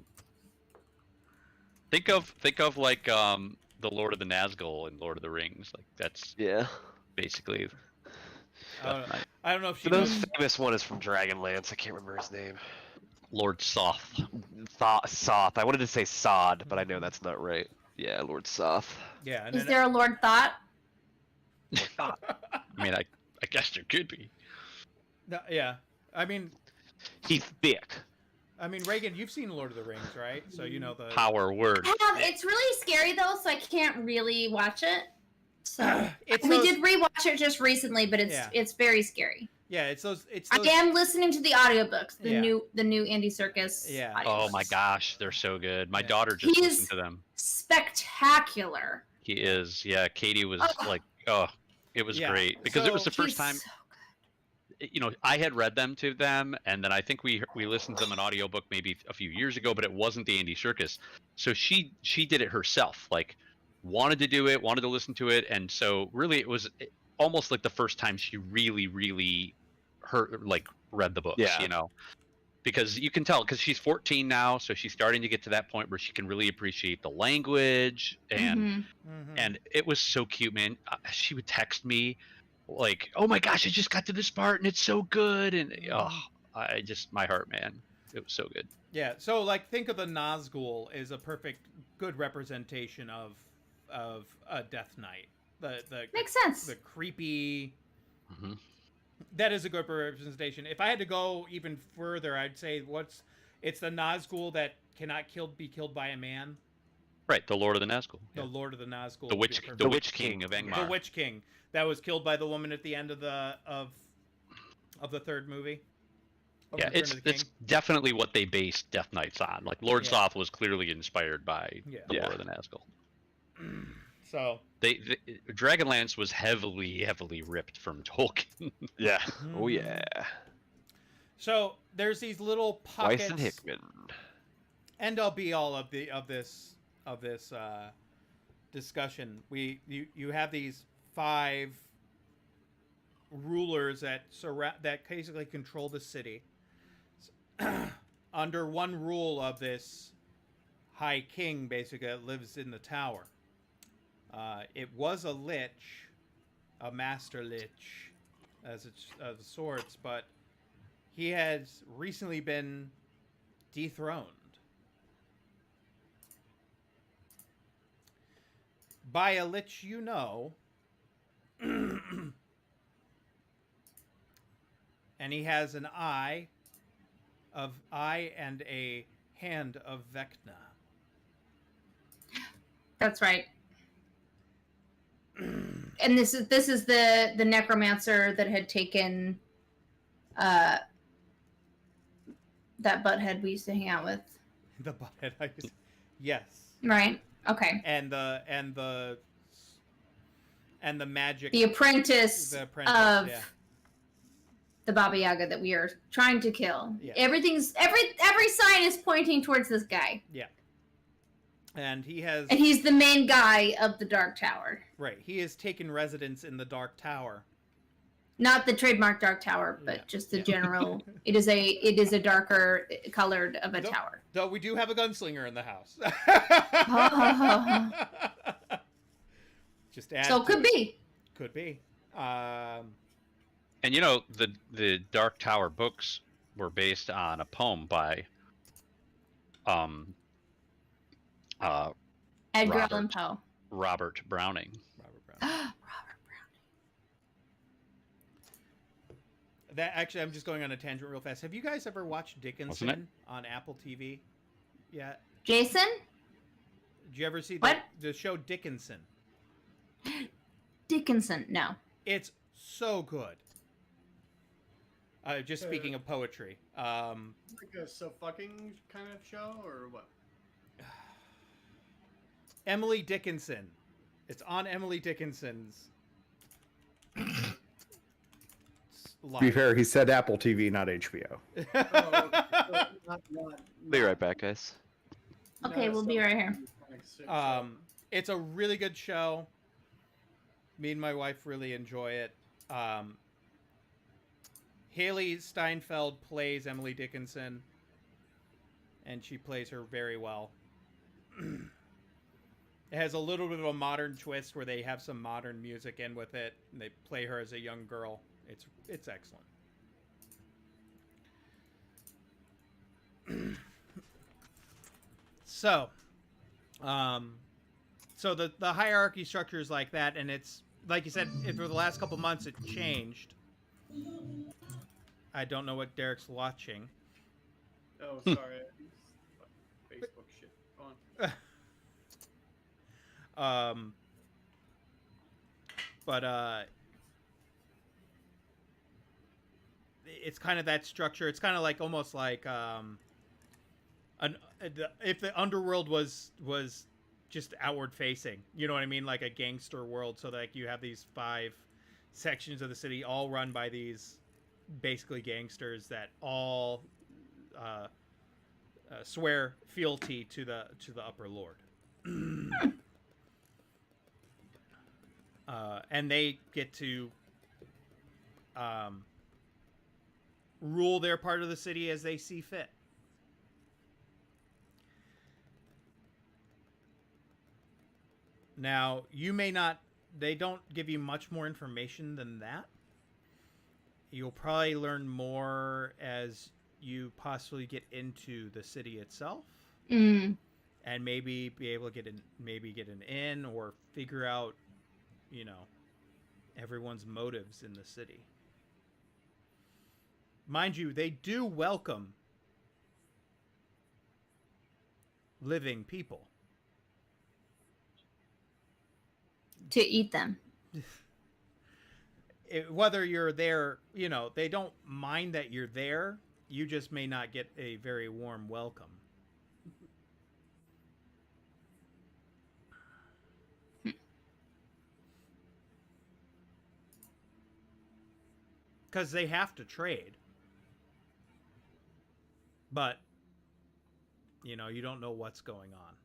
Think of like the Lord of the Nazgul in Lord of the Rings. Like that's Yeah. basically Death Knight. I don't know if she The most knows. famous one is from Dragonlance. I can't remember his name. Lord Soth. Soth. I wanted to say Sod, but I know that's not right. Yeah, Lord Soth. Yeah. And Is then, there a Lord Thought? I mean, I guess there could be. no, yeah. I mean, He's thick. Reagan, you've seen Lord of the Rings, right? So you know the Power word. I have. It's really scary though, so I can't really watch it. So It's we those- did rewatch it just recently, but Yeah. it's very scary. Yeah, it's those. I am listening to the audiobooks, Yeah. the new Andy Serkis. Yeah. Oh my audiobooks. gosh, they're so good. My Yeah. daughter just He's- listened to them. Spectacular. He is. Yeah, Katie was Oh. like, it was Yeah, great because it was so the first He's time. so You know, I had read them to them, and then I think we listened to them an audiobook maybe a few years ago, but it wasn't the Andy Serkis. So she did it herself, like wanted to do it, wanted to listen to it, and so really it was almost like the first time she really read the books, Yeah. you know. Because you can tell, because she's 14 now, so she's starting to get to that point where she can really appreciate the language, and Mhm. Mhm. and it was so cute, man. She would text me like, "Oh my gosh, I just got to this part and it's so good," and I just my heart, man, it was so good. Yeah, so like think of the Nazgul as a good representation of a Death Knight. The Makes sense. the creepy. Hmm. That is a good representation. If I had to go even further, I'd say it's the Nazgul that cannot be killed by a man. Right, the Lord of the Nazgul, The yeah. Lord of the Nazgul. the would Witch, be perfect. the Witch King of Angmar. The Witch King that was killed by the woman at the end of the third movie. Of Yeah, Return it's of the King. definitely what they based Death Knights on. Like Lord Yeah. Soth was clearly inspired by Yeah. the Yeah. Lord of the Nazgul. So Dragonlance was heavily ripped from Tolkien. Yeah. Mm-hmm. Oh yeah. So there's these little pockets. Weiss and Hickman. End all be all of this discussion. You have these 5 rulers that basically control the city. Under one rule of this High King, basically, that lives in the tower. It was a lich, a master lich, of sorts, but he has recently been dethroned by a lich you know. And he has an eye and a hand of Vecna. That's right. And this is the necromancer that had taken that butthead we used to hang out with. The butthead. Yes. Right. Okay. And the magic. The apprentice of yeah. the Baba Yaga that we are trying to kill. Yeah. Every sign is pointing towards this guy. Yeah. And he's the main guy of the Dark Tower. Right. He has taken residence in the Dark Tower. Not the trademark Dark Tower, but just the general. It is a darker colored of a tower. Though we do have a gunslinger in the house. Just add. So it could be. Could be. And you know, the Dark Tower books were based on a poem by Edgar Allan Poe. Robert Browning. Robert Browning. That actually, I'm just going on a tangent real fast. Have you guys ever watched Dickinson on Apple TV? Yeah. Jason? Did you ever see what? The show Dickinson? Dickinson, no. It's so good. Just speaking of poetry. Like a so fucking kind of show or what? Emily Dickinson. It's on Emily Dickinson's. To be fair, he said Apple TV, not HBO. Be right back, guys. Okay, we'll be right here. It's a really good show. Me and my wife really enjoy it. Haley Steinfeld plays Emily Dickinson, and she plays her very well. It has a little bit of a modern twist where they have some modern music in with it, and they play her as a young girl. It's excellent. So the hierarchy structure is like that, and it's like you said, for the last couple months it changed. I don't know what Derek's watching. Oh, sorry. Facebook shit. Go on. But it's kind of that structure. It's kind of like almost like if the underworld was just outward facing, you know what I mean, like a gangster world. So like you have these 5 sections of the city, all run by these basically gangsters that all swear fealty to the upper lord. And they get to rule their part of the city as they see fit. Now, they don't give you much more information than that. You'll probably learn more as you possibly get into the city itself. Mm. And maybe be able to get an in or figure out, everyone's motives in the city. Mind you, they do welcome living people. To eat them. Whether you're there, they don't mind that you're there. You just may not get a very warm welcome. Because they have to trade. But, you don't know what's going on.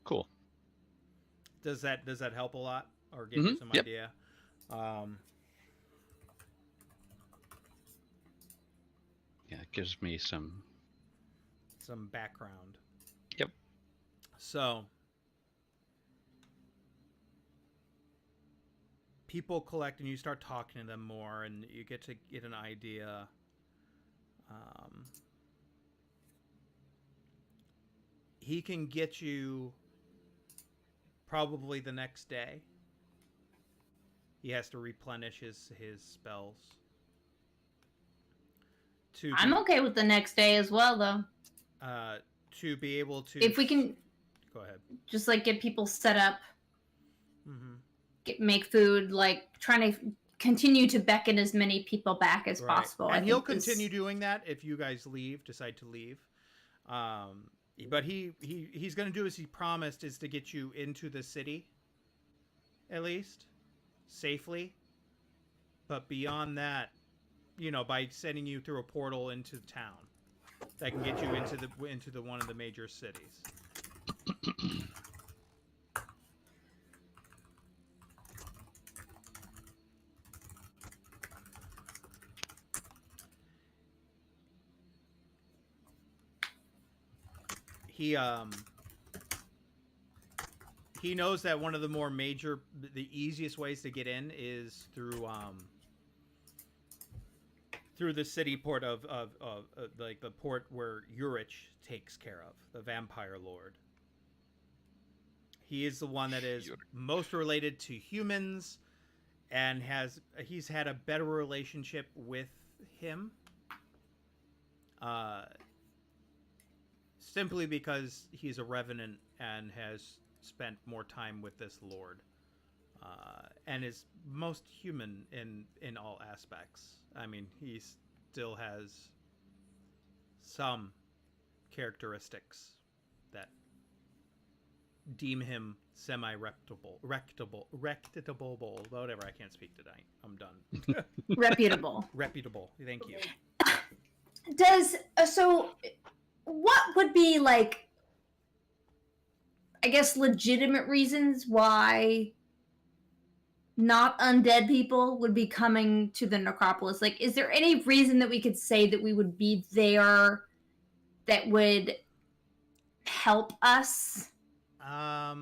Cool. Does that help a lot, or give you some Yep. idea? Yeah, it gives me some. Some background. Yep. So, people collect, and you start talking to them more, and you get to get an idea. He can get you probably the next day. He has to replenish his spells. I'm okay with the next day as well, though. To be able to, If we can, go ahead. just like get people set up, Mm-hmm. make food, like trying to continue to beckon as many people back as possible. And he'll continue doing that if you guys decide to leave. But he's going to do as he promised, is to get you into the city, at least, safely. But beyond that, by sending you through a portal into town, that can get you into the one of the major cities. He knows that one of the the easiest ways to get in is through the city port of like the port where Urich takes care of, the vampire lord. He is the one that is most related to humans, and he's had a better relationship with him. Simply because he's a revenant and has spent more time with this lord, and is most human in all aspects. I mean, he still has some characteristics that deem him semi-reputable, whatever. I can't speak tonight. I'm done. reputable. Reputable. Thank you. So what would be, like, I guess, legitimate reasons why not undead people would be coming to the necropolis? Like, is there any reason that we could say that we would be there that would help us? I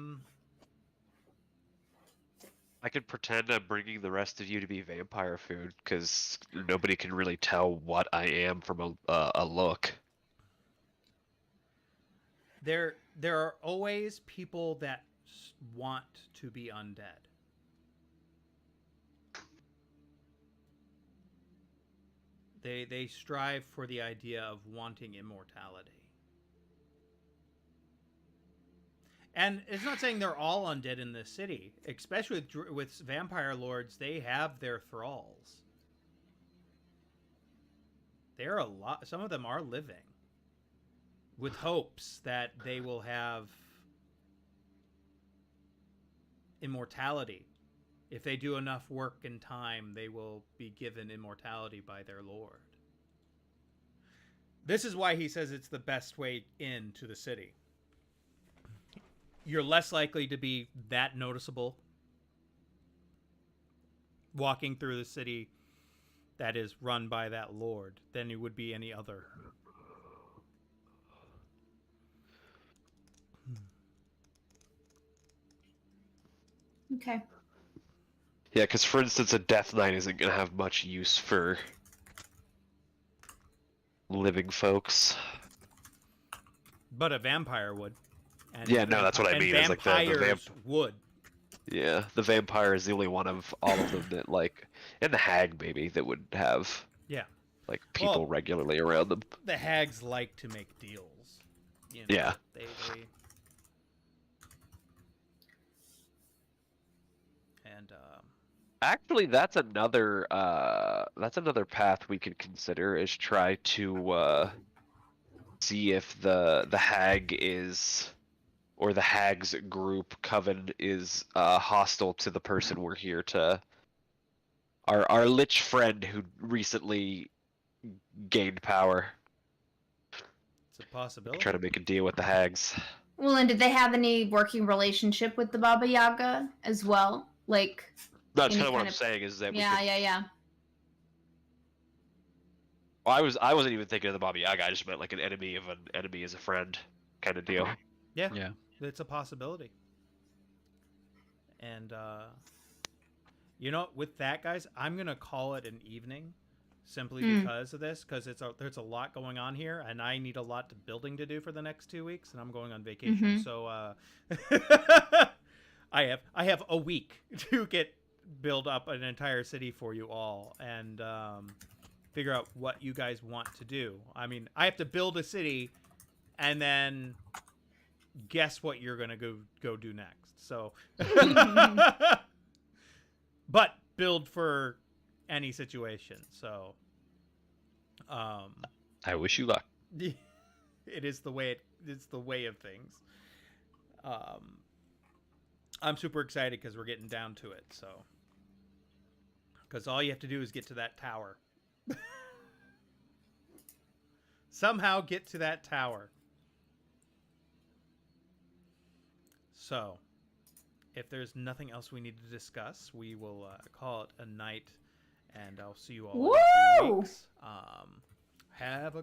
could pretend I'm bringing the rest of you to be vampire food, because nobody can really tell what I am from a look. There are always people that want to be undead. They strive for the idea of wanting immortality. And it's not saying they're all undead in this city. Especially with vampire lords, they have their thralls. There are a lot. Some of them are living with hopes that they will have immortality. If they do enough work and time, they will be given immortality by their lord. This is why he says it's the best way into the city. You're less likely to be that noticeable walking through the city that is run by that lord than you would be any other. Okay. Yeah, because for instance, a Death Knight isn't going to have much use for living folks. But a vampire would. And Yeah, no, that's what I mean. Is like the vampires would. Yeah, the vampire is the only one of all of them that, like, and the hag maybe, that would have, Yeah. like, people regularly around them. The hags like to make deals. Yeah. They and Actually, that's another path we could consider, is try to see if the hag is, or the hag's group coven is hostile to the person we're here to. Our lich friend who recently gained power. it's a possibility. Try to make a deal with the hags. Well, and did they have any working relationship with the Baba Yaga as well? Like, That's any kind of what kind I'm of- saying is that we yeah, could. yeah. Well, I wasn't even thinking of the Baba Yaga. I just meant like an enemy of an enemy as a friend kind of deal. Yeah, Yeah. it's a possibility. And you know, with that, guys, I'm gonna call it an evening, simply because of this, because there's a lot going on here, and I need a lot of building to do for the next 2 weeks, and I'm going on vacation. So I have a week to build up an entire city for you all, and figure out what you guys want to do. I mean, I have to build a city, and then guess what you're gonna go do next. So, but build for any situation. So, I wish you luck. it's the way of things. I'm super excited because we're getting down to it. So, because all you have to do is get to that tower. Somehow get to that tower. So, if there's nothing else we need to discuss, we will call it a night, and I'll see you all in 2 Woo! weeks. Have a